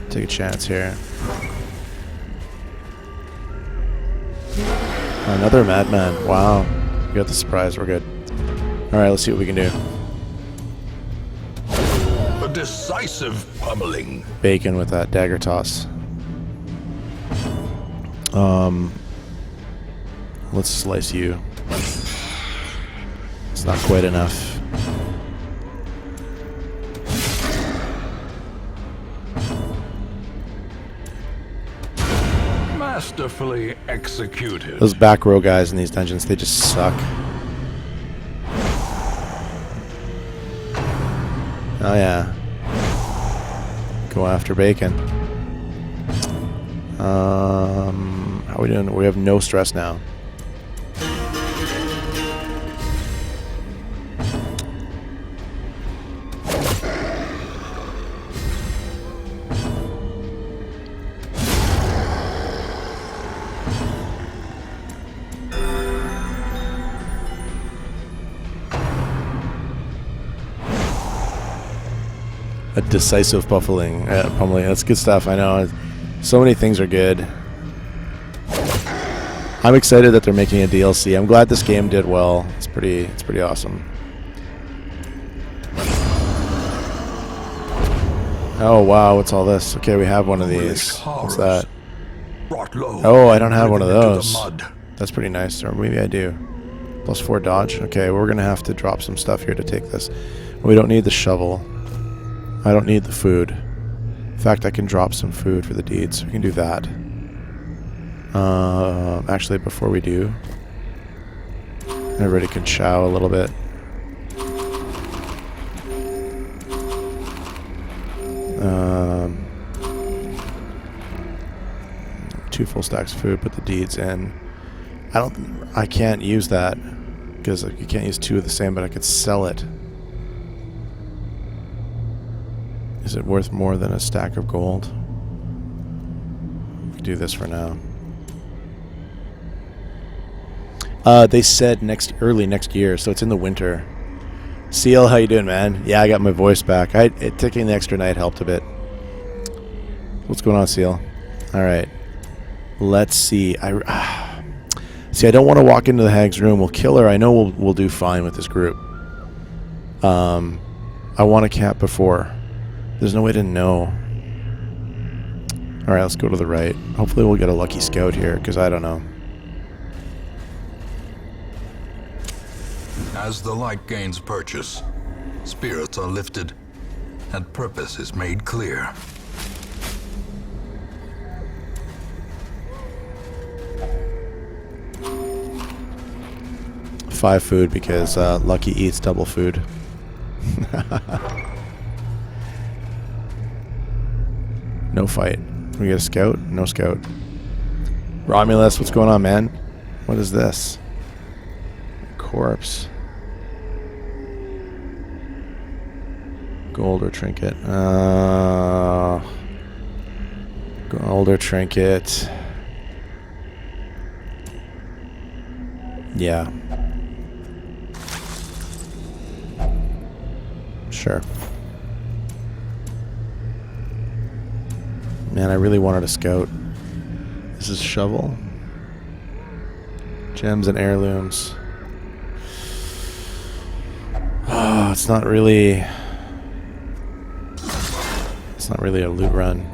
take a chance here. Another madman. Wow. We got the surprise. We're good. Alright, let's see what we can do. A decisive pummeling. Bacon with that dagger toss. Let's slice you. It's not quite enough. Masterfully executed. Those back row guys in these dungeons, they just suck. Oh yeah. Go after bacon. How are we doing? We have no stress now. A decisive pummeling. That's good stuff. I know. So many things are good. I'm excited that they're making a DLC. I'm glad this game did well. It's pretty awesome. Oh wow, what's all this? Okay, we have one of these. What's that? Oh, I don't have one of those. That's pretty nice. Or maybe I do. +4 dodge. Okay, we're gonna have to drop some stuff here to take this. We don't need the shovel. I don't need the food. In fact, I can drop some food for the deeds. We can do that. Actually, before we do, Everybody can chow a little bit. Two full stacks of food, put the deeds in. I can't use that because you can't use two of the same, but I could sell it. Is it worth more than a stack of gold? We do this for now. They said early next year, so it's in the winter. Seal, how you doing, man? Yeah, I got my voice back. Taking the extra night helped a bit. What's going on, Seal? All right. Let's see. See, I don't want to walk into the hag's room. We'll kill her. I know we'll do fine with this group. I want to camp before. There's no way to know. All right, let's go to the right. Hopefully we'll get a lucky scout here, because I don't know. As the light gains purchase, spirits are lifted, and purpose is made clear. Five food because Lucky eats double food. No fight. We get a scout? No scout. Romulus, what's going on, man? What is this? Corpse. Gold or trinket? Gold or trinket. Yeah. Sure. Man, I really wanted a scout. This is shovel. Gems and heirlooms. Oh, it's not really a loot run.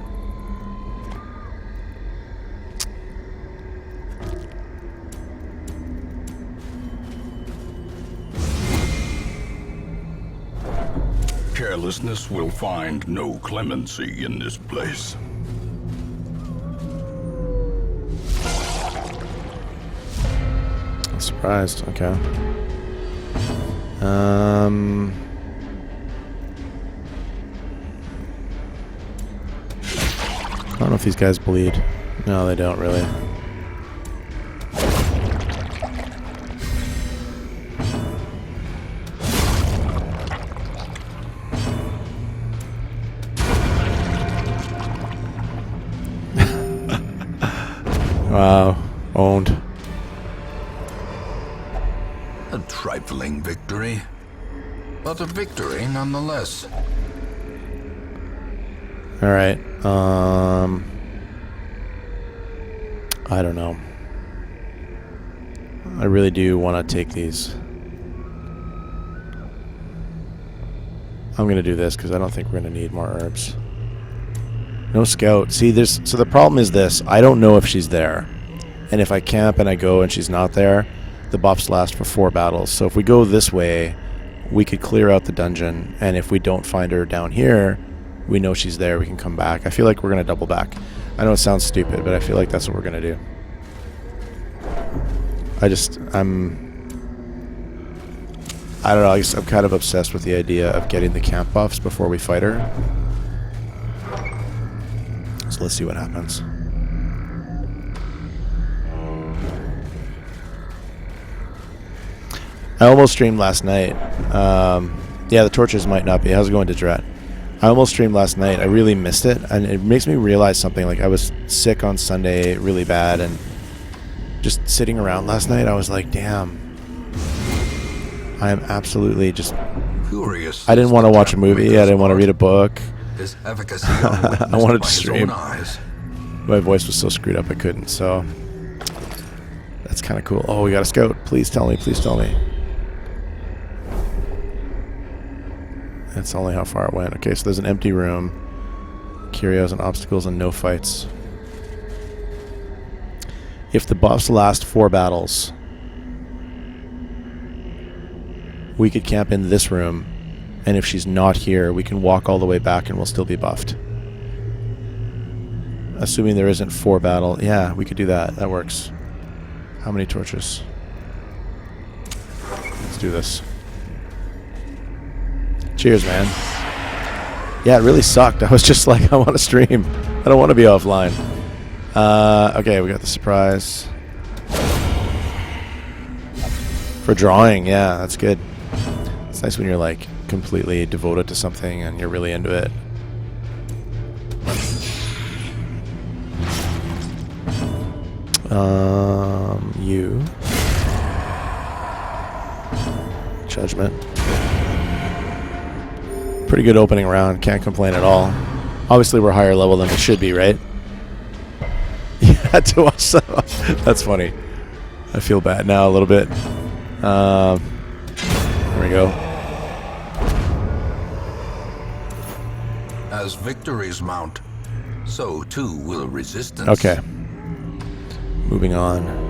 Carelessness will find no clemency in this place. I'm surprised. Okay. I don't know if these guys bleed. No, they don't really. Wow. Owned. A trifling victory, but a victory nonetheless. All right. I don't know. I really do want to take these. I'm going to do this because I don't think we're going to need more herbs. No scout. See, so the problem is this. I don't know if she's there. And if I camp and I go and she's not there, the buffs last for 4 battles. So if we go this way, we could clear out the dungeon. And if we don't find her down here, we know she's there. We can come back. I feel like we're going to double back. I know it sounds stupid, but I feel like that's what we're going to do. I don't know. I'm kind of obsessed with the idea of getting the camp buffs before we fight her. So let's see what happens. I almost streamed last night. Yeah, the torches might not be. How's it going, Didrat? I almost streamed last night. I really missed it, and it makes me realize something. Like, I was sick on Sunday really bad, and just sitting around last night, I was like, damn. I am absolutely just... Furious. I didn't want to watch a movie. I didn't want to read a book. His efficacy I wanted to stream. eyes. My voice was so screwed up I couldn't, so... That's kind of cool. Oh, we got a scout. Please tell me. Please tell me. That's only how far it went. Okay, so there's an empty room. Curios and obstacles and no fights. If the buffs last 4 battles, we could camp in this room, and if she's not here, we can walk all the way back and we'll still be buffed. Assuming there isn't 4 battle. Yeah, we could do that. That works. How many torches? Let's do this. Cheers, man. Yeah, it really sucked. I was just like, I want to stream. I don't want to be offline. Okay, we got the surprise. For drawing, yeah, that's good. It's nice when you're like completely devoted to something and you're really into it. You. Judgment. Pretty good opening round. Can't complain at all. Obviously, we're higher level than we should be, right? You had to watch that. That's funny. I feel bad now a little bit. There we go. As victories mount, so too will resistance. Okay. Moving on.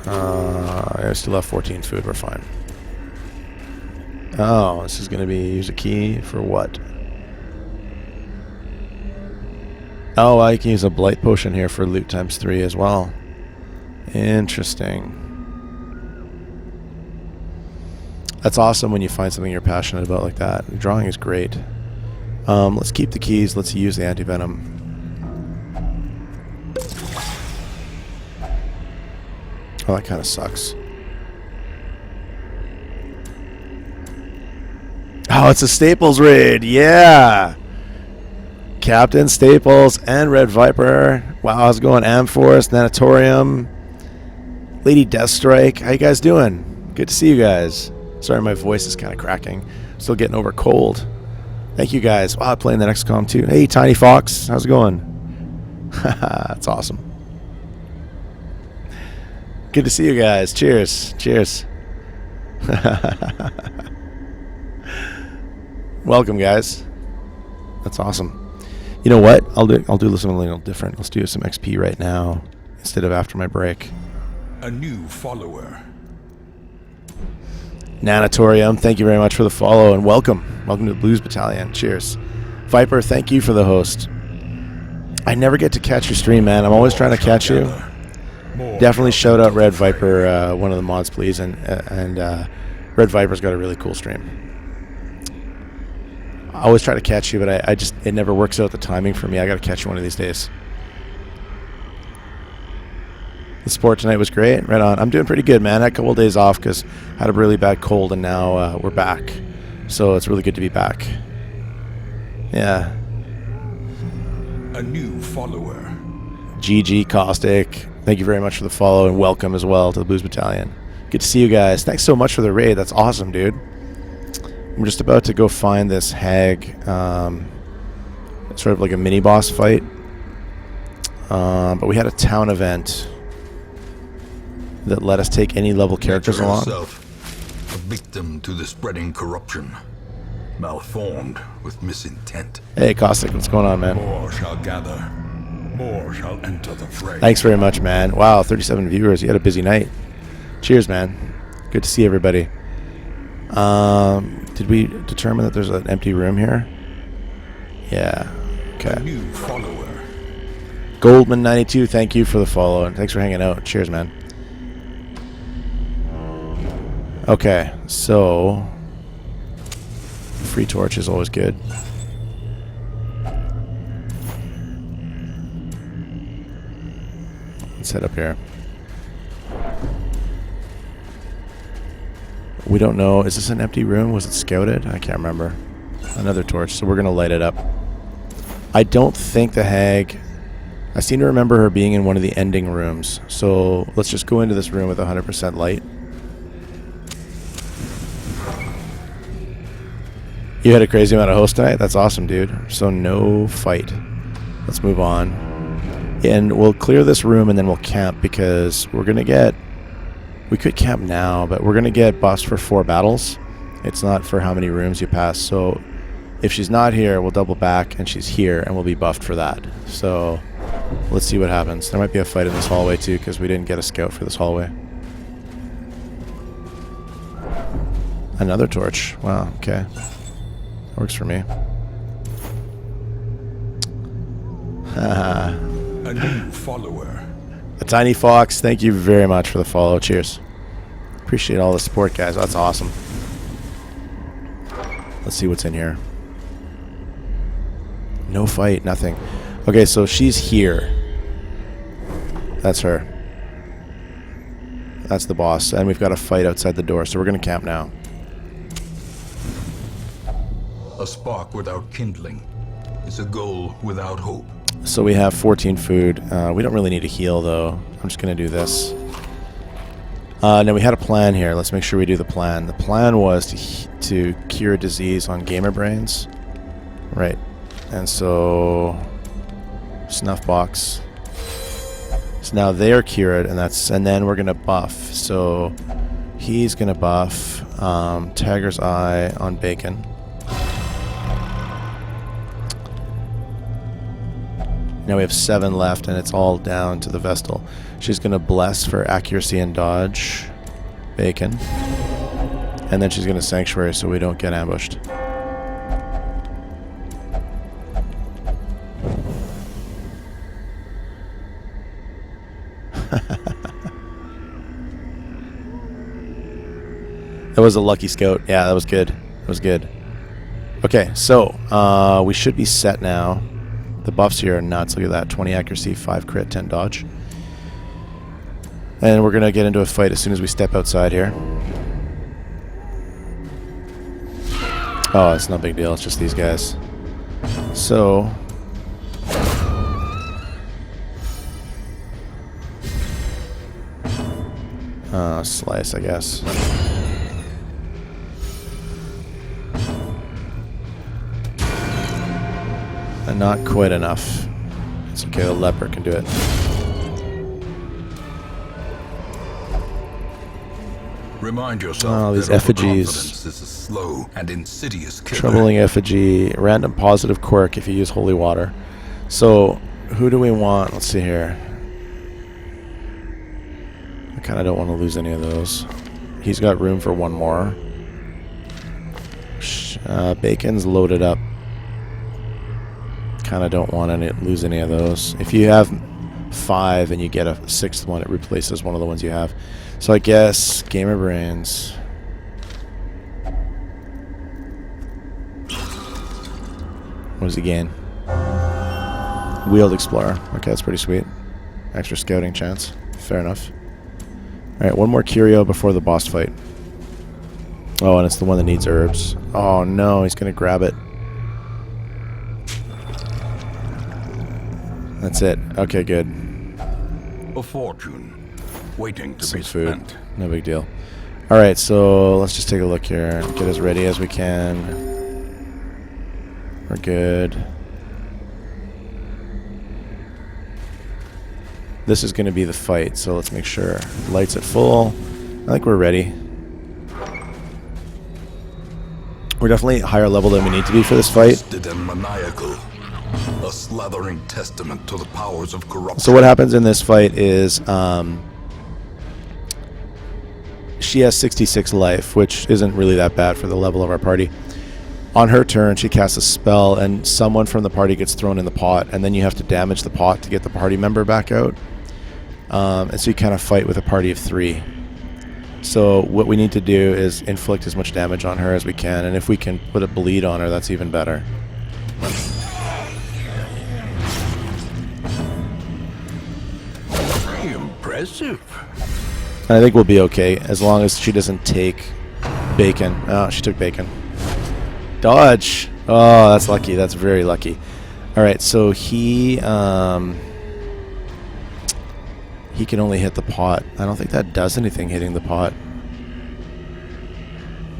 I still have 14 food. We're fine. Oh, this is going to be use a key for what? Oh, I can use a blight potion here for loot times 3 as well. Interesting. That's awesome when you find something you're passionate about like that. Drawing is great. Let's keep the keys. Let's use the anti-venom. Oh, that kind of sucks. Oh, it's a Staples raid. Yeah. Captain Staples and Red Viper. Wow, how's it going? Amforce, Nanatorium, Lady Deathstrike. How you guys doing? Good to see you guys. Sorry, my voice is kind of cracking. Still getting over cold. Thank you guys. Wow, playing the XCOM too. Hey, Tiny Fox. How's it going? That's awesome. Good to see you guys. Cheers. Cheers. Welcome, guys. That's awesome. You know what? I'll do something a little different. Let's do some XP right now instead of after my break. A new follower. Nanatorium, thank you very much for the follow and welcome. Welcome to the Blues Battalion. Cheers. Viper, thank you for the host. I never get to catch your stream, man. I'm always trying to catch you. Definitely shout out Red Viper, one of the mods, please. And Red Viper's got a really cool stream. I always try to catch you, but it never works out the timing for me. I got to catch you one of these days. The sport tonight was great. Right on. I'm doing pretty good, man. I had a couple of days off because I had a really bad cold, and now we're back. So it's really good to be back. Yeah. A new follower. GG Caustic. Thank you very much for the follow and welcome as well to the Blues Battalion. Good to see you guys. Thanks so much for the raid. That's awesome, dude. I'm just about to go find this hag. It's sort of like a mini boss fight. But we had a town event that let us take any level characters Nature along. herself, a victim to the spreading corruption, malformed with misintent. Hey, Caustic, what's going on, man? More shall gather. More shall enter the fray. Thanks very much, man. Wow, 37 viewers. You had a busy night. Cheers, man. Good to see everybody. Did we determine that there's an empty room here? Yeah. Okay. A new follower. Goldman92, thank you for the follow and thanks for hanging out. Cheers, man. Okay, so free torch is always good. Let's head up here. We don't know. Is this an empty room? Was it scouted? I can't remember. Another torch, so we're going to light it up. I don't think the hag... I seem to remember her being in one of the ending rooms. So let's just go into this room with 100% light. You had a crazy amount of hosts tonight? That's awesome, dude. So no fight. Let's move on. And we'll clear this room and then we'll camp because we're going to get... We could camp now, but we're going to get buffed for 4 battles. It's not for how many rooms you pass. So if she's not here, we'll double back and she's here and we'll be buffed for that. So let's see what happens. There might be a fight in this hallway too because we didn't get a scout for this hallway. Another torch. Wow, okay. Works for me. A new follower. A Tiny Fox, thank you very much for the follow. Cheers. Appreciate all the support, guys. That's awesome. Let's see what's in here. No fight, nothing. Okay, so she's here. That's her. That's the boss. And we've got a fight outside the door, so we're going to camp now. A spark without kindling is a goal without hope. So we have 14 food. We don't really need to heal, though. I'm just going to do this. Now, we had a plan here. Let's make sure we do the plan. The plan was to cure disease on gamer brains. Right. And so... Snuff box. So now they are cured, and then we're going to buff. So he's going to buff Tiger's Eye on Bacon. Now we have 7 left, and it's all down to the Vestal. She's going to bless for accuracy and dodge Bacon. And then she's going to Sanctuary so we don't get ambushed. That was a lucky scout. Yeah, that was good. That was good. Okay, so we should be set now. The buffs here are nuts. Look at that. 20 accuracy, 5 crit, 10 dodge. And we're going to get into a fight as soon as we step outside here. Oh, it's no big deal. It's just these guys. So... slice, I guess. And not quite enough. It's okay, the leper can do it. Remind yourself Oh, these that effigies. overconfidence is a slow and insidious killer. Troubling effigy, random positive quirk if you use holy water. So, who do we want? Let's see here. I kind of don't want to lose any of those. He's got room for one more. Bacon's loaded up. Kind of don't want to lose any of those. If you have 5 and you get a 6th one, it replaces one of the ones you have. So I guess Gamer Brains. What does he gain? Wheeled Explorer. Okay, that's pretty sweet. Extra scouting chance. Fair enough. Alright, one more curio before the boss fight. Oh, and it's the one that needs herbs. Oh no, he's going to grab it. That's it. Okay, good. A fortune waiting to Some be food. spent. No big deal. Alright, so let's just take a look here. Get as ready as we can. We're good. This is going to be the fight, so let's make sure. Lights at full. I think we're ready. We're definitely higher level than we need to be for this fight. Twisted and maniacal. A slathering testament to the powers of corruption. So what happens in this fight is she has 66 life, which isn't really that bad for the level of our party. On her turn, she casts a spell, and someone from the party gets thrown in the pot, and then you have to damage the pot to get the party member back out. And so you kind of fight with a party of 3. So what we need to do is inflict as much damage on her as we can, and if we can put a bleed on her, that's even better. Impressive. And I think we'll be okay, as long as she doesn't take Bacon. Oh, she took Bacon. Dodge! Oh, that's lucky. That's very lucky. Alright, so he can only hit the pot. I don't think that does anything, hitting the pot.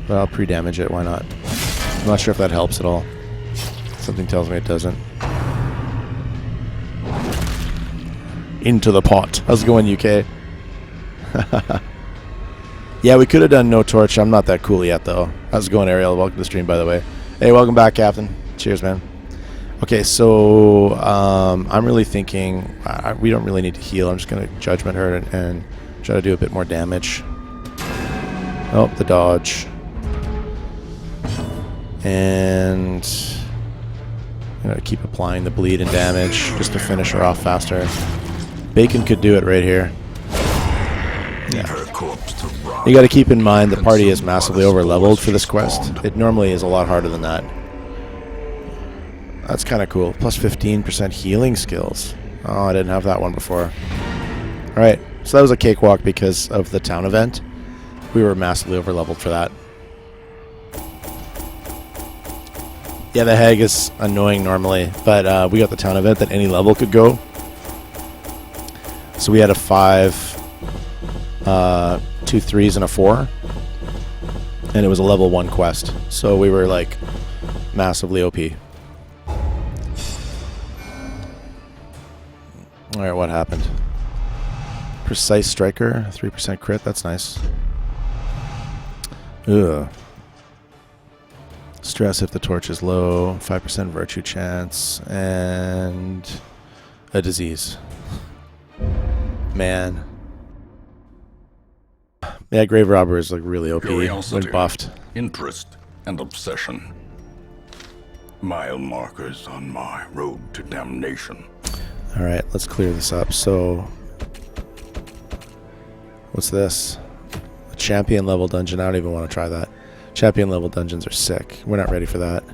But I'll pre-damage it, why not? I'm not sure if that helps at all. Something tells me it doesn't. Into the pot. How's it going, UK? Yeah, we could have done no torch. I'm not that cool yet, though. How's it going, Ariel? Welcome to the stream, by the way. Hey, welcome back, Captain. Cheers, man. Okay, so I'm really thinking we don't really need to heal. I'm just going to judgment her and try to do a bit more damage. Oh, the dodge. And I'm going to keep applying the bleed and damage just to finish her off faster. Bacon could do it right here. Leave her corpse to rot. You got to keep in mind the party is massively over-leveled for this quest. It normally is a lot harder than that. That's kind of cool. Plus 15% healing skills. Oh, I didn't have that one before. Alright, so that was a cakewalk because of the town event. We were massively over-leveled for that. Yeah, the hag is annoying normally, but we got the town event that any level could go. So we had a 5, 2 3s, and a 4. And it was a level 1 quest. So we were like massively OP. Alright, what happened? Precise striker, 3% crit, that's nice. Ugh. Stress if the torch is low, 5% virtue chance, and a disease. Man. Yeah, Grave Robber is like really OP when buffed. Interest, and obsession. Mile markers on my road to damnation. Alright, let's clear this up. So, what's this? A champion level dungeon. I don't even want to try that. Champion level dungeons are sick. We're not ready for that.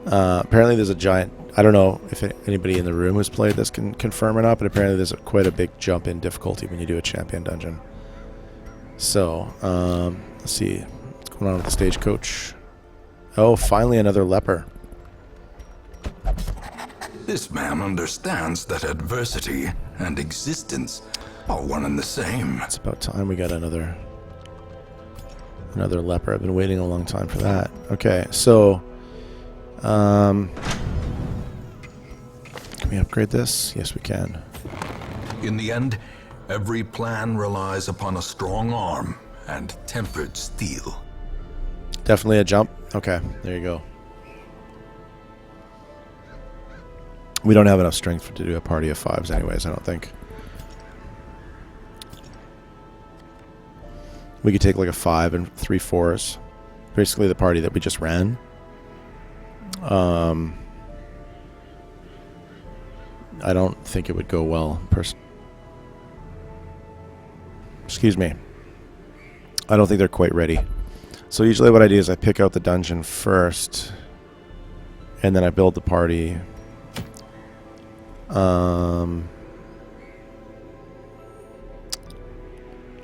Apparently there's a giant... I don't know if anybody in the room who's played this can confirm or not, but apparently there's quite a big jump in difficulty when you do a champion dungeon. So, let's see. What's going on with the stagecoach? Oh, finally another leper. This man understands that adversity and existence are one and the same. It's about time we got another leper. I've been waiting a long time for that. Okay, so can we upgrade this? Yes, we can. In the end, every plan relies upon a strong arm and tempered steel. Definitely a jump. Okay, there you go. We don't have enough strength to do a party of 5s anyways, I don't think. We could take like a 5 and 3 4s. Basically the party that we just ran. I don't think it would go well. Excuse me. I don't think they're quite ready. So usually what I do is I pick out the dungeon first. And then I build the party.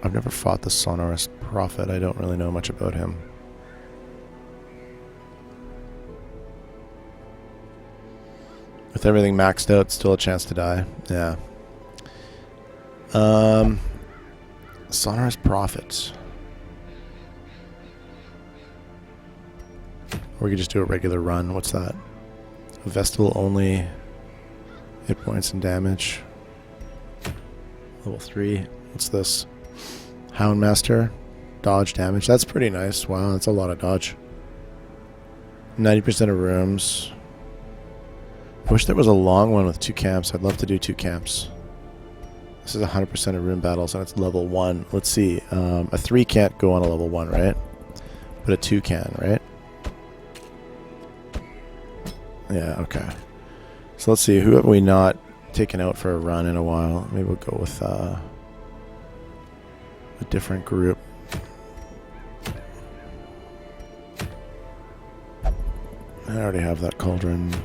I've never fought the Sonorous Prophet. I don't really know much about him. With everything maxed out, still a chance to die. Yeah. Sonorous Prophet. Or we could just do a regular run. What's that? A Vestival only. Hit points and damage. Level 3. What's this? Houndmaster. Dodge damage. That's pretty nice. Wow, that's a lot of dodge. 90% of rooms. I wish there was a long one with 2 camps. I'd love to do 2 camps. This is 100% of room battles and it's level 1. Let's see. A 3 can't go on a level 1, right? But a 2 can, right? Yeah, okay. So let's see, who have we not taken out for a run in a while? Maybe we'll go with a different group. I already have that cauldron.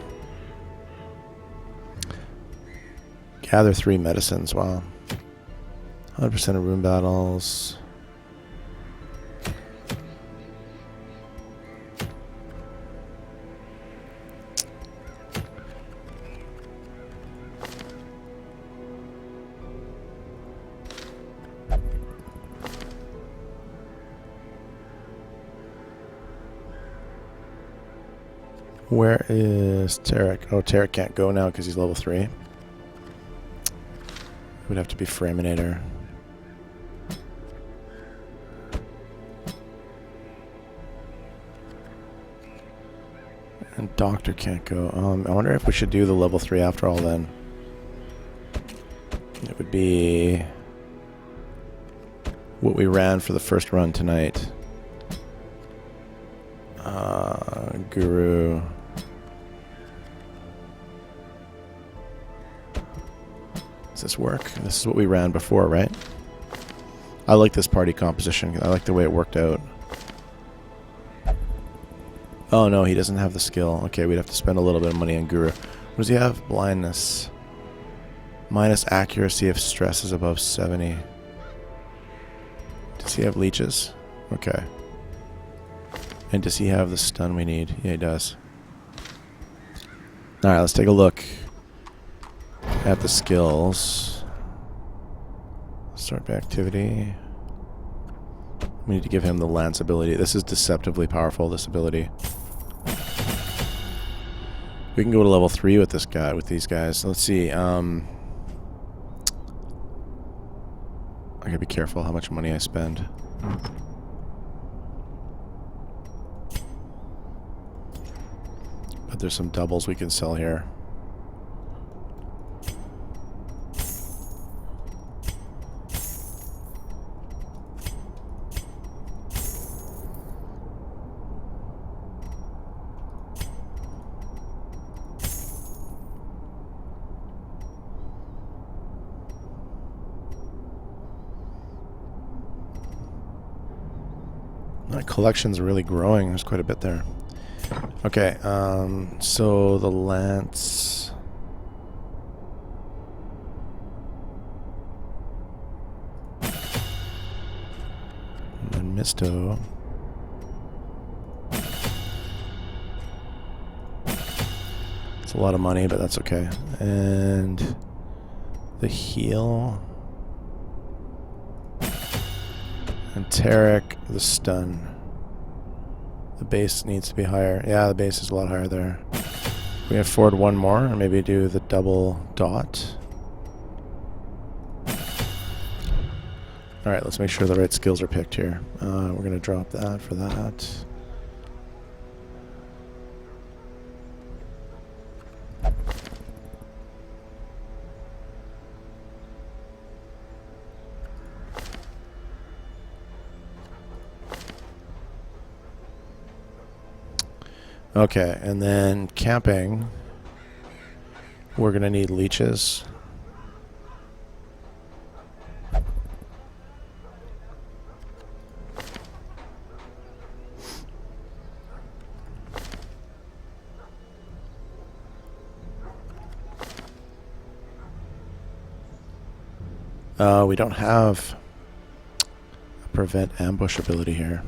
Gather 3 medicines, wow. 100% of room battles. Where is Tarek? Oh, Tarek can't go now because he's level 3. Would have to be Framinator. And Doctor can't go. I wonder if we should do the level 3 after all then. It would be what we ran for the first run tonight. Guru. Does this work? This is what we ran before, right? I like this party composition. I like the way it worked out. Oh no, he doesn't have the skill. Okay, we'd have to spend a little bit of money on Guru. What does he have? Blindness. Minus accuracy if stress is above 70. Does he have leeches? Okay. And does he have the stun we need? Yeah, he does. Alright, let's take a look at the skills. Start by activity. We need to give him the lance ability. This is deceptively powerful, this ability. We can go to level 3 with this guy, with these guys. Let's see. I gotta be careful how much money I spend. But there's some doubles we can sell here. My collection's really growing. There's quite a bit there. Okay, so the lance. And then Misto. It's a lot of money, but that's okay. And the heal. And Tarek, the stun. The base needs to be higher. Yeah, the base is a lot higher there. We afford one more, or maybe do the double dot. Alright, let's make sure the right skills are picked here. We're going to drop that for that. Okay, and then camping, we're going to need leeches. We don't have a prevent ambush ability here.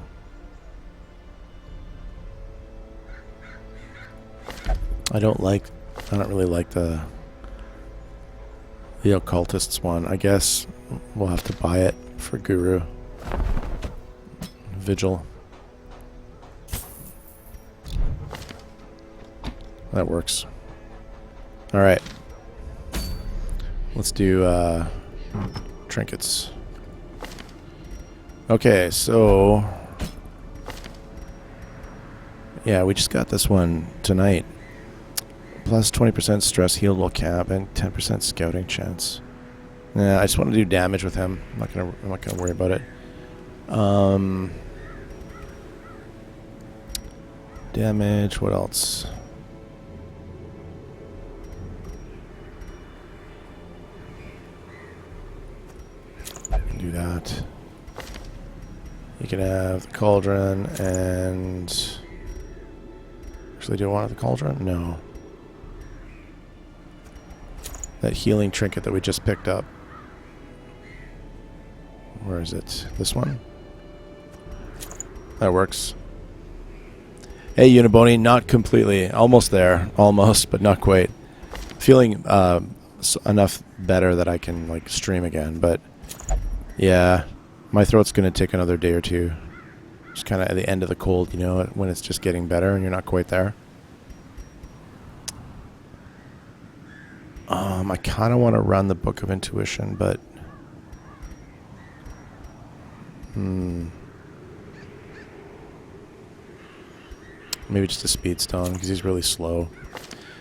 I don't really like the occultist's one. I guess we'll have to buy it for Guru. Vigil. That works. Alright. Let's do trinkets. Okay, so yeah, we just got this one tonight. Plus 20% stress healed while camp and 10% scouting chance. Yeah, I just want to do damage with him. I'm not gonna worry about it. Damage. What else? Do that. You can have the cauldron and. Actually, do I want the cauldron? No. That healing trinket that we just picked up. Where is it? This one? That works. Hey, Uniboni, not completely. Almost there. Almost, but not quite. Feeling enough better that I can like stream again, but yeah, my throat's going to take another day or two. Just kind of at the end of the cold, you know, when it's just getting better and you're not quite there. I kind of want to run the Book of Intuition, but maybe just a speed stone because he's really slow.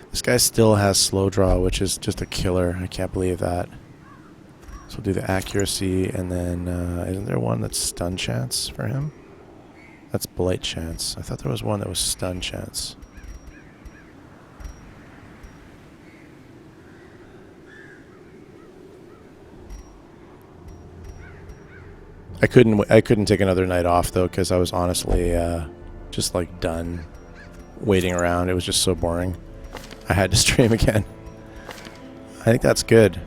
This guy still has slow draw, which is just a killer. I can't believe that. So we'll do the accuracy, and then isn't there one that's stun chance for him? That's blight chance. I thought there was one that was stun chance. I couldn't take another night off though, because I was honestly just like done waiting around. It was just so boring. I had to stream again. I think that's good.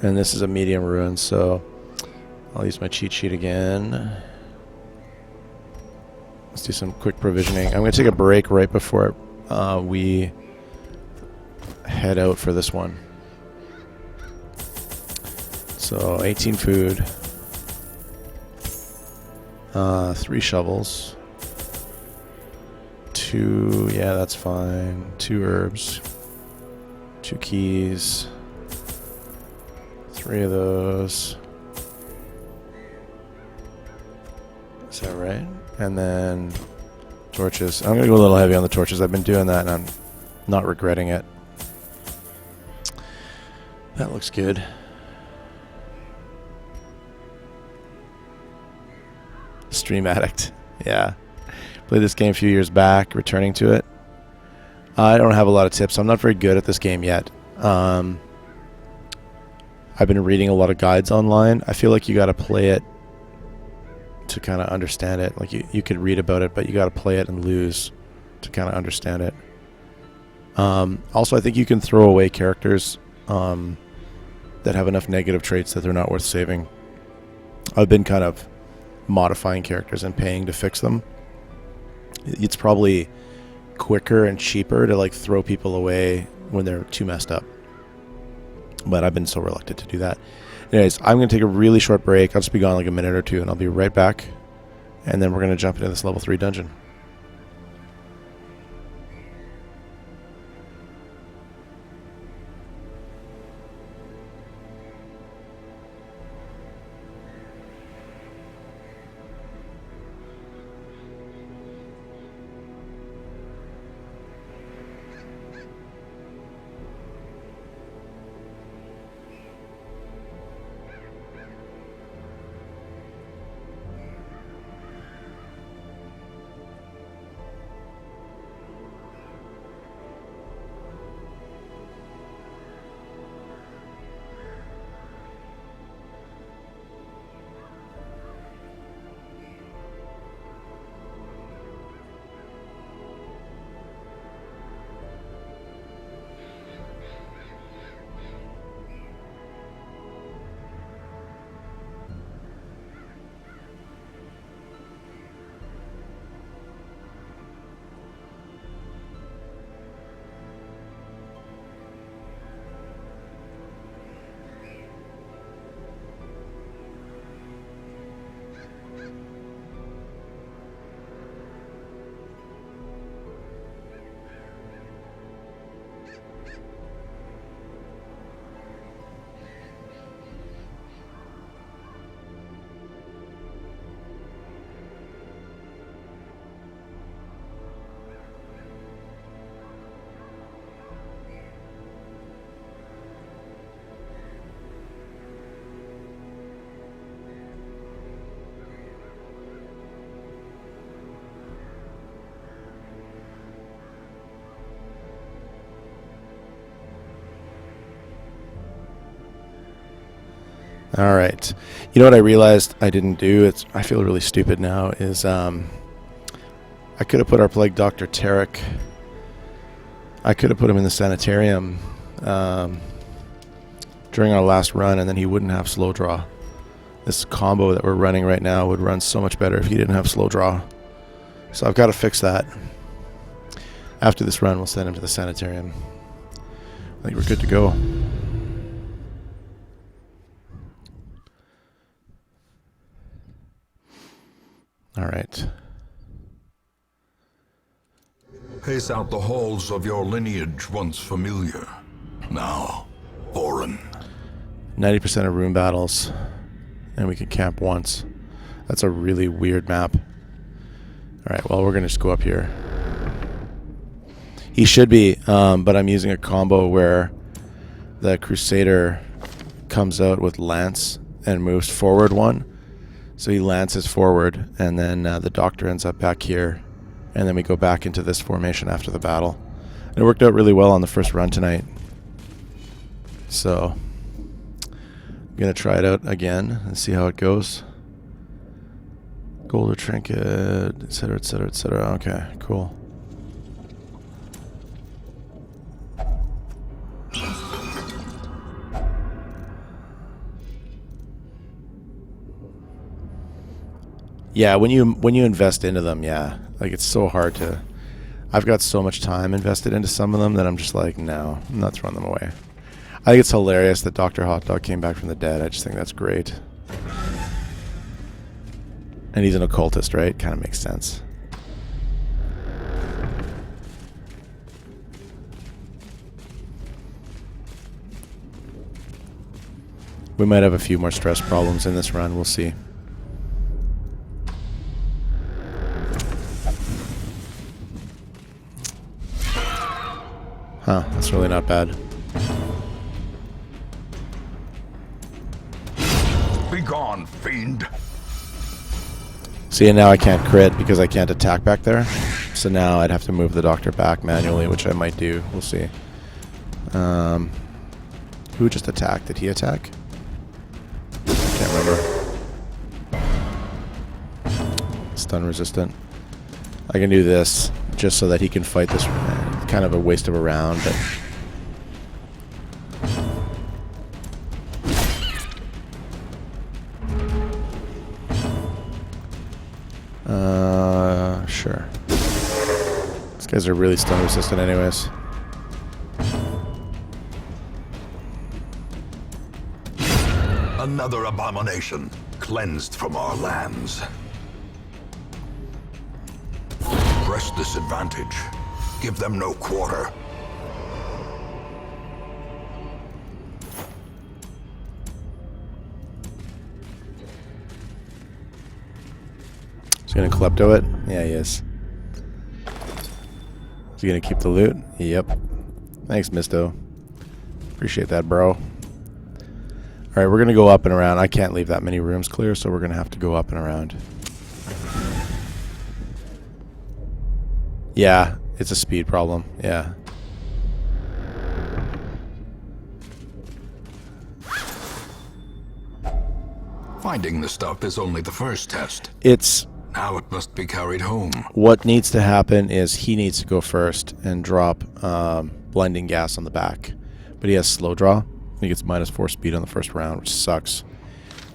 And this is a medium ruin, so I'll use my cheat sheet again. Let's do some quick provisioning. I'm going to take a break right before we head out for this one. So 18 food. 3 shovels. 2, yeah, that's fine. 2 herbs. 2 keys. 3 of those. Is that right? And then torches. I'm going to go a little heavy on the torches. I've been doing that and I'm not regretting it. That looks good. Stream Addict. Yeah. Played this game a few years back, returning to it. I don't have a lot of tips. I'm not very good at this game yet. I've been reading a lot of guides online. I feel like you got to play it to kind of understand it. Like you could read about it, but you got to play it and lose to kind of understand it. Also, I think you can throw away characters that have enough negative traits that they're not worth saving. I've been kind of modifying characters and paying to fix them. It's probably quicker and cheaper to like throw people away when they're too messed up. But I've been so reluctant to do that. Anyways, I'm going to take a really short break. I'll just be gone like a minute or two and I'll be right back. And then we're going to jump into this level 3 dungeon. All right. You know what I realized I didn't do? I feel really stupid now. Is I could have put our plague doctor Tarek. I could have put him in the sanitarium during our last run, and then he wouldn't have slow draw. This combo that we're running right now would run so much better if he didn't have slow draw. So I've got to fix that. After this run, we'll send him to the sanitarium. I think we're good to go. All right. Pace out the halls of your lineage once familiar, now foreign. 90% of room battles, and we can camp once. That's a really weird map. All right, well, we're going to just go up here. He should be, but I'm using a combo where the Crusader comes out with Lance and moves forward one. So he lances forward, and then the Doctor ends up back here, and then we go back into this formation after the battle. And it worked out really well on the first run tonight. So I'm gonna try it out again and see how it goes. Gold or trinket, etc., etc., etc. Okay, cool. Yeah, when you invest into them, yeah, like it's so hard to. I've got so much time invested into some of them that I'm just like, no, I'm not throwing them away. I think it's hilarious that Dr. Hot Dog came back from the dead. I just think that's great. And he's an occultist, right? Kind of makes sense. We might have a few more stress problems in this run. We'll see. Huh, that's really not bad. Be gone, fiend. See, and now I can't crit because I can't attack back there. So now I'd have to move the doctor back manually, which I might do. We'll see. Who just attacked? Did he attack? Can't remember. Stun resistant. I can do this just so that he can fight this. Kind of a waste of a round, but sure. These guys are really stun resistant anyways. Another abomination cleansed from our lands. Press this advantage. Give them no quarter. Is he gonna klepto it? Yeah, he is. Is he gonna keep the loot? Yep. Thanks, Misto. Appreciate that, bro. Alright, we're gonna go up and around. I can't leave that many rooms clear, so we're gonna have to go up and around. Yeah, it's a speed problem. Yeah. Finding the stuff is only the first test. It's... Now it must be carried home. What needs to happen is he needs to go first and drop blending gas on the back. But he has slow draw. He gets -4 speed on the first round, which sucks.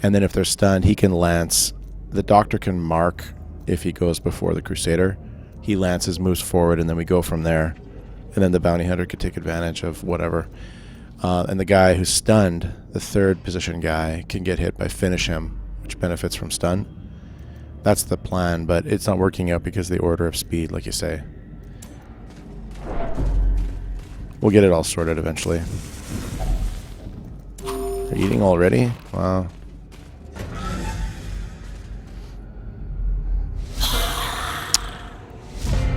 And then if they're stunned, he can lance. The doctor can mark if he goes before the Crusader. He lances, moves forward, and then we go from there. And then the bounty hunter could take advantage of whatever. And the guy who's stunned, the third position guy, can get hit by finish him, which benefits from stun. That's the plan, but it's not working out because of the order of speed, like you say. We'll get it all sorted eventually. They're eating already? Wow.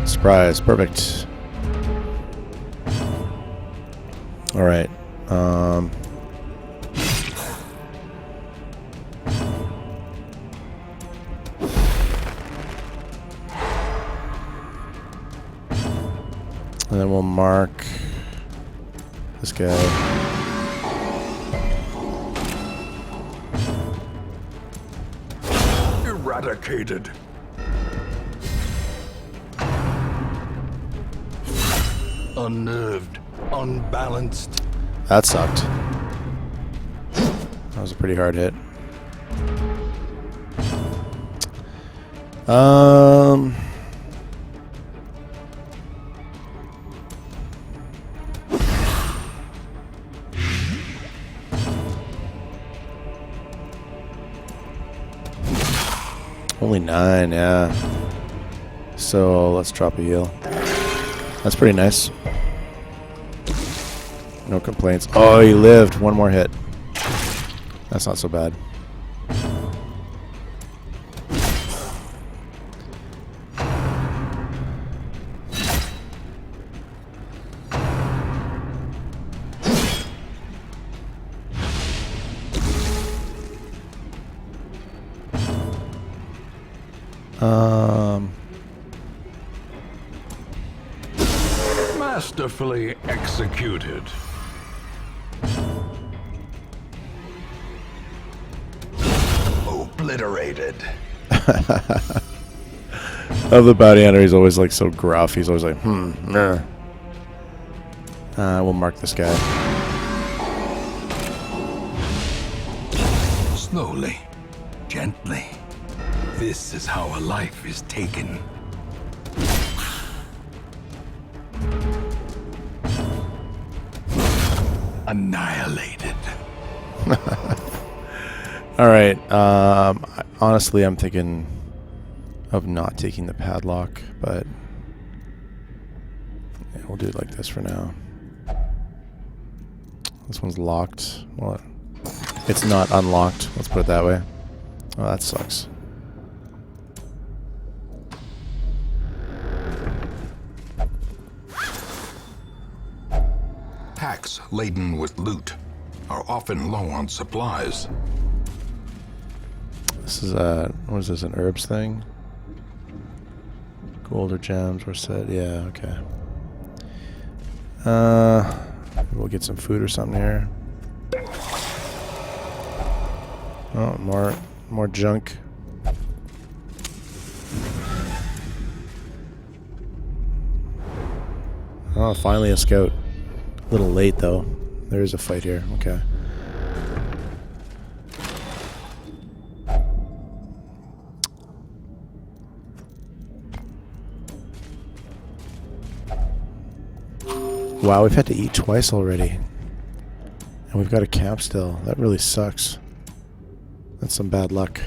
Surprise. Perfect. Alright. And then we'll mark this guy. Eradicated. Unnerved, unbalanced. That sucked. That was a pretty hard hit. Only 9, yeah. So let's drop a heal. That's pretty nice. No complaints. Oh, he lived. One more hit. That's not so bad. Masterfully executed. obliterated. Of the bounty hunter, he's always like so gruff. He's always like, nah. We'll mark this guy. Slowly, gently. This is how a life is taken. Annihilated. All right. Honestly, I'm thinking of not taking the padlock, but yeah, we'll do it like this for now. This one's locked. Well, it's not unlocked. Let's put it that way. Oh, that sucks. Packs laden with loot are often low on supplies. This is what is this, an herbs thing? Gold or gems were said. Yeah, okay. We'll get some food or something here. Oh, more junk. Oh, finally a scout. A little late though. There is a fight here. Okay. Wow, we've had to eat twice already. And we've got a camp still. That really sucks. That's some bad luck.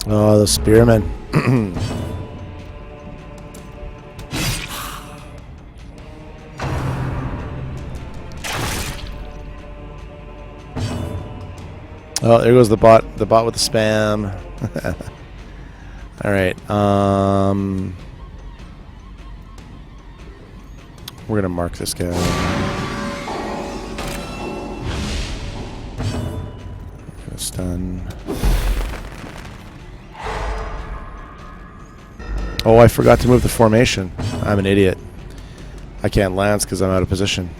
Oh, the spearmen. Oh, there goes the bot. The bot with the spam. All right. We're gonna mark this guy. Gonna stun. Oh, I forgot to move the formation. I'm an idiot. I can't lance because I'm out of position.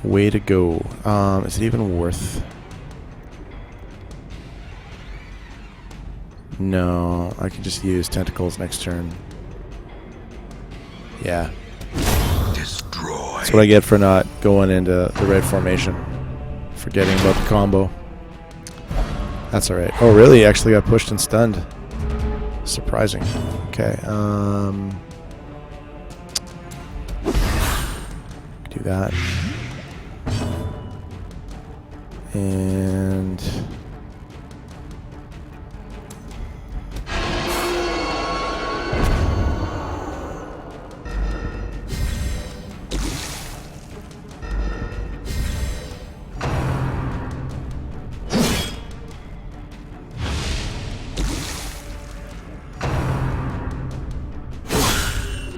Way to go. Is it even worth? No, I can just use tentacles next turn. Yeah. Destroy. That's what I get for not going into the red formation. Forgetting about the combo. That's alright. Oh, really? He actually got pushed and stunned. Surprising. Okay, do that. And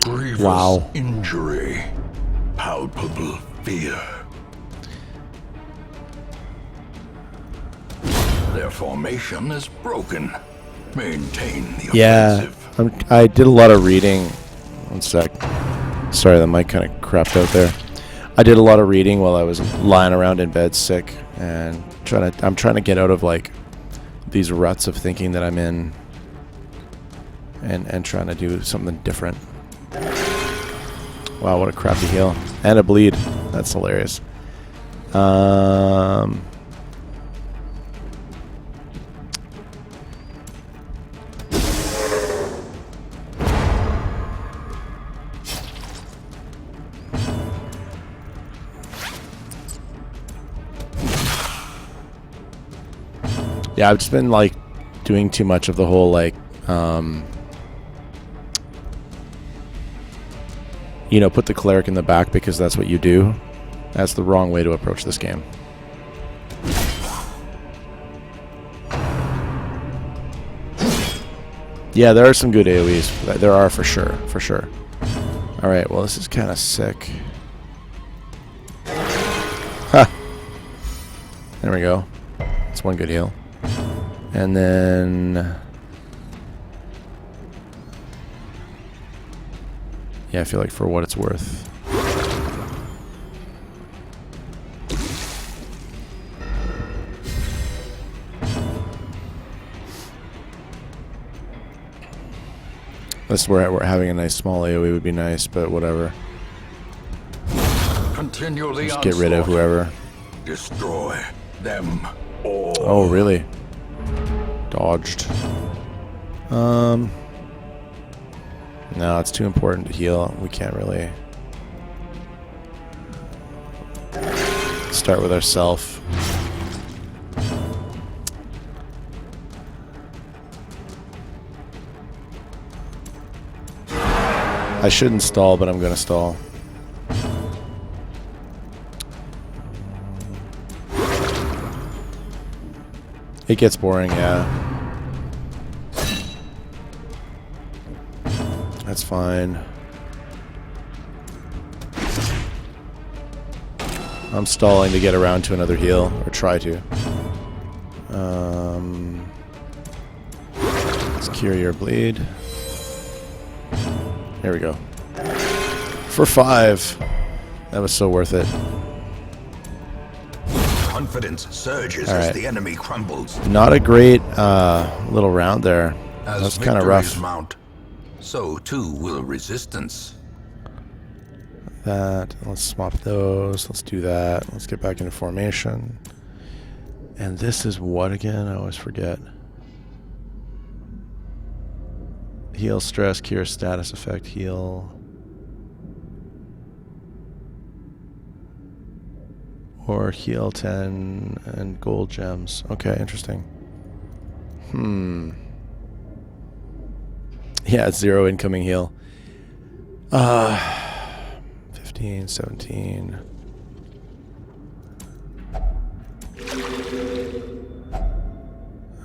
Grievous wow. injury. Palpable fear. Their formation is broken. Maintain the offensive. I did a lot of reading. One sec. Sorry, the mic kind of crapped out there. I did a lot of reading while I was lying around in bed sick, and I'm trying to get out of like these ruts of thinking that I'm in, and trying to do something different. Wow, what a crappy heal. And a bleed. That's hilarious. Yeah, I've just been like doing too much of the whole like you know, put the cleric in the back because that's what you do. That's the wrong way to approach this game. Yeah, there are some good AoEs. There are for sure, for sure. All right, well, this is kind of sick. Ha! There we go. That's one good heal. And then... yeah, I feel like for what it's worth. This is where we're having a nice small AoE would be nice, but whatever. Continue the Just get rid of onslaught. whoever. Destroy them all. Oh, really? Dodged. No, it's too important to heal. We can't really start with ourself. I shouldn't stall, but I'm gonna stall. It gets boring, yeah. That's fine. I'm stalling to get around to another heal, or try to. Let's cure your bleed. There we go. For 5. That was so worth it. Confidence surges All as right. the enemy crumbles. Not a great little round there. As That's kind of victories rough. mount, so too will resistance. That. Let's swap those. Let's do that. Let's get back into formation. And this is what again? I always forget. Heal stress, cure status effect, heal. Or heal 10 and gold gems. Okay, interesting. Yeah, it's 0 incoming heal. 15, 17.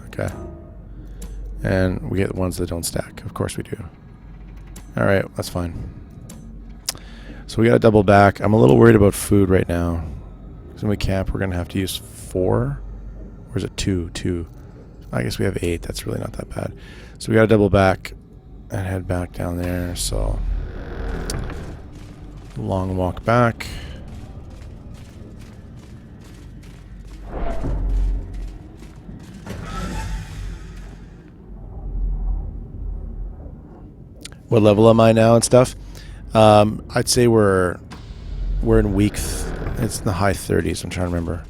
Okay. And we get the ones that don't stack. Of course we do. Alright, that's fine. So we gotta double back. I'm a little worried about food right now. Because when we camp, we're gonna have to use 4? Or is it 2? 2. I guess we have 8. That's really not that bad. So we gotta double back and head back down there. So long walk back. What level am I now and stuff? I'd say we're in week. It's in the high 30s. I'm trying to remember.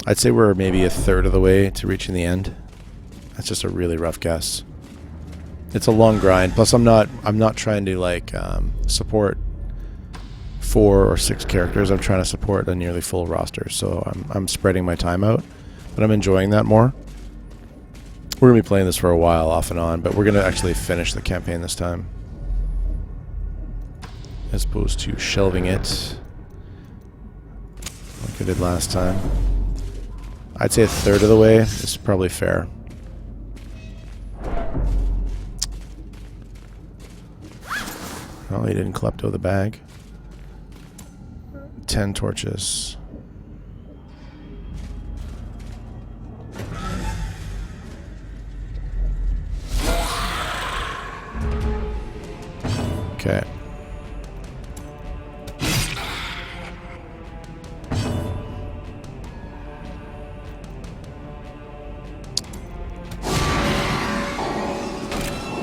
I'd say we're maybe a third of the way to reaching the end. That's just a really rough guess. It's a long grind. Plus, I'm not trying to like support 4 or 6 characters. I'm trying to support a nearly full roster. So I'm spreading my time out, but I'm enjoying that more. We're going to be playing this for a while, off and on, but we're going to actually finish the campaign this time. As opposed to shelving it like I did last time. I'd say a third of the way is probably fair. Oh, he didn't klepto the bag. 10 torches. Okay.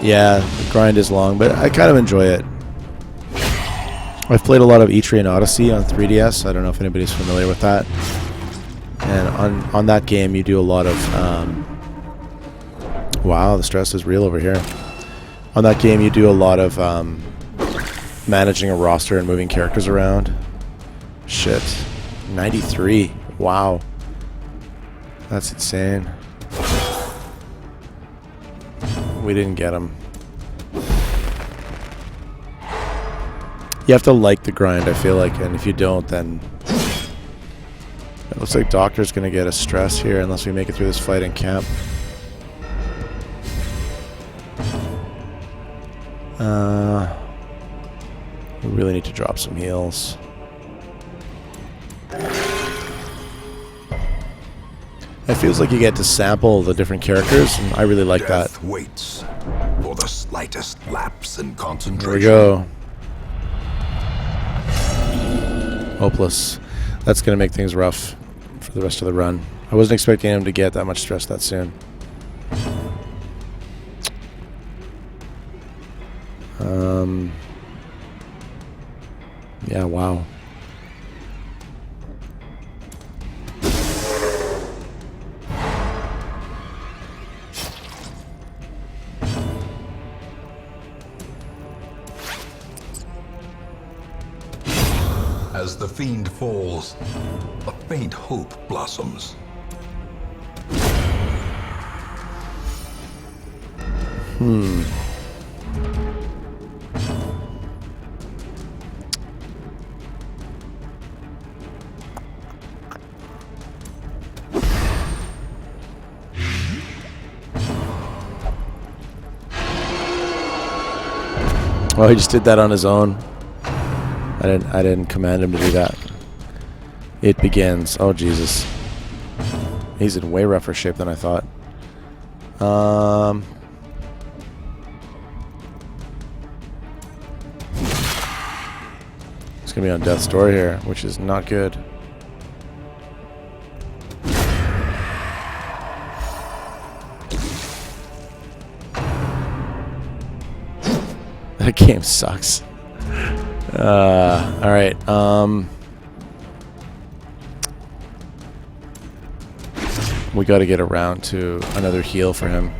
Yeah, the grind is long, but I kind of enjoy it. I've played a lot of Etrian Odyssey on 3DS. I don't know if anybody's familiar with that. And on that game, you do a lot of... wow, the stress is real over here. On that game, you do a lot of managing a roster and moving characters around. Shit. 93. Wow. That's insane. We didn't get him. You have to like the grind, I feel like, and if you don't, then... It looks like Doctor's going to get a stress here unless we make it through this fight in camp. We really need to drop some heals. It feels like you get to sample the different characters, and I really like that. Death waits for the slightest lapse in There concentration. we go. Hopeless. That's going to make things rough for the rest of the run. I wasn't expecting him to get that much stress that soon. Yeah, wow. As the fiend falls, a faint hope blossoms. Oh, he just did that on his own. I didn't command him to do that. It begins. Oh, Jesus. He's in way rougher shape than I thought. It's gonna be on death's door here, which is not good. That game sucks. Alright, we gotta get around to another heal for him.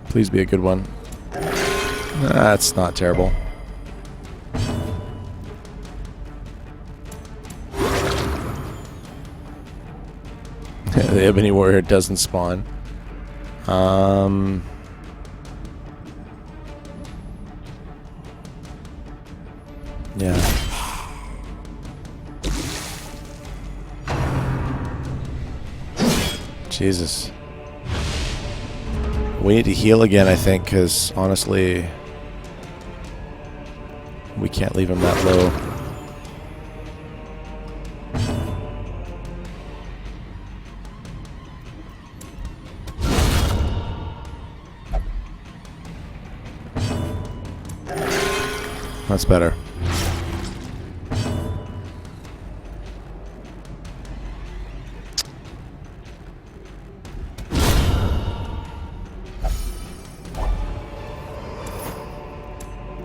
Please be a good one. That's not terrible. The Ebony Warrior doesn't spawn. Yeah. Jesus. We need to heal again, I think, because honestly, we can't leave him that low. That's better.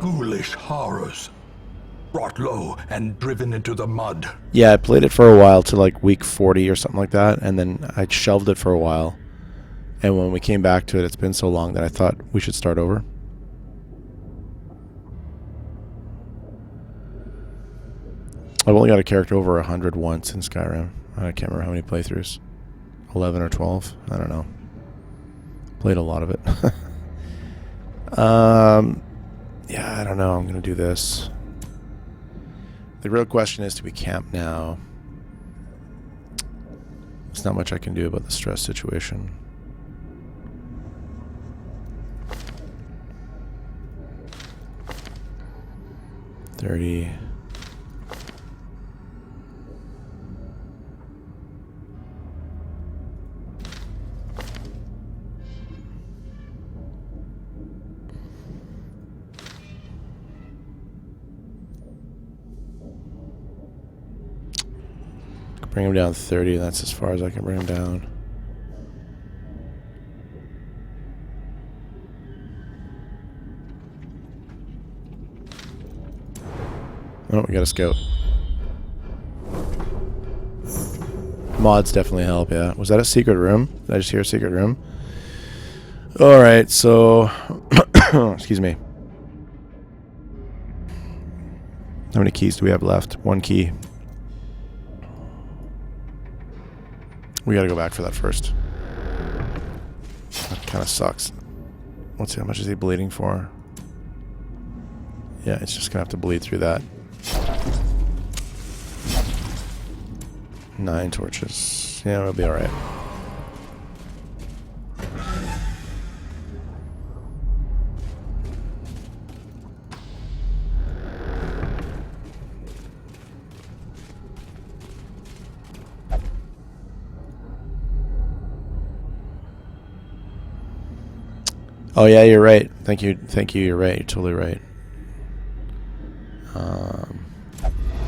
Ghoulish horrors, brought low and driven into the mud. Yeah, I played it for a while to like week 40 or something like that, and then I shelved it for a while. And when we came back to it, it's been so long that I thought we should start over. I've only got a character over 100 once in Skyrim. I can't remember how many playthroughs. 11 or 12? I don't know. Played a lot of it. Yeah, I don't know. I'm going to do this. The real question is, do we camp now? There's not much I can do about the stress situation. $30. Bring him down 30. That's as far as I can bring him down. Oh, we got a scout. Mods definitely help, yeah. Was that a secret room? Did I just hear a secret room? Alright, so... excuse me. How many keys do we have left? One key. We gotta go back for that first. That kind of sucks. Let's see, how much is he bleeding for? Yeah, it's just gonna have to bleed through that. 9 torches. Yeah, we'll be alright. Oh yeah, you're right. Thank you, you're right. You're totally right.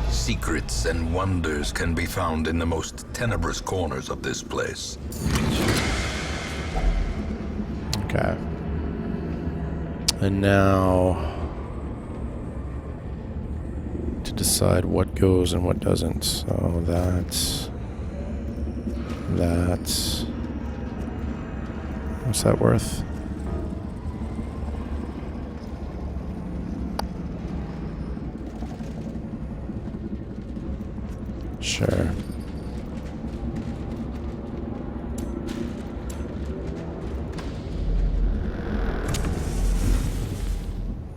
Secrets and wonders can be found in the most tenebrous corners of this place. Okay. And now to decide what goes and what doesn't. So that's what's that worth? Sure.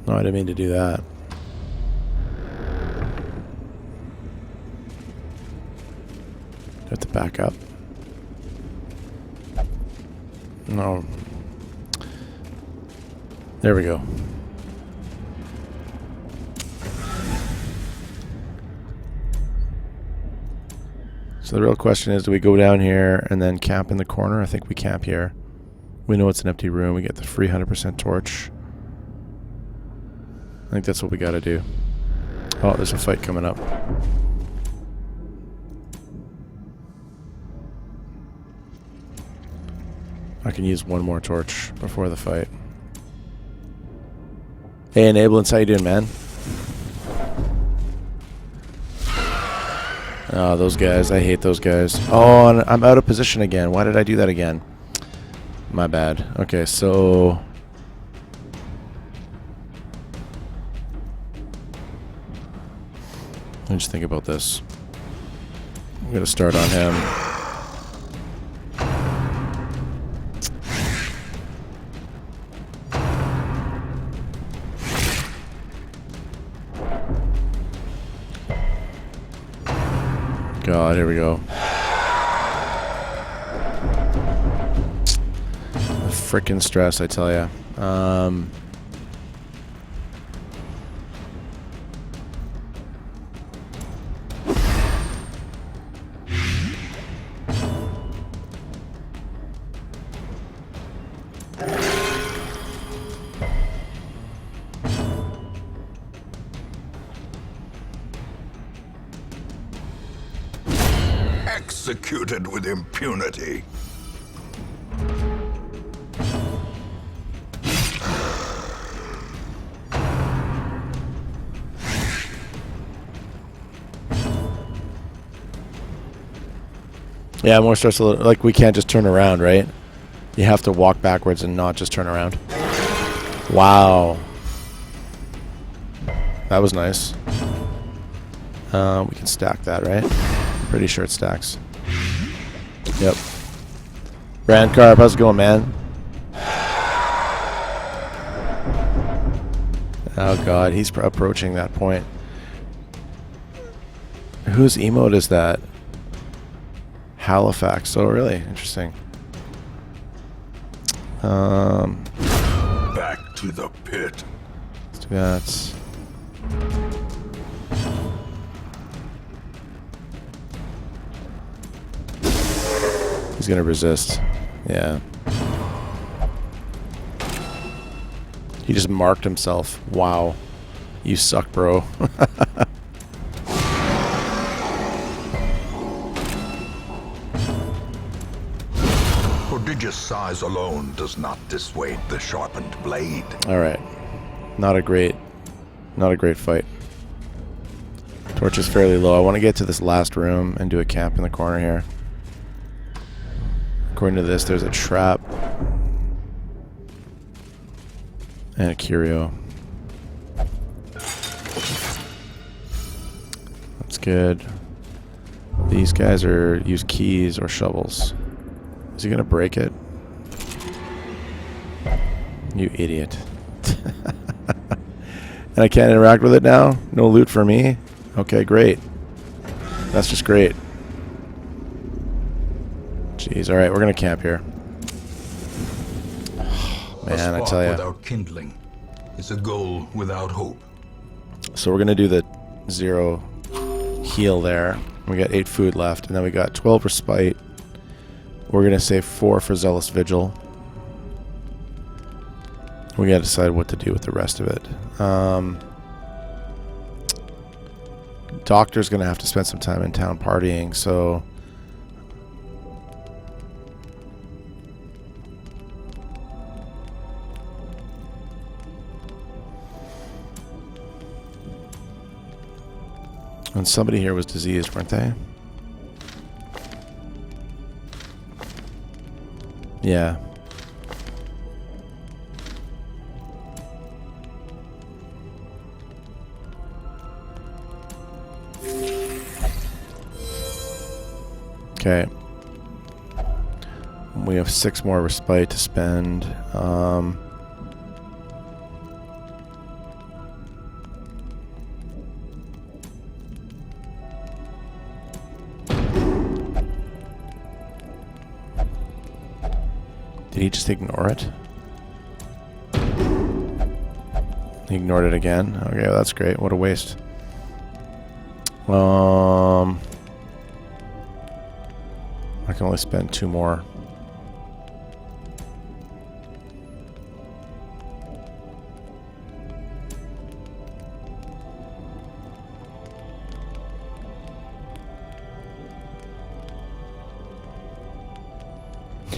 No, I didn't mean to do that. Do I have to back up? No. There we go. So the real question is, do we go down here and then camp in the corner? I think we camp here. We know it's an empty room. We get the free 100% torch. I think that's what we gotta do. Oh, there's a fight coming up. I can use one more torch before the fight. Hey, Enablance, how you doing, man? Oh, those guys. I hate those guys. Oh, and I'm out of position again. Why did I do that again? My bad. Okay, so... let me just think about this. I'm going to start on him. God, here we go. The frickin' stress, I tell ya. Executed with impunity. Yeah, more stressful. Like, we can't just turn around, right? You have to walk backwards and not just turn around. Wow. That was nice. We can stack that, right? Pretty sure it stacks. Yep. Brandcarp, how's it going, man? Oh god, he's approaching that point. Whose emote is that? Halifax. Oh, really? Interesting. Back to the pit. Let's do that. He's gonna resist. Yeah. He just marked himself. Wow. You suck, bro. Prodigious size alone does not dissuade the sharpened blade. Alright. Not a great fight. Torch is fairly low. I want to get to this last room and do a camp in the corner here. According to this, there's a trap and a curio. That's good. These guys use keys or shovels. Is he gonna break it? You idiot. And I can't interact with it now? No loot for me? Okay, great. That's just great. Jeez, alright, we're gonna camp here. Man, I tell ya. Without kindling is a goal without hope. So we're gonna do the 0 heal there. We got 8 food left, and then we got 12 respite. We're gonna save 4 for Zealous Vigil. We gotta decide what to do with the rest of it. Doctor's gonna have to spend some time in town partying, so And somebody here was diseased, weren't they? Yeah. Okay. We have 6 more respite to spend. Did he just ignore it? He ignored it again. Okay, well, that's great. What a waste. I can only spend 2 more.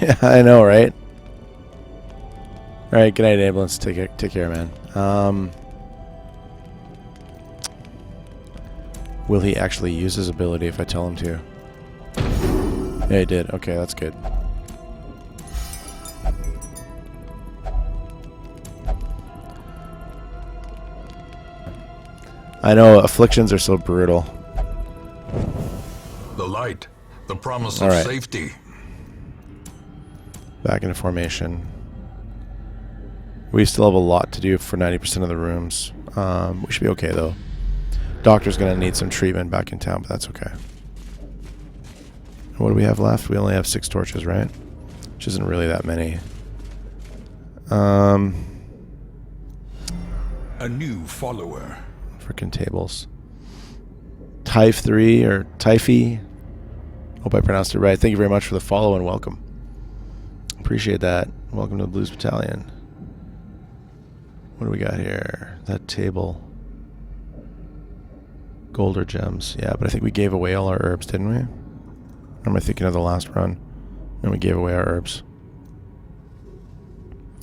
Yeah, I know, right? All right, good night, ambulance. Take care, man. Will he actually use his ability if I tell him to? Yeah, he did. Okay, that's good. I know, afflictions are so brutal. The light, the promise All of right. safety. Back into formation. We still have a lot to do for 90% of the rooms. We should be okay, though. Doctor's going to need some treatment back in town, but that's okay. What do we have left? We only have 6 torches, right? Which isn't really that many. A new follower. Frickin' tables. Typh 3 or Typhy. Hope I pronounced it right. Thank you very much for the follow and welcome. Appreciate that. Welcome to the Blues Battalion. What do we got here? That table. Gold or gems. Yeah, but I think we gave away all our herbs, didn't we? Or am I thinking of the last run? And we gave away our herbs.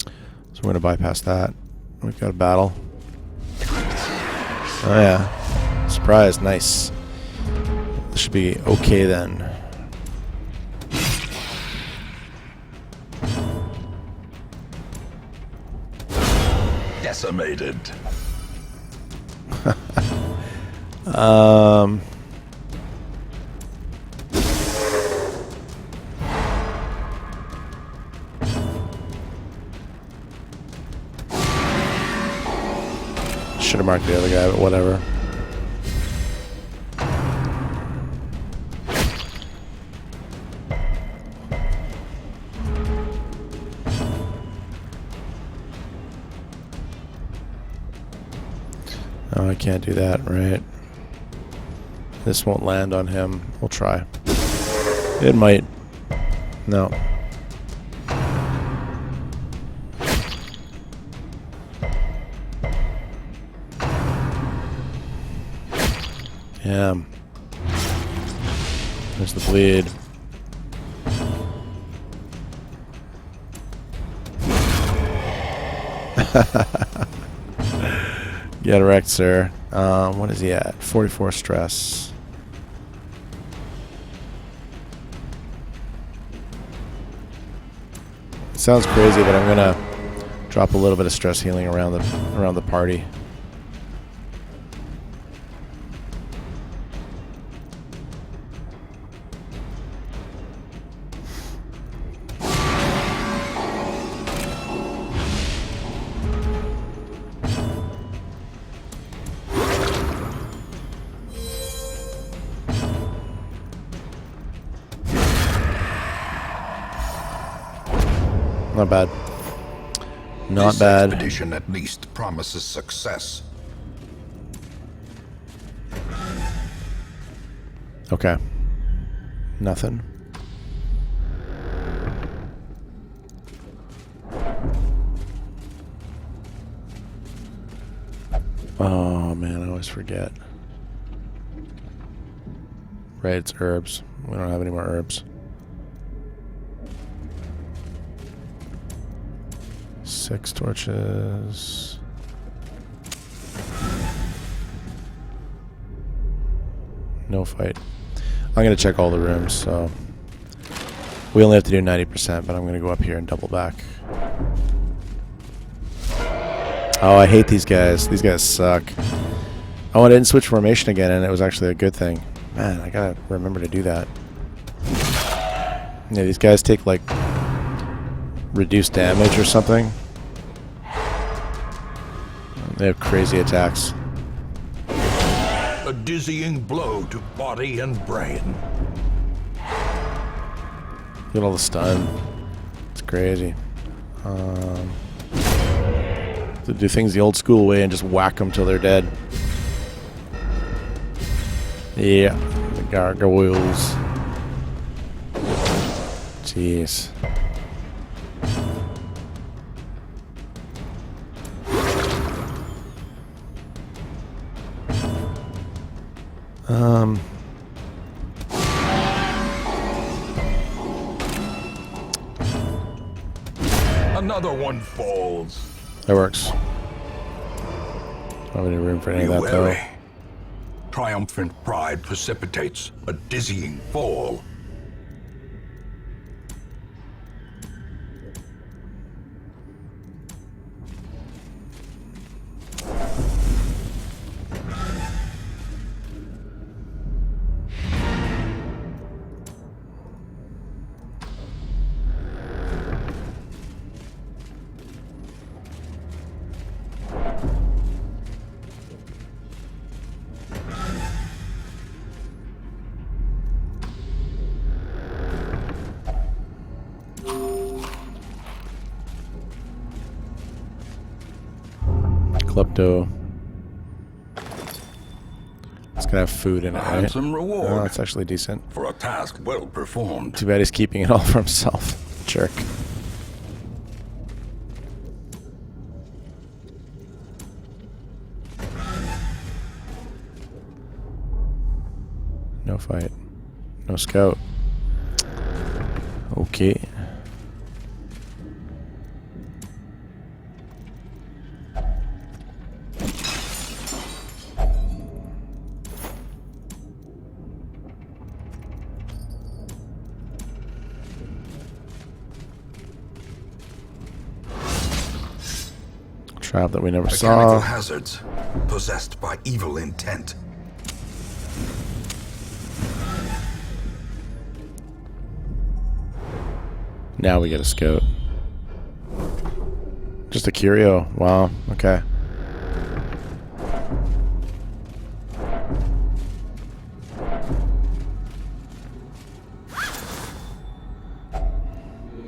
So we're going to bypass that. We've got a battle. Oh yeah. Surprise. Nice. This should be okay then. Decimated. Should have marked the other guy, but whatever. Oh, I can't do that, right? This won't land on him. We'll try. It might. No. Yeah. There's the bleed. Get wrecked, sir. What is he at? 44 stress. It sounds crazy, but I'm gonna drop a little bit of stress healing around the party. Not bad. Not This bad. expedition at least promises success. Okay. Nothing. Oh man, I always forget. Right, it's herbs. We don't have any more herbs. 6 torches. No fight. I'm going to check all the rooms, so... We only have to do 90%, but I'm going to go up here and double back. Oh, I hate these guys. These guys suck. Oh, I didn't switch formation again, and it was actually a good thing. Man, I gotta remember to do that. Yeah, these guys take, like, reduced damage or something. They have crazy attacks. A dizzying blow to body and brain. Look at all the stun. It's crazy. To do things the old school way and just whack them till they're dead. Yeah, the gargoyles. Jeez. Another one falls. That works. Don't have any room for any of that, though. Triumphant pride precipitates a dizzying fall. Klepto. It's gonna have food in it, right? Handsome reward. Oh, it's actually decent. For a task well performed. Too bad he's keeping it all for himself. Jerk. No fight. No scout. Okay. Trap that we never Mechanical saw. hazards possessed by evil intent. Now we get a scout. Just a curio. Wow. Okay.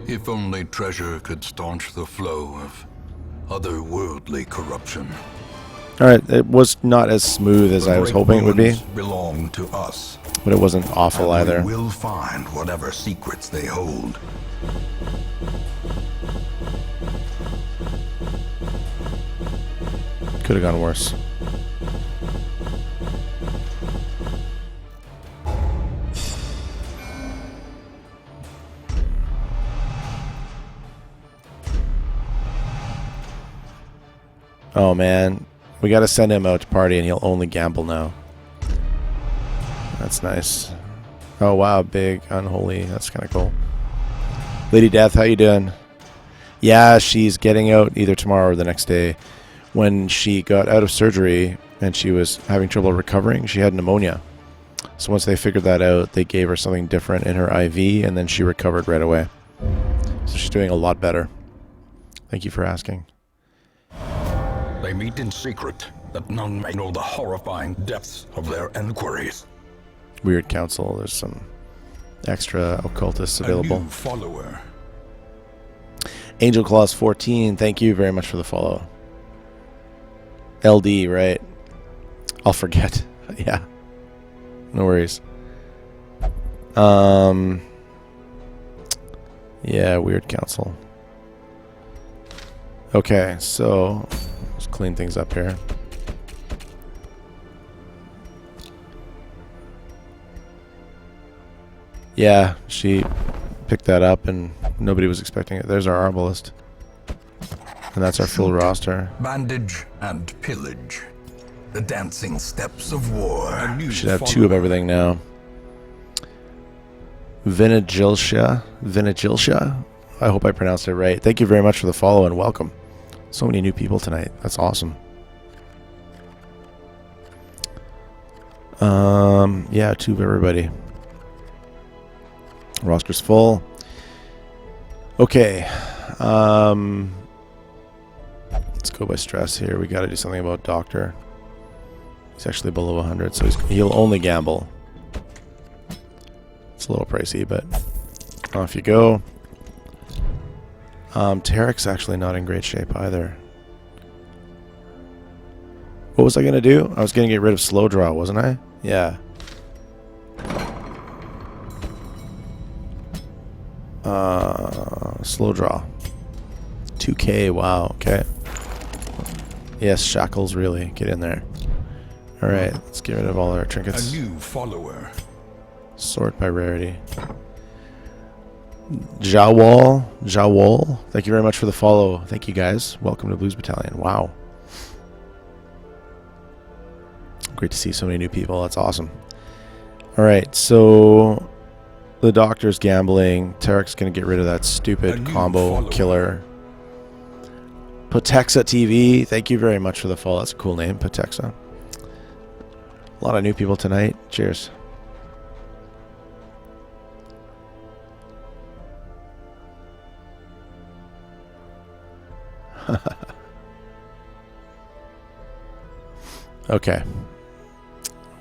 If only treasure could staunch the flow of otherworldly corruption. Alright, it was not as smooth as I was hoping it would be, Belong to us. but it wasn't awful either. We will find whatever secrets they hold. Could have gone worse. Oh man, we gotta send him out to party and he'll only gamble now. That's nice. Oh wow, big, unholy, that's kinda cool. Lady Death, how you doing? Yeah, she's getting out either tomorrow or the next day. When she got out of surgery and she was having trouble recovering, she had pneumonia. So once they figured that out, they gave her something different in her IV and then she recovered right away. So she's doing a lot better. Thank you for asking. They meet in secret, that none may know the horrifying depths of their enquiries. Weird council. There's some extra occultists available. A new follower. Angel Claws 14, thank you very much for the follow. LD, right? I'll forget. Yeah. No worries. Yeah, weird council. Okay, so let's clean things up here. Yeah, she picked that up and nobody was expecting it. There's our arbalist. And that's our full roster. Bandage and pillage. the dancing steps of war. Should have 2 of everything now. Vinagilsha. I hope I pronounced it right. Thank you very much for the follow and welcome. So many new people tonight. That's awesome. Yeah, 2 of everybody. Roster's full. Okay. Let's go by stress here. We got to do something about Doctor. He's actually below 100, so he'll only gamble. It's a little pricey, but off you go. Tarek's actually not in great shape either. What was I going to do? I was going to get rid of slow draw, wasn't I? Yeah. Slow draw. 2K, wow, okay. Yes, shackles, really. Get in there. Alright, let's get rid of all our trinkets. A new follower. Sort by rarity. Jawal. Thank you very much for the follow. Thank you guys. Welcome to Blues Battalion. Wow. Great to see so many new people. That's awesome. Alright, so the Doctor's gambling. Tarek's going to get rid of that stupid combo killer. Potexa TV. Thank you very much for the follow. That's a cool name, Potexa. A lot of new people tonight. Cheers. Okay.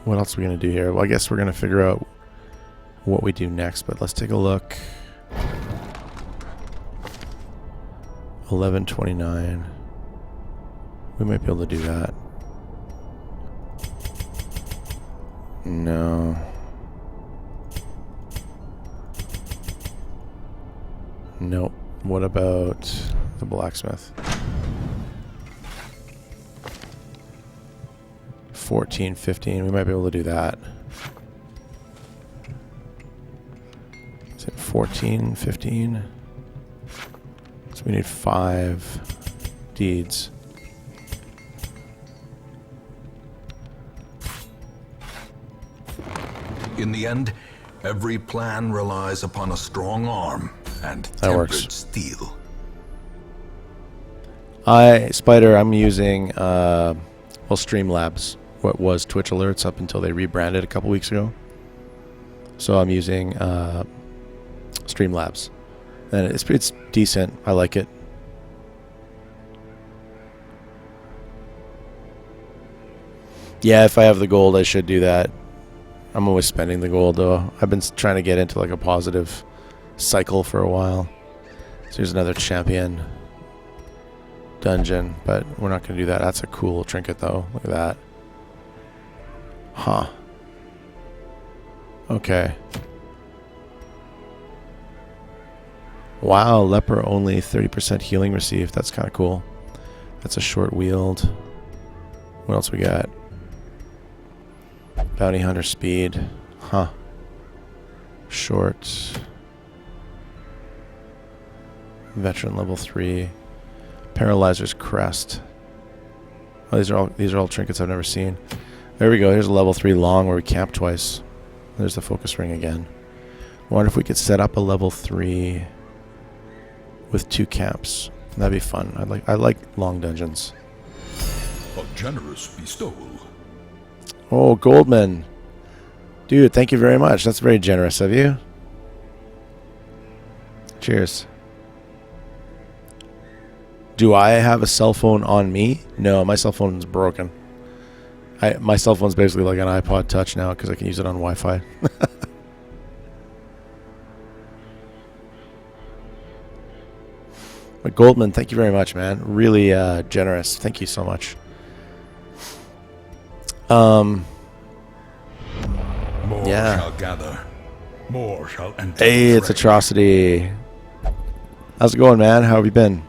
What else are we going to do here? Well, I guess we're going to figure out what we do next, but let's take a look. 1129. We might be able to do that. No. Nope. What about the blacksmith? 14, 15. We might be able to do that. Is it 14, 15? So we need 5 deeds. In the end, every plan relies upon a strong arm and That tempered works. steel. Spider, I'm using Streamlabs. What was Twitch Alerts up until they rebranded a couple weeks ago. So I'm using Streamlabs. And it's decent. I like it. Yeah, if I have the gold, I should do that. I'm always spending the gold, though. I've been trying to get into like a positive cycle for a while. So here's another champion dungeon, but we're not going to do that. That's a cool trinket, though. Look at that. Huh. Okay. Wow, leper only 30% healing received. That's kind of cool. That's a short wield. What else we got? Bounty hunter speed. Huh. Short. Veteran level 3. Paralyzer's crest. Oh, these are all trinkets I've never seen. There we go. Here's a level 3 long where we camp twice. There's the focus ring again. I wonder if we could set up a level 3 with 2 camps. That'd be fun. I like long dungeons. A generous bestowal. Oh, Goldman. Dude, thank you very much. That's very generous of you. Cheers. Do I have a cell phone on me? No, my cell phone is broken. My cell phone's basically like an iPod Touch now because I can use it on Wi-Fi. But Goldman, thank you very much, man. Really generous. Thank you so much. More Yeah. shall gather. More shall enter. Hey, the it's fray. Atrocity. How's it going, man? How have you been?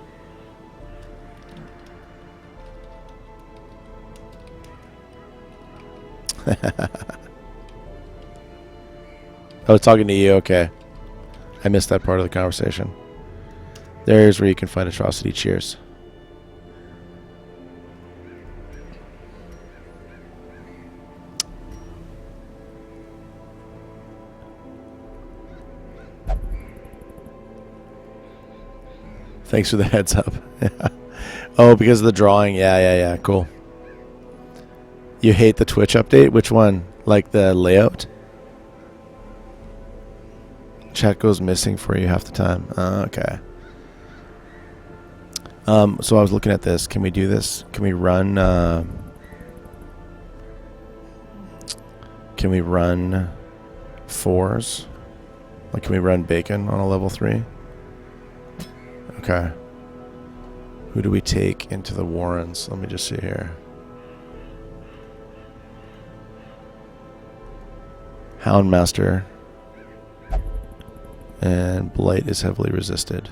I was talking to you. Okay. I missed that part of the conversation. There's where you can find Atrocity. Cheers. Thanks for the heads up. Oh, because of the drawing. Yeah. Cool. You hate the Twitch update? Which one? Like the layout? Chat goes missing for you half the time. Okay. So I was looking at this. Can we do this? Can we run? Can we run 4s? Like, can we run bacon on a level 3? Okay. Who do we take into the Warrens? Let me just see here. Houndmaster. And Blight is heavily resisted.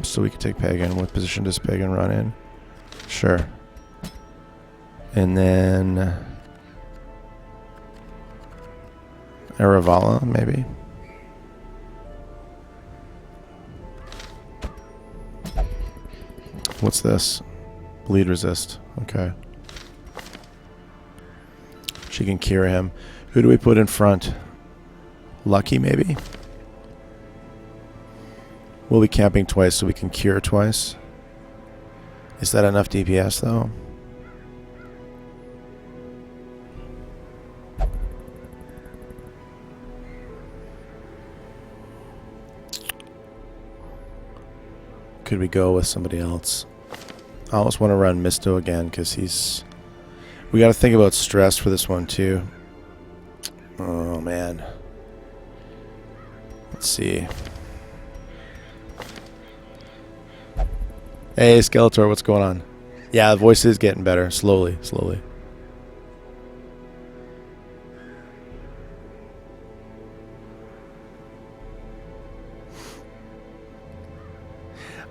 So we could take Pagan. What position does Pagan run in? Sure. And then Aravala, maybe. What's this? Bleed resist. Okay. She can cure him. Who do we put in front? Lucky, maybe? We'll be camping twice so we can cure twice. Is that enough DPS, though? Could we go with somebody else? I almost want to run Misto again because he's... We got to think about stress for this one too. Oh man. Let's see. Hey Skeletor, what's going on? Yeah, the voice is getting better. Slowly.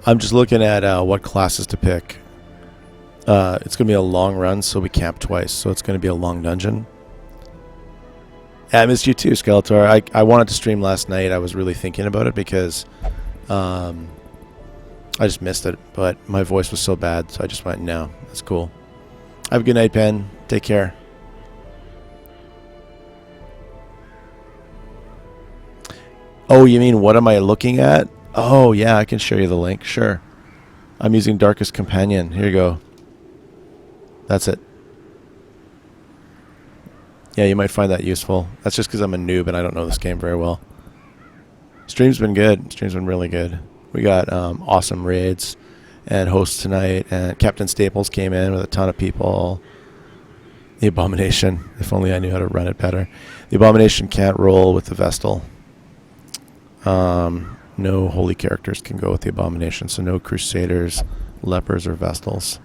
I'm just looking at what classes to pick. It's going to be a long run, so we camp twice. So it's going to be a long dungeon. Yeah, I missed you too, Skeletor. I wanted to stream last night. I was really thinking about it because I just missed it. But my voice was so bad, so I just went, no, that's cool. Have a good night, Pen. Take care. Oh, you mean what am I looking at? Oh, yeah, I can show you the link. Sure. I'm using Darkest Companion. Here you go. That's it. Yeah, you might find that useful. That's just because I'm a noob and I don't know this game very well. Stream's been good. Stream's been really good. We got awesome raids and hosts tonight. And Captain Staples came in with a ton of people. The Abomination. If only I knew how to run it better. The Abomination can't roll with the Vestal. No holy characters can go with the Abomination, so no Crusaders, Lepers, or Vestals.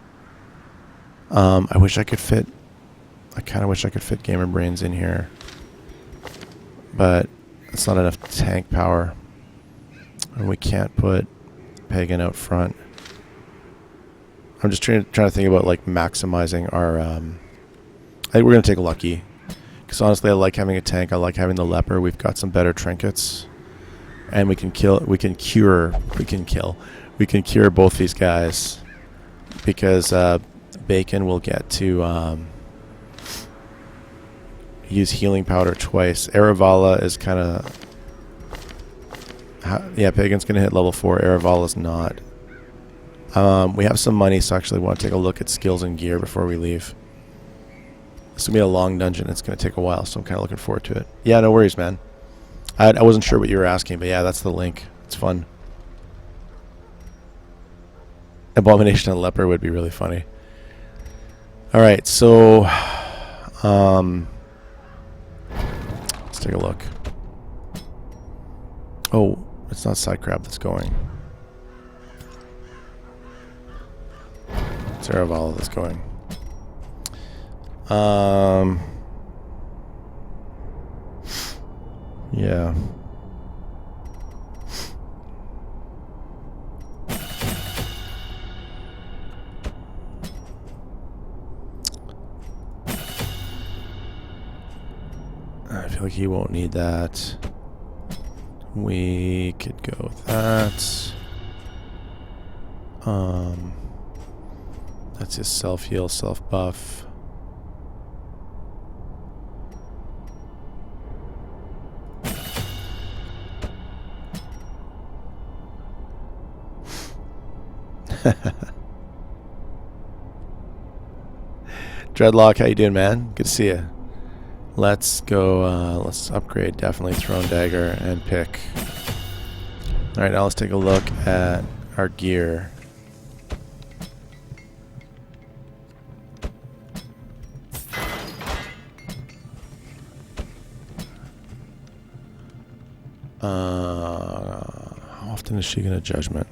I wish I could fit... I kind of wish I could fit Gamer Brains in here. But it's not enough tank power. And we can't put Pagan out front. I'm just trying to think about like maximizing our... I think we're going to take Lucky. Because honestly, I like having a tank. I like having the Leper. We've got some better trinkets. And we can cure both these guys because Bacon will get to use healing powder twice. Aravala is kind of... Yeah, Pagan's going to hit level 4. Aravala's not. We have some money, so I actually want to take a look at skills and gear before we leave. This will be a long dungeon. It's going to take a while, so I'm kind of looking forward to it. Yeah, no worries, man. I wasn't sure what you were asking, but yeah, that's the link. It's fun. Abomination and Leper would be really funny. Alright, so... let's take a look. Oh, it's not Side Crab that's going. It's Aravala that's going. Yeah. I feel like he won't need that. We could go with that. That's his self-heal, self-buff. Dreadlock, how you doing, man? Good to see you. Let's go, let's upgrade definitely Throne Dagger and pick. Alright, now let's take a look at our gear. How often is she gonna judgment?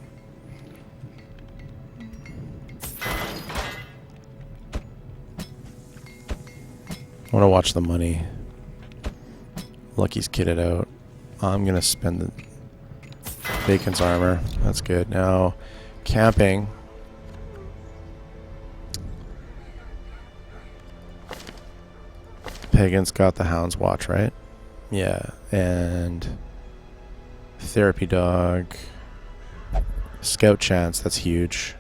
I want to watch the money. Lucky's kitted out. I'm gonna spend the Bacon's armor. That's good. Now, camping. Pagan's got the Hound's Watch, right? Yeah, and Therapy Dog. Scout Chance, that's huge.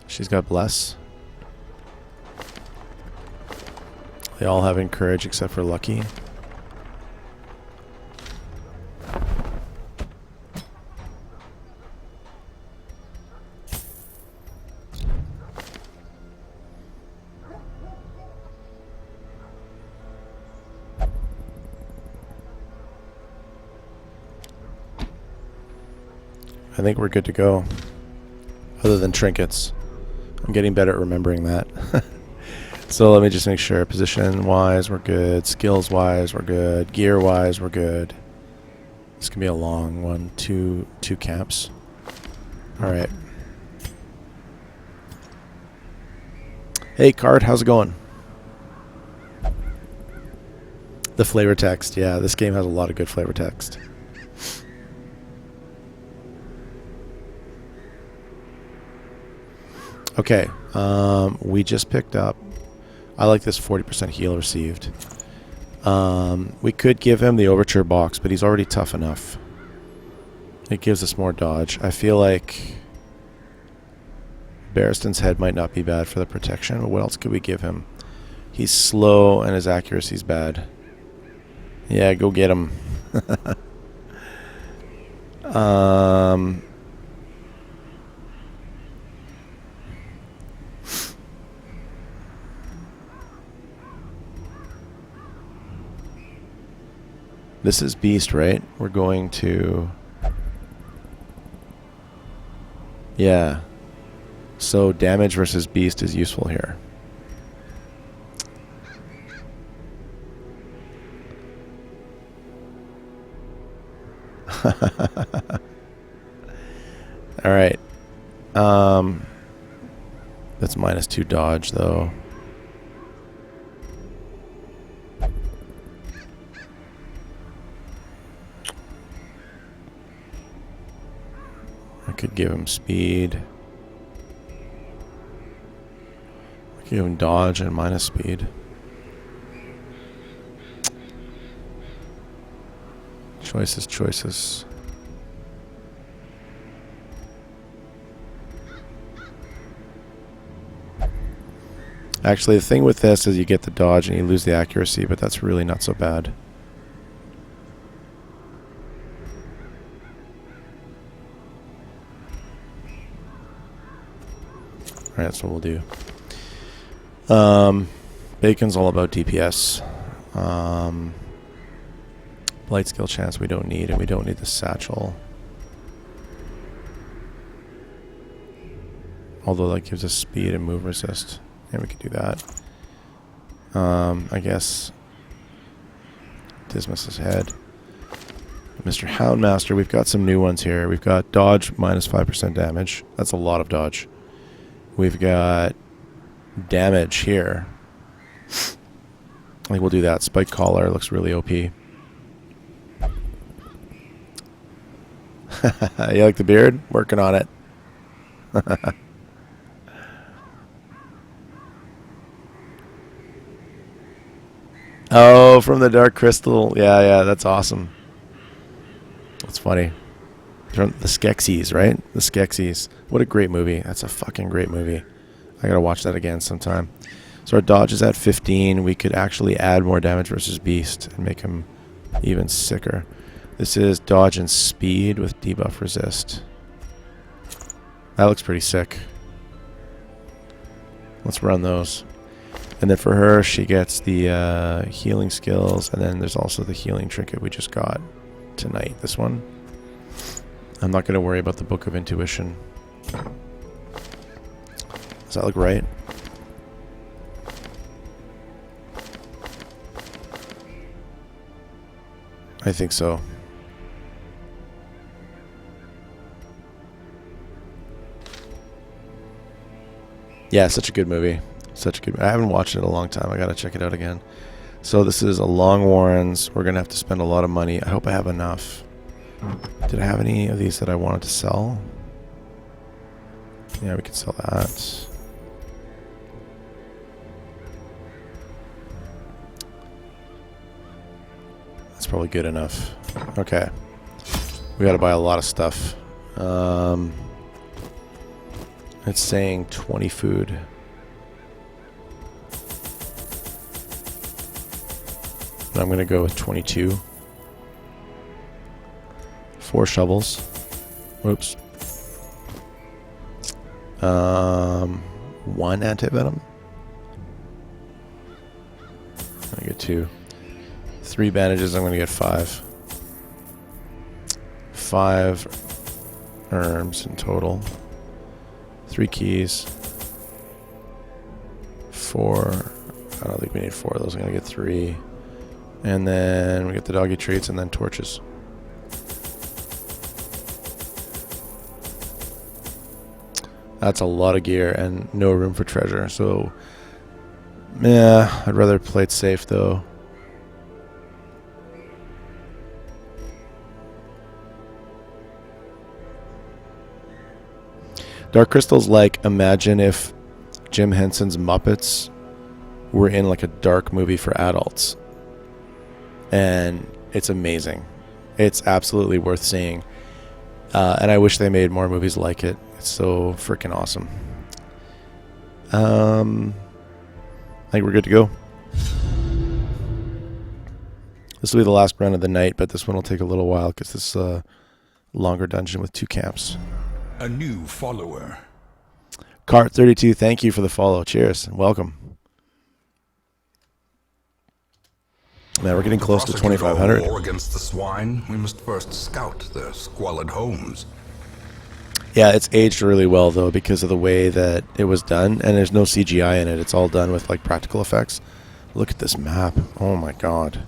She's got Bless. They all have Encourage except for Lucky. I think we're good to go. Other than trinkets. I'm getting better at remembering that. So let me just make sure. Position-wise, we're good. Skills-wise, we're good. Gear-wise, we're good. This can be a long one. Two camps. Alright. Hey, Card, how's it going? The flavor text. Yeah, this game has a lot of good flavor text. Okay, we just picked up. I like this 40% heal received. We could give him the Overture box, but he's already tough enough. It gives us more dodge. I feel like Barristan's head might not be bad for the protection, but what else could we give him? He's slow and his accuracy's bad. Yeah, go get him. This is Beast, right? We're going to... Yeah. So damage versus Beast is useful here. Alright. That's -2 dodge, though. I could give him speed. I could give him dodge and minus speed. Choices. Actually, the thing with this is you get the dodge and you lose the accuracy, but that's really not so bad. Alright, that's what we'll do. Bacon's all about DPS. Blight skill chance we don't need, and we don't need the satchel. Although that gives us speed and move resist. Yeah, we could do that. I guess Dismas's head. Mr. Houndmaster, we've got some new ones here. We've got dodge -5% damage. That's a lot of dodge. We've got damage here. I think we'll do that. Spike collar looks really OP. You like the beard? Working on it. Oh, from the Dark Crystal. Yeah, that's awesome. That's funny. From the Skeksis, right? The Skeksis. What a great movie. That's a fucking great movie. I gotta watch that again sometime. So our dodge is at 15. We could actually add more damage versus Beast and make him even sicker. This is dodge and speed with debuff resist. That looks pretty sick. Let's run those. And then for her, she gets the healing skills, and then there's also the healing trinket we just got tonight. This one. I'm not going to worry about the Book of Intuition. Does that look right? I think so. Yeah, such a good movie. Such a good. I haven't watched it in a long time. I gotta check it out again. So this is a Long Warrens. We're gonna have to spend a lot of money. I hope I have enough. Did I have any of these that I wanted to sell? Yeah, we could sell that. That's probably good enough. Okay. We gotta buy a lot of stuff. It's saying 20 food. I'm going to go with 22. 4 shovels. Whoops. 1 antivenom. I get 2. 3 bandages. I'm going to get 5. 5 herbs in total. 3 keys. 4. I don't think we need 4 of those. I'm going to get 3. And then we get the doggy treats and then torches. That's a lot of gear and no room for treasure. So, yeah, I'd rather play it safe though. Dark Crystal's like, imagine if Jim Henson's Muppets were in like a dark movie for adults. And it's amazing. It's absolutely worth seeing. And I wish they made more movies like it. It's so freaking awesome. I think we're good to go. This will be the last run of the night, but this one will take a little while because this is a longer dungeon with 2 camps. A new follower. Cart32, thank you for the follow. Cheers and welcome. Man, we're getting close to 2,500. War against the swine, we must first scout their squalid homes. Yeah, it's aged really well though because of the way that it was done, and there's no CGI in it. It's all done with like practical effects. Look at this map. Oh my god.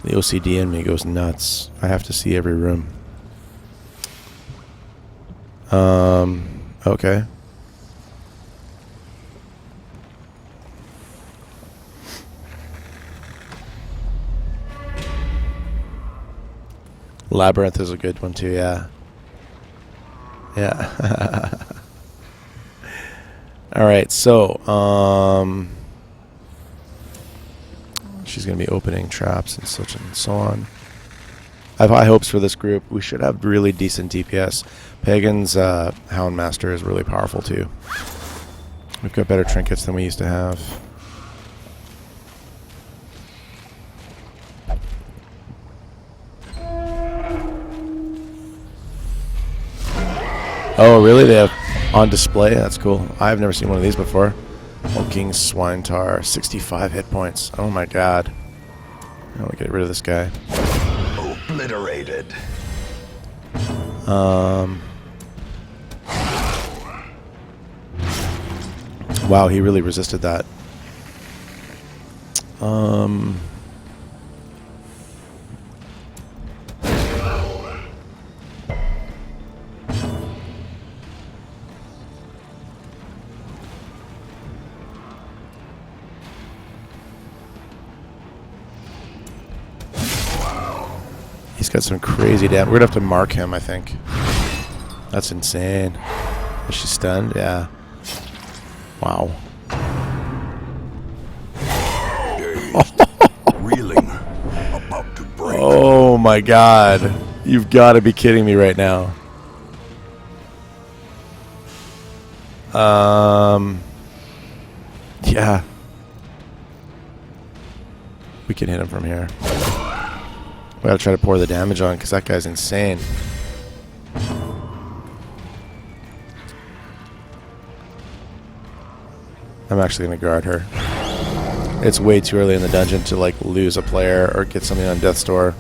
The OCD in me goes nuts. I have to see every room. Okay. Labyrinth is a good one too, yeah. Yeah. Alright, so, she's going to be opening traps and such and so on. I have high hopes for this group. We should have really decent DPS. Pagan's Houndmaster is really powerful too. We've got better trinkets than we used to have. Oh, really? They have on display? That's cool. I've never seen one of these before. Hulking Swine-Tar, 65 hit points. Oh my god. I'm gonna get rid of this guy. Obliterated. Wow, he really resisted that. He's got some crazy damage. We're gonna have to mark him, I think. That's insane. Is she stunned? Yeah. Wow. Reeling, about to break. Oh my god. You've got to be kidding me right now. Yeah. We can hit him from here. We gotta try to pour the damage on because that guy's insane. I'm actually gonna guard her. It's way too early in the dungeon to like lose a player or get something on death's door.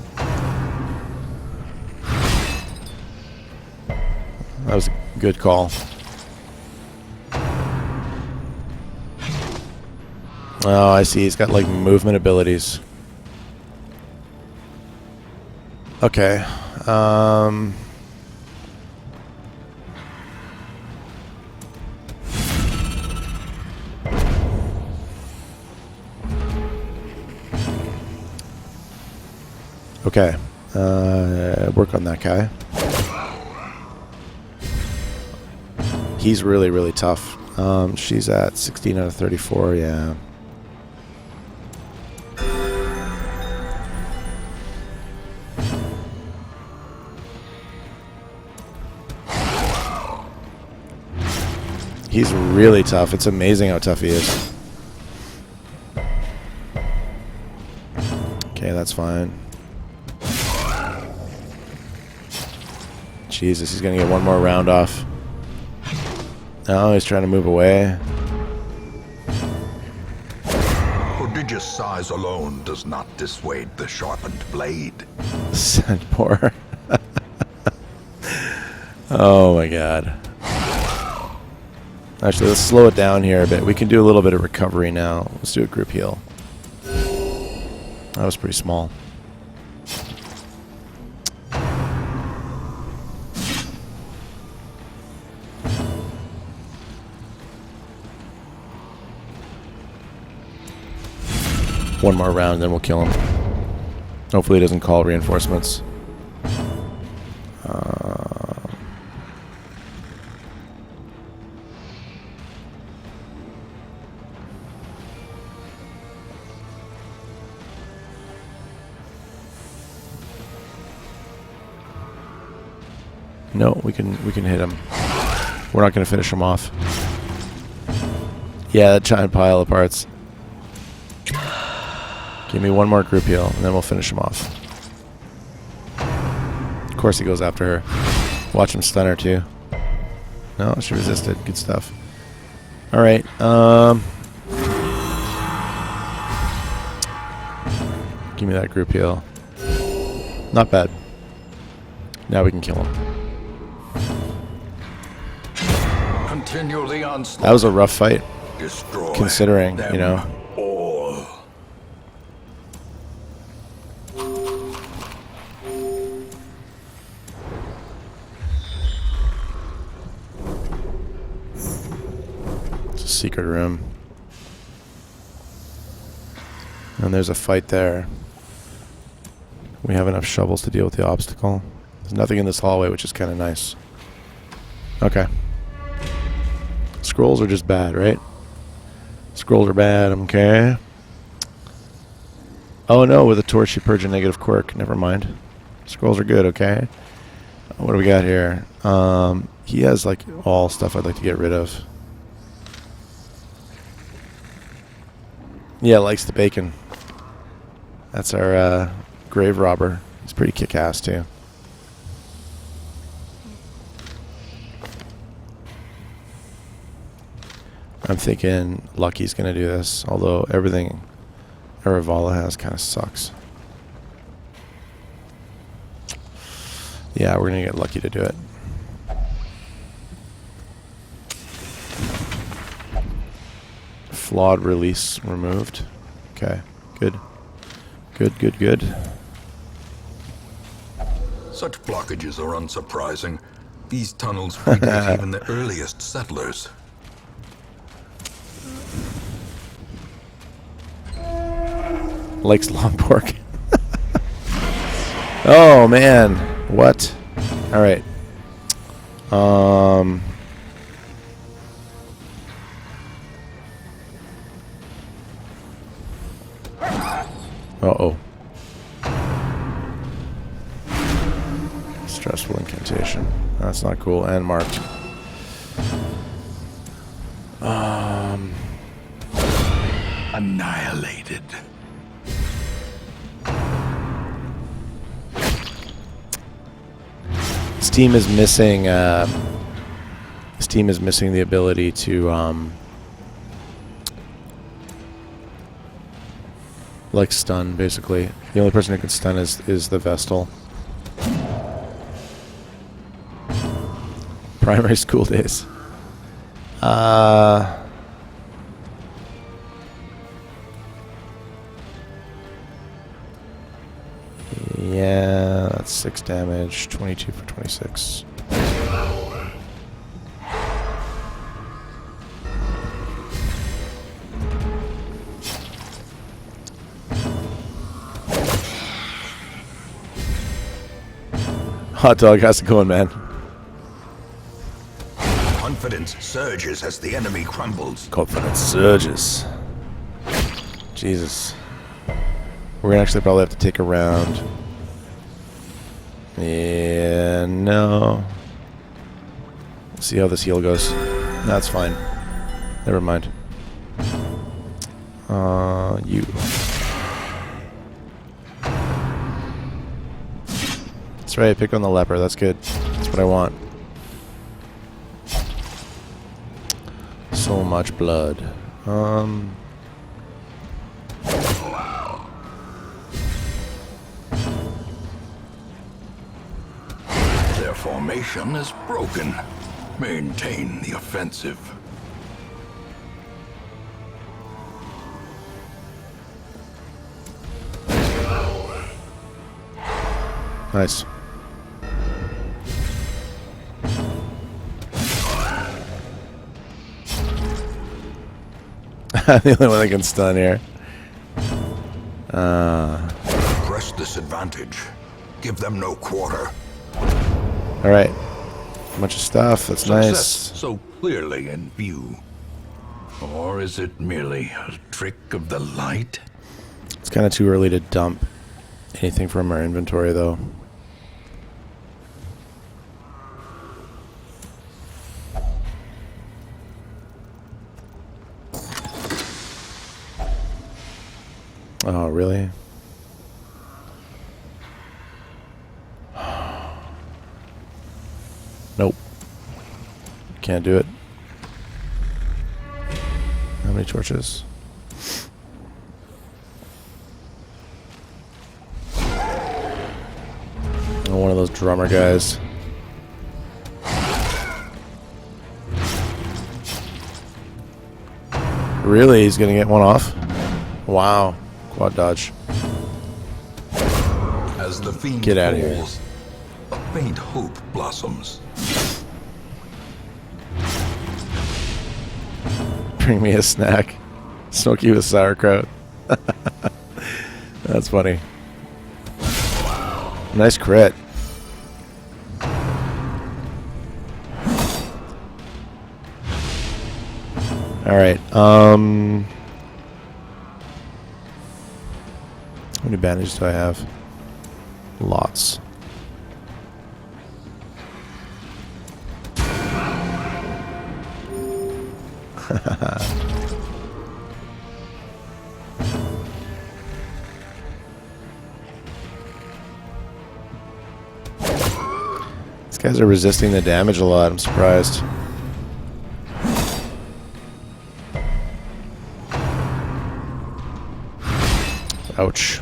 That was a good call. Oh, I see. He's got like movement abilities. Okay. Okay. Work on that guy. He's really, really tough. She's at 16 out of 34, yeah. He's really tough. It's amazing how tough he is. Okay, that's fine. Jesus, he's gonna get one more round off. Oh, he's trying to move away. Prodigious size alone does not dissuade the sharpened blade. Poor. Oh my god. Actually, let's slow it down here a bit. We can do a little bit of recovery now. Let's do a group heal. That was pretty small. One more round, then we'll kill him. Hopefully he doesn't call reinforcements. No, we can hit him. We're not going to finish him off. Yeah, that giant pile of parts. Give me one more group heal, and then we'll finish him off. Of course he goes after her. Watch him stun her, too. No, she resisted. Good stuff. Alright, give me that group heal. Not bad. Now we can kill him. Continually onslaught. That was a rough fight, Destroy considering, them you know. all. It's a secret room. And there's a fight there. We have enough shovels to deal with the obstacle. There's nothing in this hallway, which is kind of nice. Okay. Scrolls are just bad, right? Scrolls are bad, okay. Oh no, with a torch you purge a negative quirk. Never mind. Scrolls are good, okay. What do we got here? He has like all stuff I'd like to get rid of. Yeah, likes the bacon. That's our grave robber. He's pretty kick-ass too. I'm thinking Lucky's gonna do this, although everything Aravala has kind of sucks. Yeah, we're gonna get Lucky to do it. Flawed release removed. Okay, good. Good, good, good. Such blockages are unsurprising. These tunnels predate even the earliest settlers. Likes long pork. Oh man, what? All right. Uh-oh. Stressful incantation. That's not cool. And marked. Annihilated. Steam is missing. Steam is missing the ability to like stun. Basically, the only person who can stun is the Vestal. Primary school days. Yeah, that's 6 damage. 22 for 26. Hot dog, how's it going, man? Confidence surges as the enemy crumbles. Confidence surges. Jesus. We're gonna actually probably have to take a round. Yeah, no. Let's see how this heal goes. That's fine. Never mind. You. That's right, pick on the leper. That's good. That's what I want. So much blood. Their formation is broken. Maintain the offensive. Nice. The only one that can stun here. Press this advantage. Give them no quarter. Alright. Bunch of stuff. That's Success nice. so clearly in view. Or is it merely a trick of the light? It's kind of too early to dump anything from our inventory, though. Oh, really? Nope. Can't do it. How many torches? Oh, one of those drummer guys. Really? He's gonna get one off? Wow. Quad dodge. As the fiend Get out of here. falls, a faint hope blossoms. Bring me a snack. Smoke you with sauerkraut. That's funny. Nice crit. Alright, how many bandages do I have? Lots. These guys are resisting the damage a lot, I'm surprised. Ouch.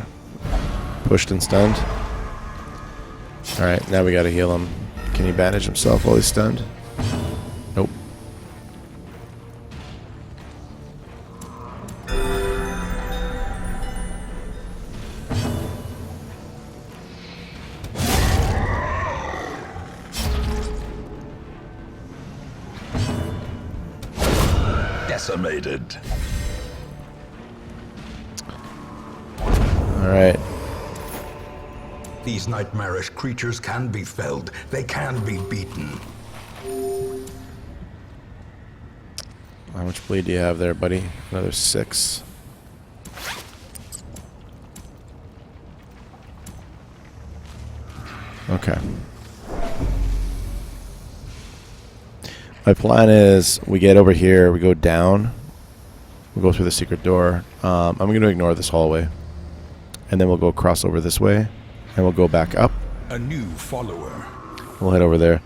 Pushed and stunned. Alright, now we gotta heal him. Can he bandage himself while he's stunned? Nope. Decimated. Alright. These nightmarish creatures can be felled. They can be beaten. How much bleed do you have there, buddy? Another 6. Okay. My plan is we get over here, we go down, we'll go through the secret door. I'm going to ignore this hallway. And then we'll go across over this way, and we'll go back up. A new follower. We'll head over there.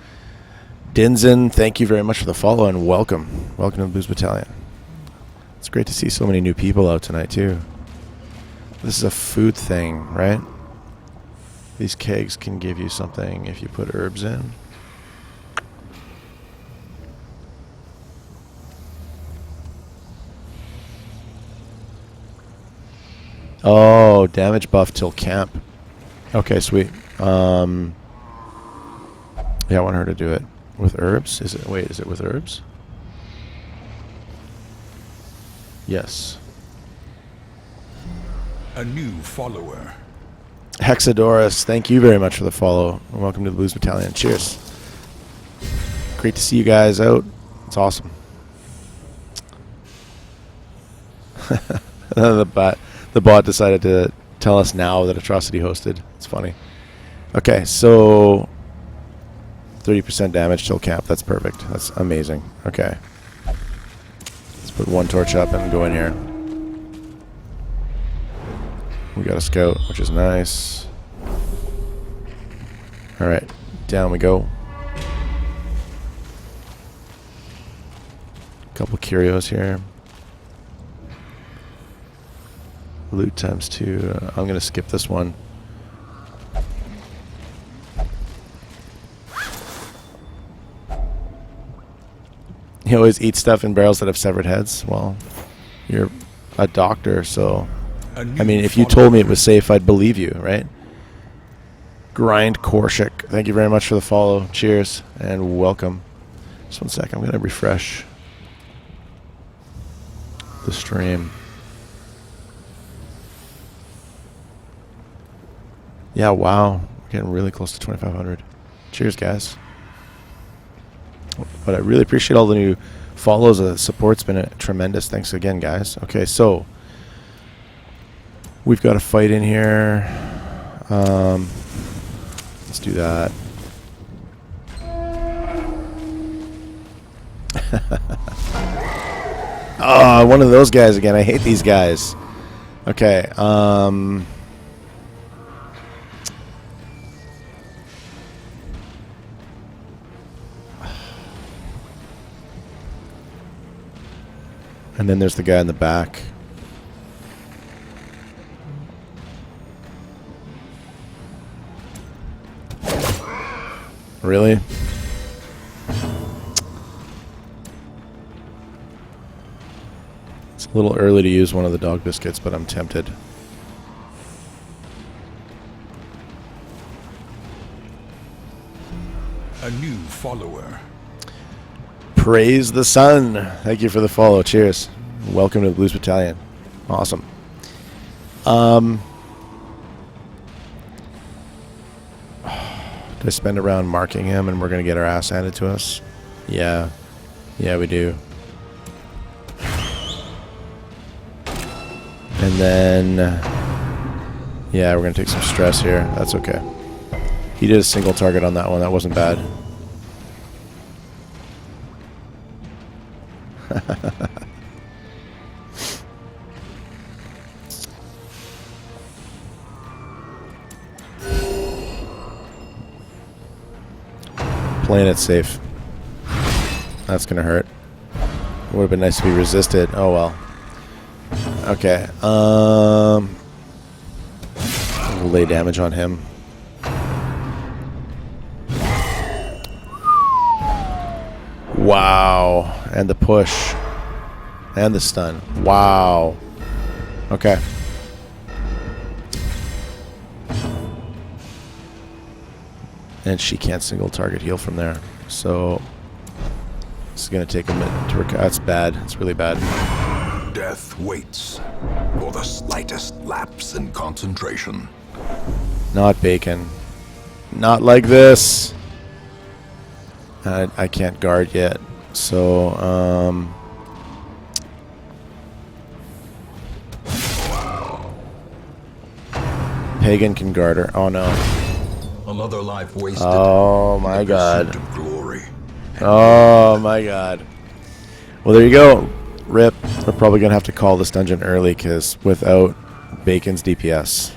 Dinzen, thank you very much for the follow and welcome. Welcome to the Booze Battalion. It's great to see so many new people out tonight, too. This is a food thing, right? These kegs can give you something if you put herbs in. Oh, damage buff till camp. Okay, sweet. Yeah, I want her to do it with herbs. Is it? Wait, is it with herbs? Yes. A new follower. Hexadorus, thank you very much for the follow. And welcome to the Blues Battalion. Cheers. Great to see you guys out. It's awesome. The bot decided to tell us now that Atrocity hosted. It's funny. Okay, so 30% damage till camp. That's perfect. That's amazing. Okay. Let's put one torch up and go in here. We got a scout, which is nice. Alright, down we go. Couple curios here. Loot times 2. I'm going to skip this one. You always eat stuff in barrels that have severed heads. Well, you're a doctor, so... I mean, if you told me it was safe, I'd believe you, right? Grind Korshik, thank you very much for the follow. Cheers, and welcome. Just one sec, I'm going to refresh the stream. Yeah, wow. We're getting really close to 2,500. Cheers, guys. But I really appreciate all the new follows. The support's been tremendous. Thanks again, guys. Okay, so we've got a fight in here. Let's do that. Oh, one of those guys again. I hate these guys. Okay. And then there's the guy in the back. Really? It's a little early to use one of the dog biscuits, but I'm tempted. A new follower. Praise the sun. Thank you for the follow. Cheers. Welcome to the Blues Battalion. Awesome. Do I spend a round marking him and we're going to get our ass handed to us? Yeah. Yeah, we do. And then... yeah, we're going to take some stress here. That's okay. He did a single target on that one. That wasn't bad. Playing it safe. That's gonna hurt. It would have been nice to be resisted. Oh well. Okay. We'll lay damage on him. Wow. And the push. And the stun. Wow. Okay. And she can't single target heal from there. So this is going to take a minute to recover. That's bad. It's really bad. Death waits for the slightest lapse in concentration. Not bacon. Not like this. I can't guard yet. So, Pagan can guard her. Oh no. Another life wasted. Oh my god. Of glory. Oh my god. Well, there you go. RIP. We're probably going to have to call this dungeon early because without Bacon's DPS,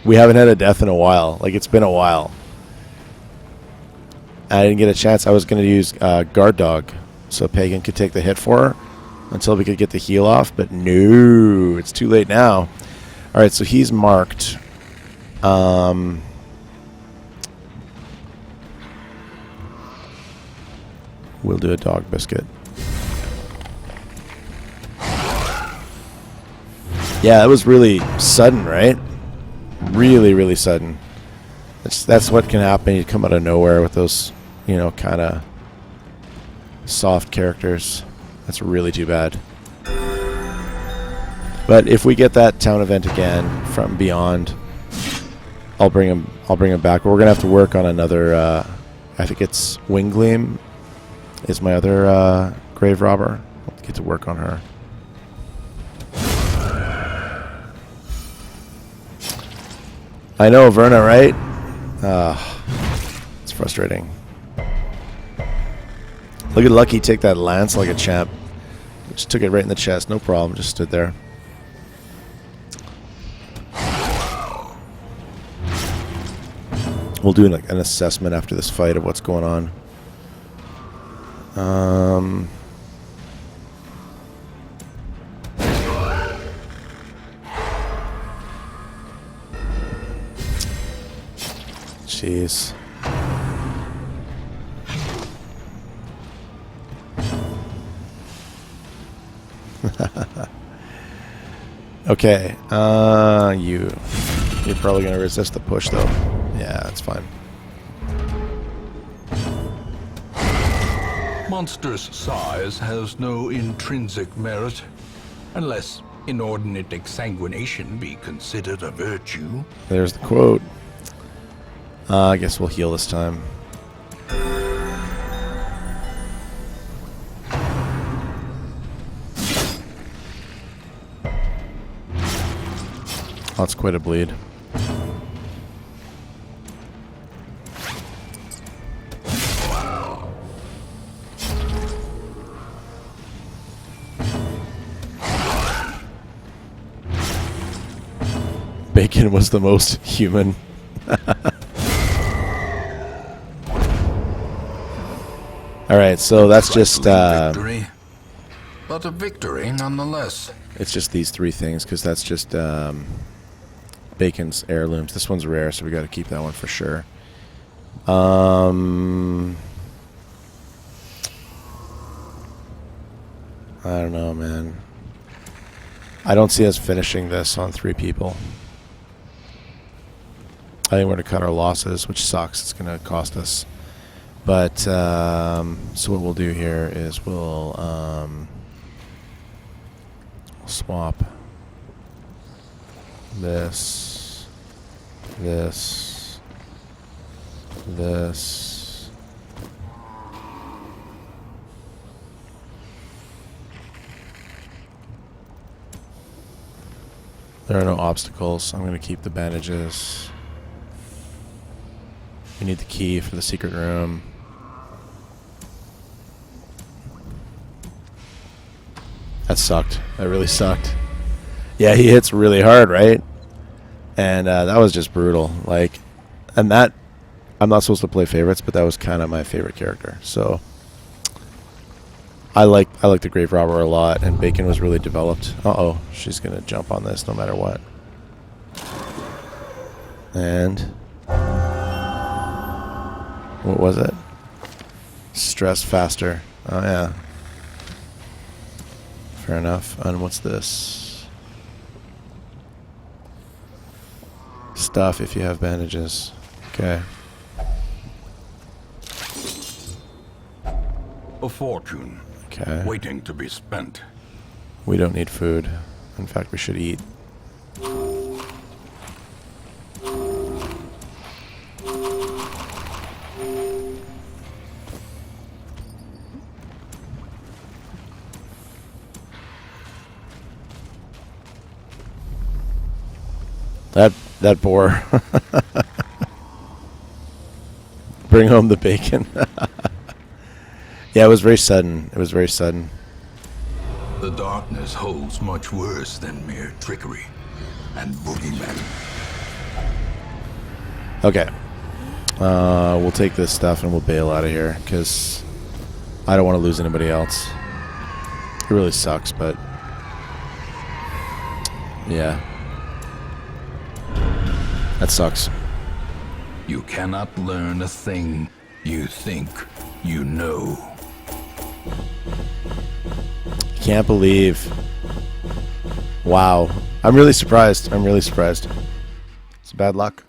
we haven't had a death in a while. Like, it's been a while. I didn't get a chance. I was going to use guard dog so Pagan could take the hit for her until we could get the heal off, but no, it's too late now. All right, so he's marked. We'll do a dog biscuit. Yeah, that was really sudden, right? Really, really sudden. That's what can happen. You come out of nowhere with those, you know, kind of soft characters. That's really too bad. But if we get that town event again from beyond, I'll bring him back. But we're gonna have to work on another. I think it's Wingleam is my other grave robber. I'll get to work on her. I know, Verna, right? It's frustrating. Look at Lucky take that lance like a champ. Just took it right in the chest, no problem. Just stood there. We'll do like an assessment after this fight of what's going on. Jeez. Okay. You're probably gonna resist the push though. Yeah, that's fine. Monster's size has no intrinsic merit, unless inordinate exsanguination be considered a virtue. There's the quote. I guess we'll heal this time. That's quite a bleed. Bacon was the most human. Alright, so that's just victory, but a victory nonetheless. It's just these three things, because that's just Bacon's heirlooms. This one's rare, so we got to keep that one for sure. I don't know, man. I don't see us finishing this on 3 people. I think we're going to cut our losses, which sucks. It's going to cost us. But, so what we'll do here is we'll swap this, this. There are no obstacles. I'm going to keep the bandages. We need the key for the secret room. That sucked. That really sucked. Yeah, he hits really hard, right? And that was just brutal. Like, and that, I'm not supposed to play favorites, but that was kind of my favorite character. So I like the Grave Robber a lot, and Bacon was really developed. Uh-oh, she's gonna jump on this no matter what. And what was it? Stress faster. Oh yeah. Fair enough. And what's this? Stuff if you have bandages. Okay. A fortune. Okay. Waiting to be spent. We don't need food. In fact, we should eat. That boar. Bring home the bacon. Yeah, it was very sudden. It was very sudden. The darkness holds much worse than mere trickery and boogeymen. Okay. We'll take this stuff and we'll bail out of here because I don't want to lose anybody else. It really sucks, but yeah, that sucks. You cannot learn a thing you think you know. Can't believe. Wow. I'm really surprised. I'm really surprised. It's bad luck.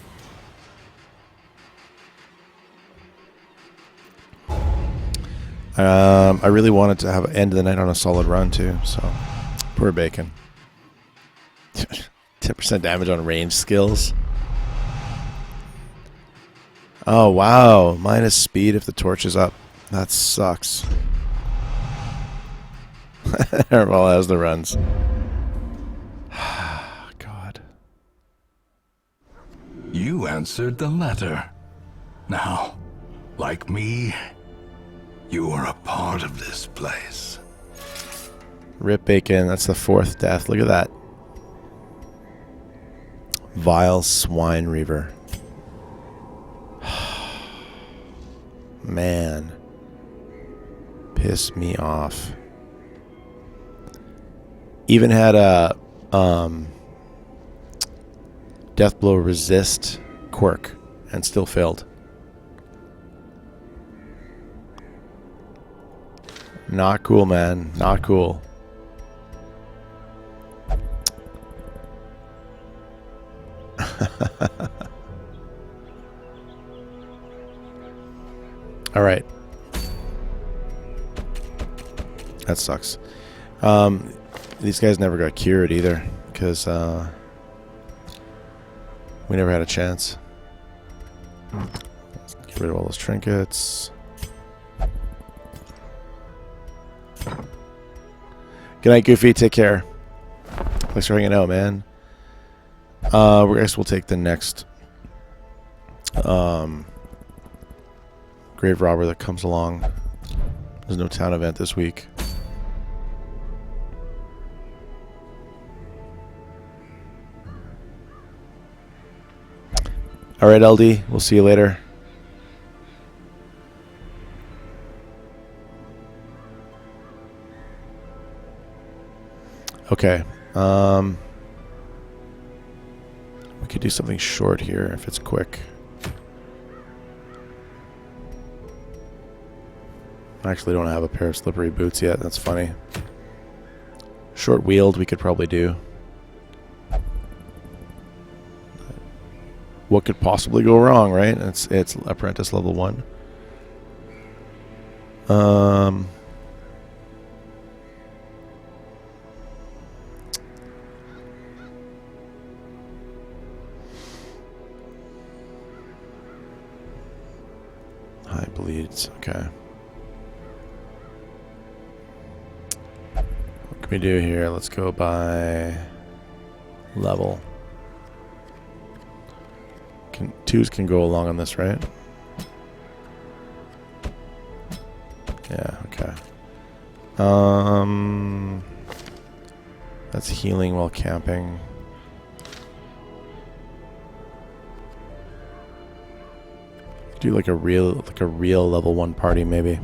I really wanted to have end of the night on a solid run too, so poor Bacon. 10% damage on range skills. Oh wow, minus speed if the torch is up. That sucks. Everybody has the runs. God. You answered the letter. Now, like me, you are a part of this place. Rip Bacon, that's the 4th death. Look at that. Vile swine reaver. Man. Piss me off. Even had a death blow resist quirk and still failed. Not cool, man. Not cool. All right. That sucks. These guys never got cured either because we never had a chance. Let's get rid of all those trinkets. Good night, Goofy. Take care. Thanks for hanging out, man. I guess we'll take the next grave robber that comes along. There's no town event this week. All right, LD. We'll see you later. Okay. We could do something short here if it's quick. I actually don't have a pair of slippery boots yet. That's funny. Short wheeled we could probably do. What could possibly go wrong, right? It's apprentice level 1. High bleeds. Okay. What can we do here? Let's go by level. Twos can go along on this, right? Yeah, okay. That's healing while camping. Do like a real level 1 party maybe.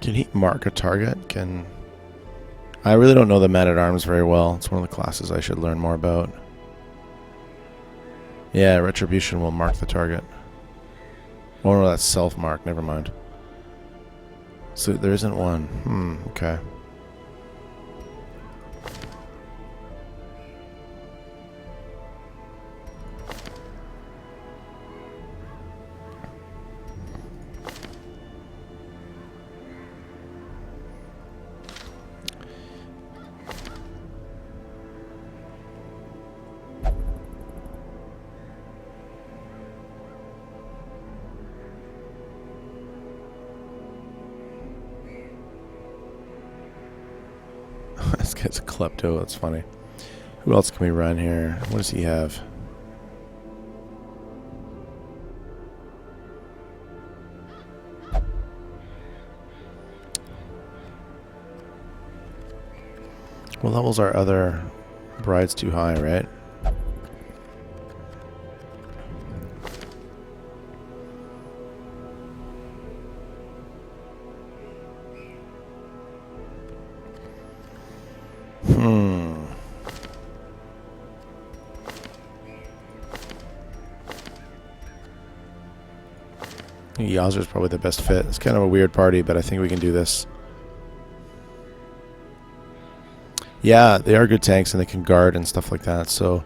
Can he mark a target? I really don't know the Man-at-Arms very well. It's one of the classes I should learn more about. Yeah, Retribution will mark the target. Oh no, that's self-mark. Never mind. So there isn't one. Okay. This guy's a klepto. That's funny. Who else can we run here? What does he have? What level's our other bride's too high, right? Yazer's probably the best fit. It's kind of a weird party, but I think we can do this. Yeah, they are good tanks and they can guard and stuff like that. So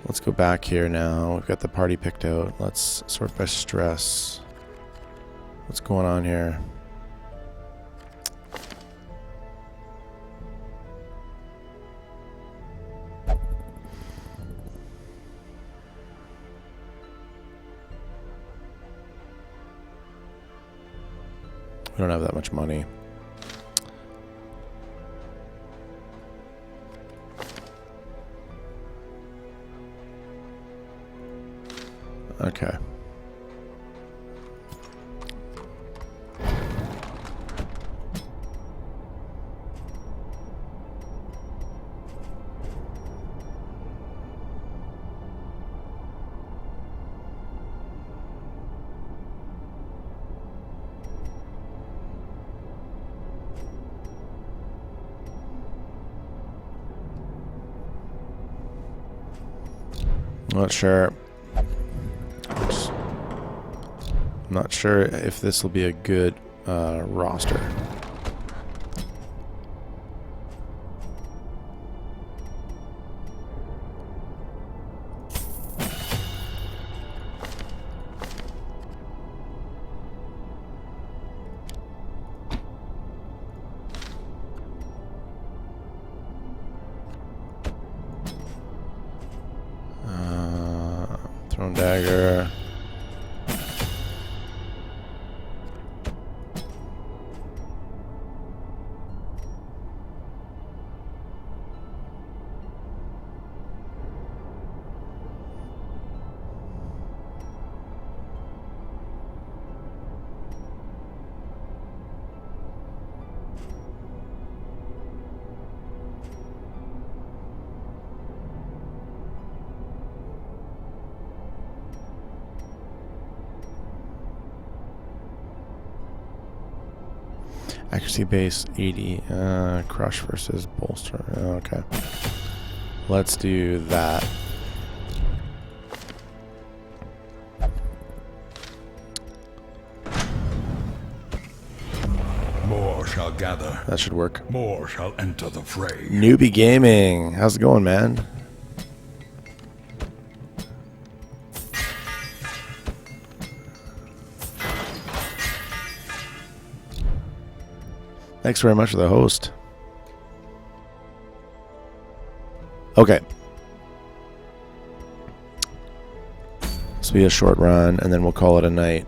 let's go back here now. We've got the party picked out. Let's sort by stress. What's going on here? We don't have that much money. Okay. Not sure. Not sure if this will be a good roster. Thrown dagger. Accuracy base 80. Crush versus bolster. Okay. Let's do that. More shall gather. That should work. More shall enter the fray. Newbie Gaming. How's it going, man? Thanks very much for the host. Okay. This will be a short run, and then we'll call it a night.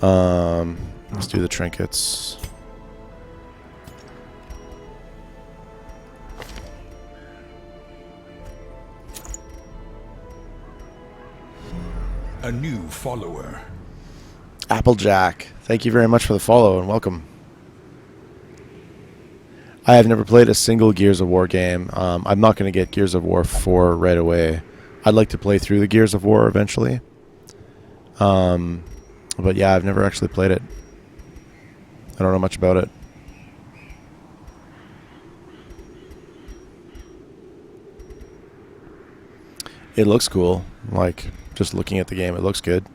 Let's do the trinkets. A new follower. Applejack. Thank you very much for the follow, and welcome. I have never played a single Gears of War game. I'm not going to get Gears of War 4 right away. I'd like to play through the Gears of War eventually. But yeah, I've never actually played it. I don't know much about it. It looks cool. Like, just looking at the game, it looks good.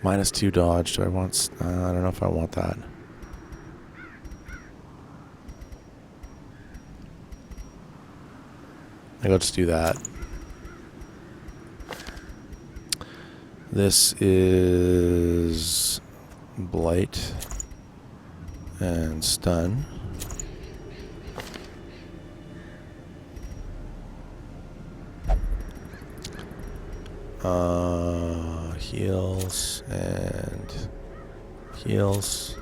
-2 dodge. Do I want... I don't know if I want that. I think I'll just do that. This is Blight and Stun. Heals and heals.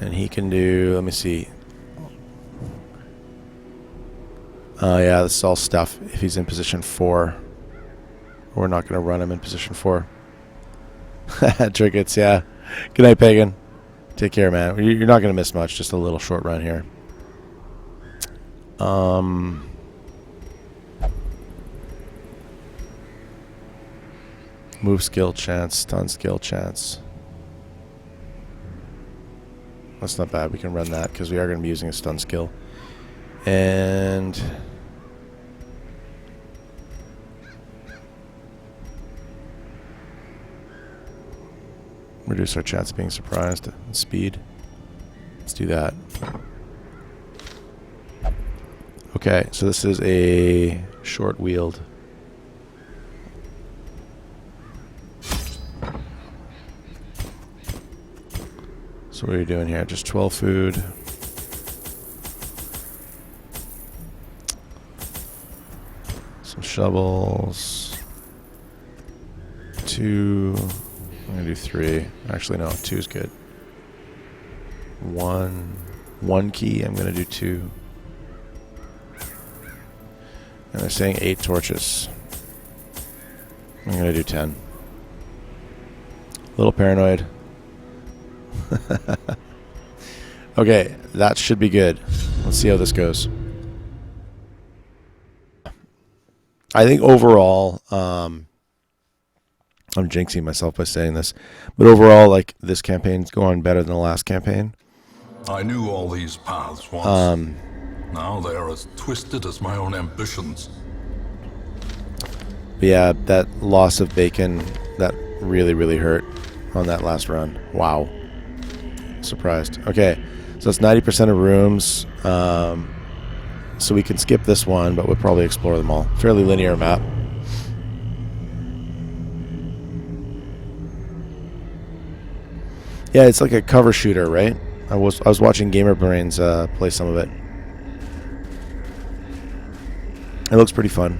And he can do, let me see. Yeah, this is all stuff if he's in position 4. We're not going to run him in position 4. Trinkets, yeah. Good night, Pagan. Take care, man. You're not going to miss much. Just a little short run here. Move skill chance, stun skill chance. That's not bad. We can run that because we are going to be using a stun skill. And reduce our chance of being surprised. Speed. Let's do that. Okay, so this is a short wield. So what are you doing here? Just 12 food. Some shovels. 2. I'm going to do 3. Actually, no. 2 is good. 1 key. I'm going to do 2. And they're saying 8 torches. I'm going to do 10. A little paranoid. Okay, that should be good. Let's see how this goes. I think overall, I'm jinxing myself by saying this, but overall, like, this campaign's going better than the last campaign. I knew all these paths once. Now they are as twisted as my own ambitions. But yeah, that loss of bacon, that really, really hurt on that last run. Wow. Surprised. Okay, so it's 90% of rooms. So we can skip this one, but we'll probably explore them all. Fairly linear map. Yeah, it's like a cover shooter, right? I was watching Gamer Brains play some of it. It looks pretty fun.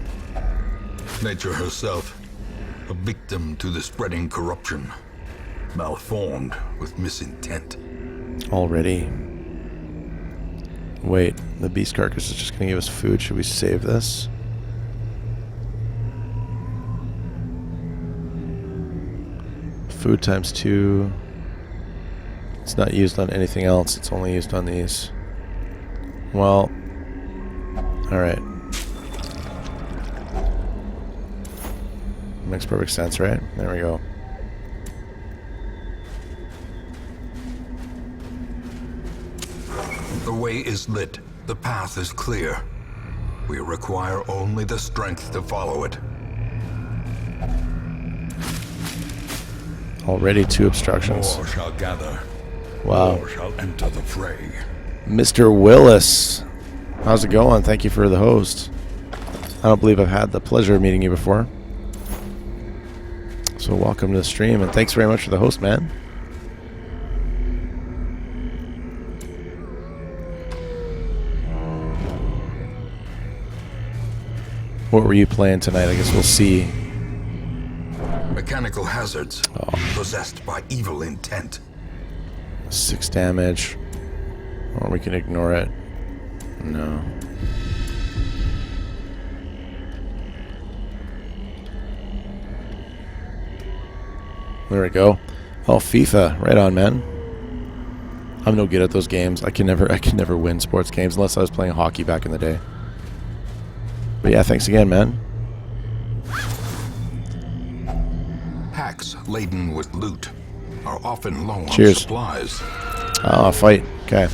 Nature herself, a victim to the spreading corruption, malformed with misintent. Already. Wait, the beast carcass is just going to give us food. Should we save this? Food times 2. It's not used on anything else. It's only used on these. Well, alright. Makes perfect sense, right? There we go. The way is lit. The path is clear. We require only the strength to follow it. Already 2 obstructions. More shall gather. Wow. More shall enter the fray. Mr. Willis. How's it going? Thank you for the host. I don't believe I've had the pleasure of meeting you before. So welcome to the stream, and thanks very much for the host, man. What were you playing tonight? I guess we'll see. Mechanical hazards. Possessed by evil intent. 6 damage. Or we can ignore it. No. There we go. Oh, FIFA. Right on, man. I'm no good at those games. I can never win sports games unless I was playing hockey back in the day. But yeah, thanks again, man. Packs laden with loot are often low on Cheers. supplies. Oh, fight. Okay.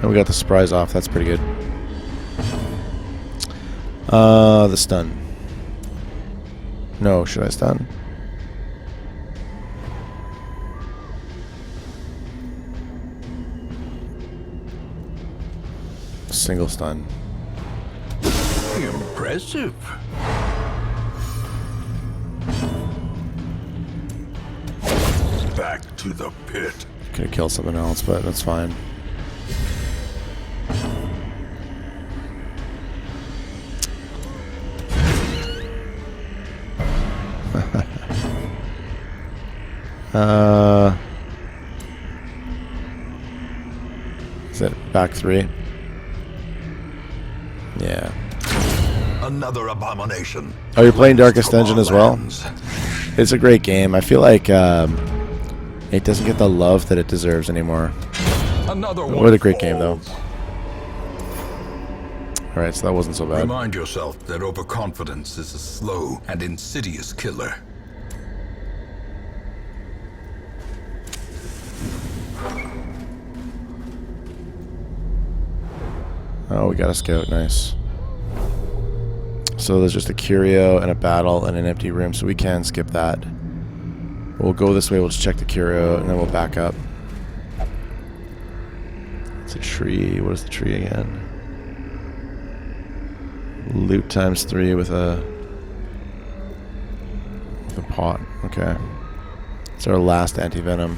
And we got the surprise off. That's pretty good. The stun. No, should I stun? single stun. Impressive. Back to the pit. Could have killed something else, but that's fine. Is it back 3? Yeah. Another abomination. Oh, you're playing Darkest From our Dungeon as well? lands. It's a great game. I feel like it doesn't get the love that it deserves anymore. Another one. What a great game, though. Alright, so that wasn't so bad. Remind yourself that overconfidence is a slow and insidious killer. Oh, we got a scout. Nice. So there's just a curio and a battle and an empty room, so we can skip that. We'll go this way, we'll just check the curio, and then we'll back up. It's a tree. What is the tree again? Loot times 3 with a pot. Okay. It's our last anti-venom.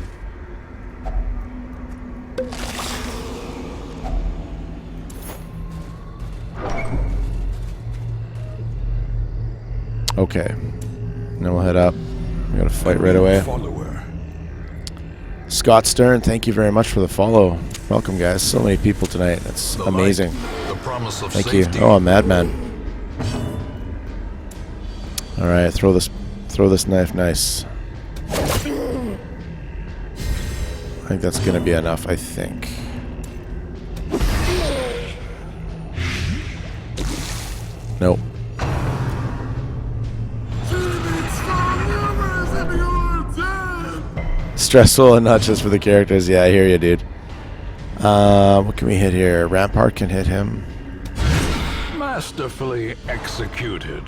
Okay. And then we'll head up. We gotta fight right away. Follower. Scott Stern, thank you very much for the follow. Welcome, guys. So many people tonight. That's The amazing. light, the promise of Thank you. safety. Oh, a madman. All right, throw this knife. Nice. I think that's gonna be enough. I think. Nope. Stressful and not just for the characters. Yeah, I hear you, dude. What can we hit here? Rampart can hit him. Masterfully executed.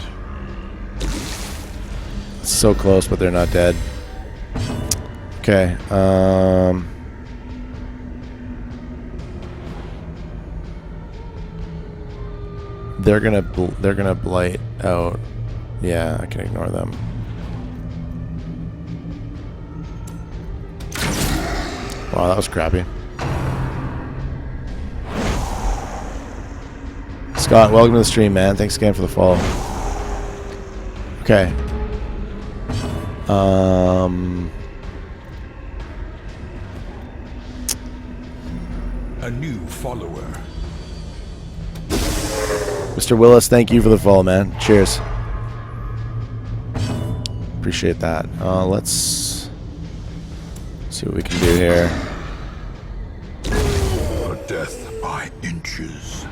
So close, but they're not dead. Okay. They're gonna blight out. Yeah, I can ignore them. Wow, that was crappy. Scott, welcome to the stream, man. Thanks again for the follow. Okay. A new follower. Mr. Willis, thank you for the follow, man. Cheers. Appreciate that. Let's see what we can do here. A death by inches.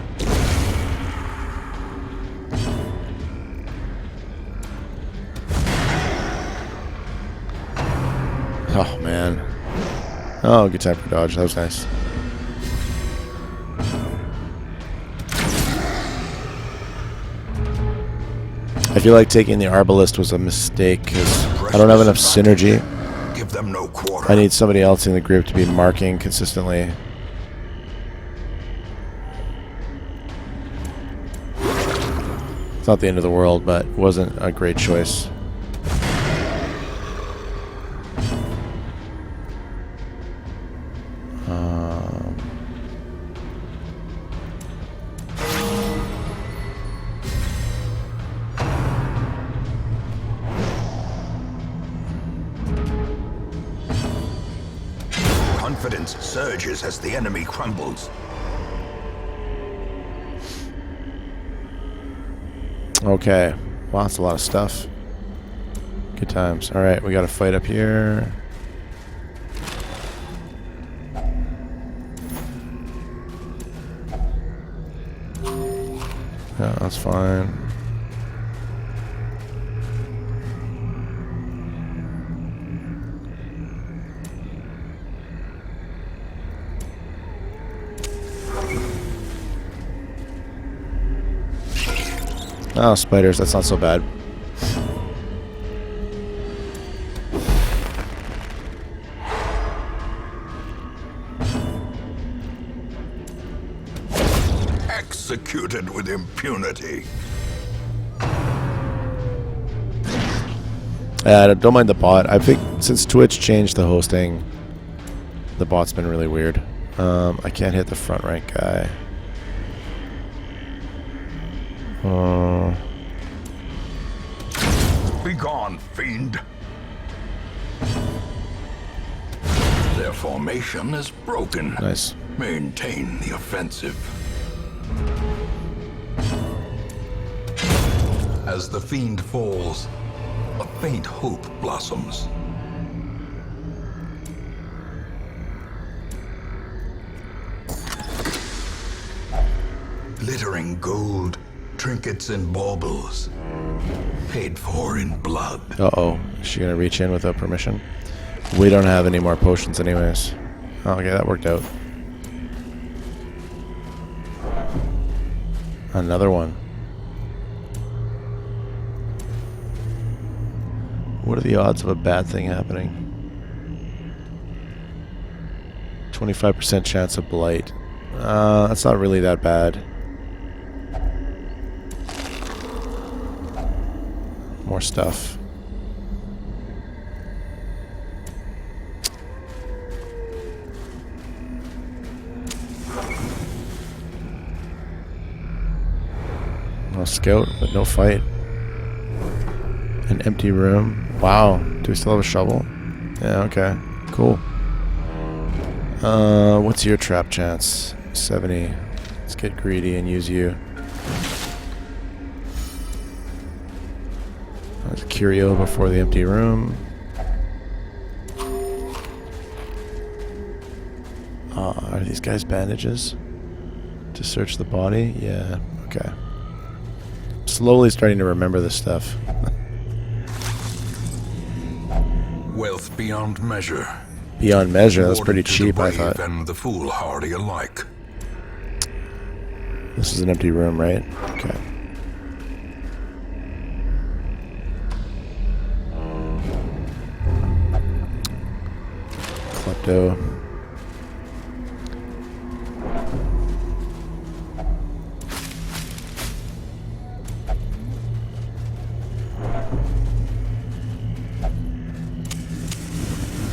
Oh, man. Oh, good time for dodge. That was nice. I feel like taking the Arbalist was a mistake because I don't have enough synergy. Give them no quarter. I need somebody else in the group to be marking consistently. It's not the end of the world, but it wasn't a great choice. Confidence surges as the enemy crumbles. Okay. Wow, that's a lot of stuff. Good times. Alright, we got a fight up here. Yeah, that's fine. Oh, spiders, that's not so bad. executed with impunity. I don't mind the bot. I think since Twitch changed the hosting, the bot's been really weird. I can't hit the front rank guy. Begone, fiend! Their formation is broken. Nice. Maintain the offensive. As the fiend falls, a faint hope blossoms. Glittering gold, trinkets and baubles, paid for in blood. Uh-oh. Is she going to reach in without permission? We don't have any more potions anyways. Oh, okay, that worked out. Another one. What are the odds of a bad thing happening? 25% chance of blight. That's not really that bad. More stuff. No scout, but no fight. An empty room. Wow. Do we still have a shovel? Yeah, okay. Cool. What's your trap chance? 70. Let's get greedy and use you. There's a curio before the empty room. Are these guys bandages? To search the body? Yeah, okay. Slowly starting to remember this stuff. Wealth beyond measure. Beyond measure, that's Awarded pretty to cheap, the I brave thought. and the foolhardy alike. This is an empty room, right? Okay. Klepto.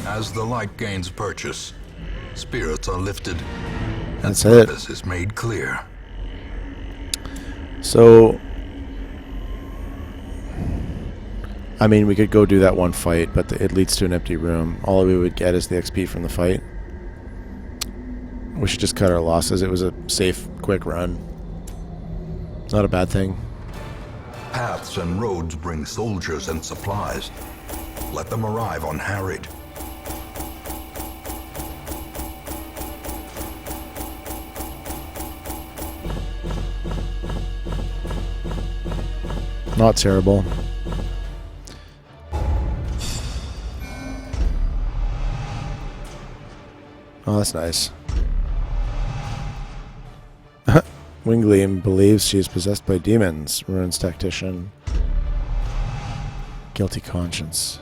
As the light gains purchase, spirits are lifted, and That's it. purpose is made clear. So, I mean, we could go do that one fight, but it leads to an empty room. All we would get is the XP from the fight. We should just cut our losses. It was a safe, quick run. Not a bad thing. Paths and roads bring soldiers and supplies. Let them arrive unharried. Not terrible. Oh, that's nice. Wingleam believes she is possessed by demons. Ruins tactician. Guilty conscience.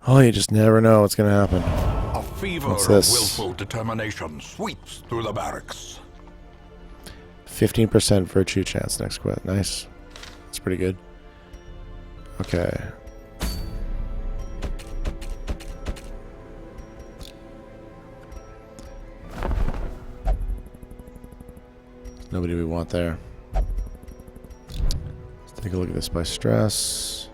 Oh, you just never know what's going to happen. A fever What's of this? willful determination sweeps through the barracks. 15% virtue chance next quest. Nice. That's pretty good. Okay. Nobody we want there. Let's take a look at this by stress.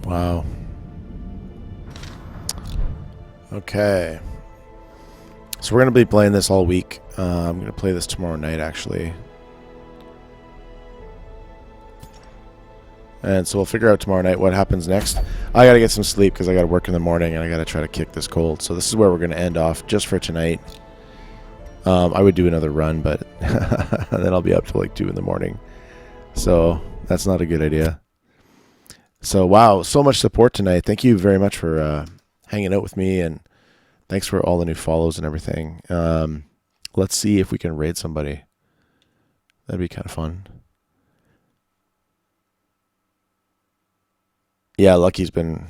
Wow. Okay. So we're going to be playing this all week. I'm going to play this tomorrow night, actually. And so we'll figure out tomorrow night what happens next. I got to get some sleep because I got to work in the morning and I got to try to kick this cold. So this is where we're going to end off just for tonight. I would do another run, but then I'll be up till like 2 in the morning. So that's not a good idea. So, wow, so much support tonight. Thank you very much for hanging out with me, and thanks for all the new follows and everything. Let's see if we can raid somebody. That'd be kind of fun. Yeah, Lucky's been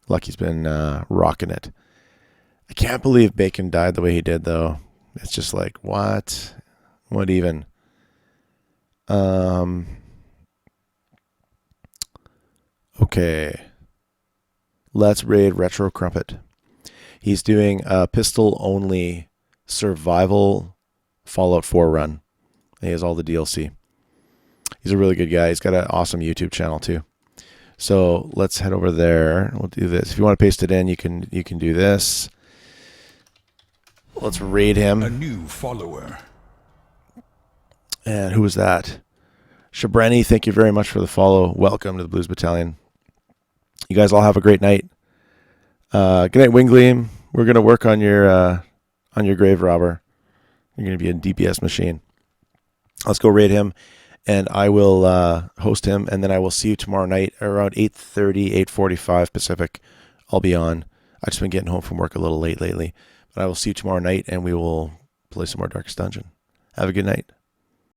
rocking it. I can't believe Bacon died the way he did, though. It's just like, what? What even? Okay. Let's raid Retro Crumpet. He's doing a pistol-only survival Fallout 4 run. He has all the DLC. He's a really good guy. He's got an awesome YouTube channel, too. So let's head over there. We'll do this. If you want to paste it in, you can do this. Let's raid him. A new follower. And who was that? Shabreni, thank you very much for the follow. Welcome to the Blues Battalion. You guys all have a great night. Good night, Wingleam. We're going to work on your grave robber. You're going to be a DPS machine. Let's go raid him, and I will host him, and then I will see you tomorrow night around 8:30, 8:45 Pacific. I'll be on. I've just been getting home from work a little late lately. But I will see you tomorrow night, and we will play some more Darkest Dungeon. Have a good night.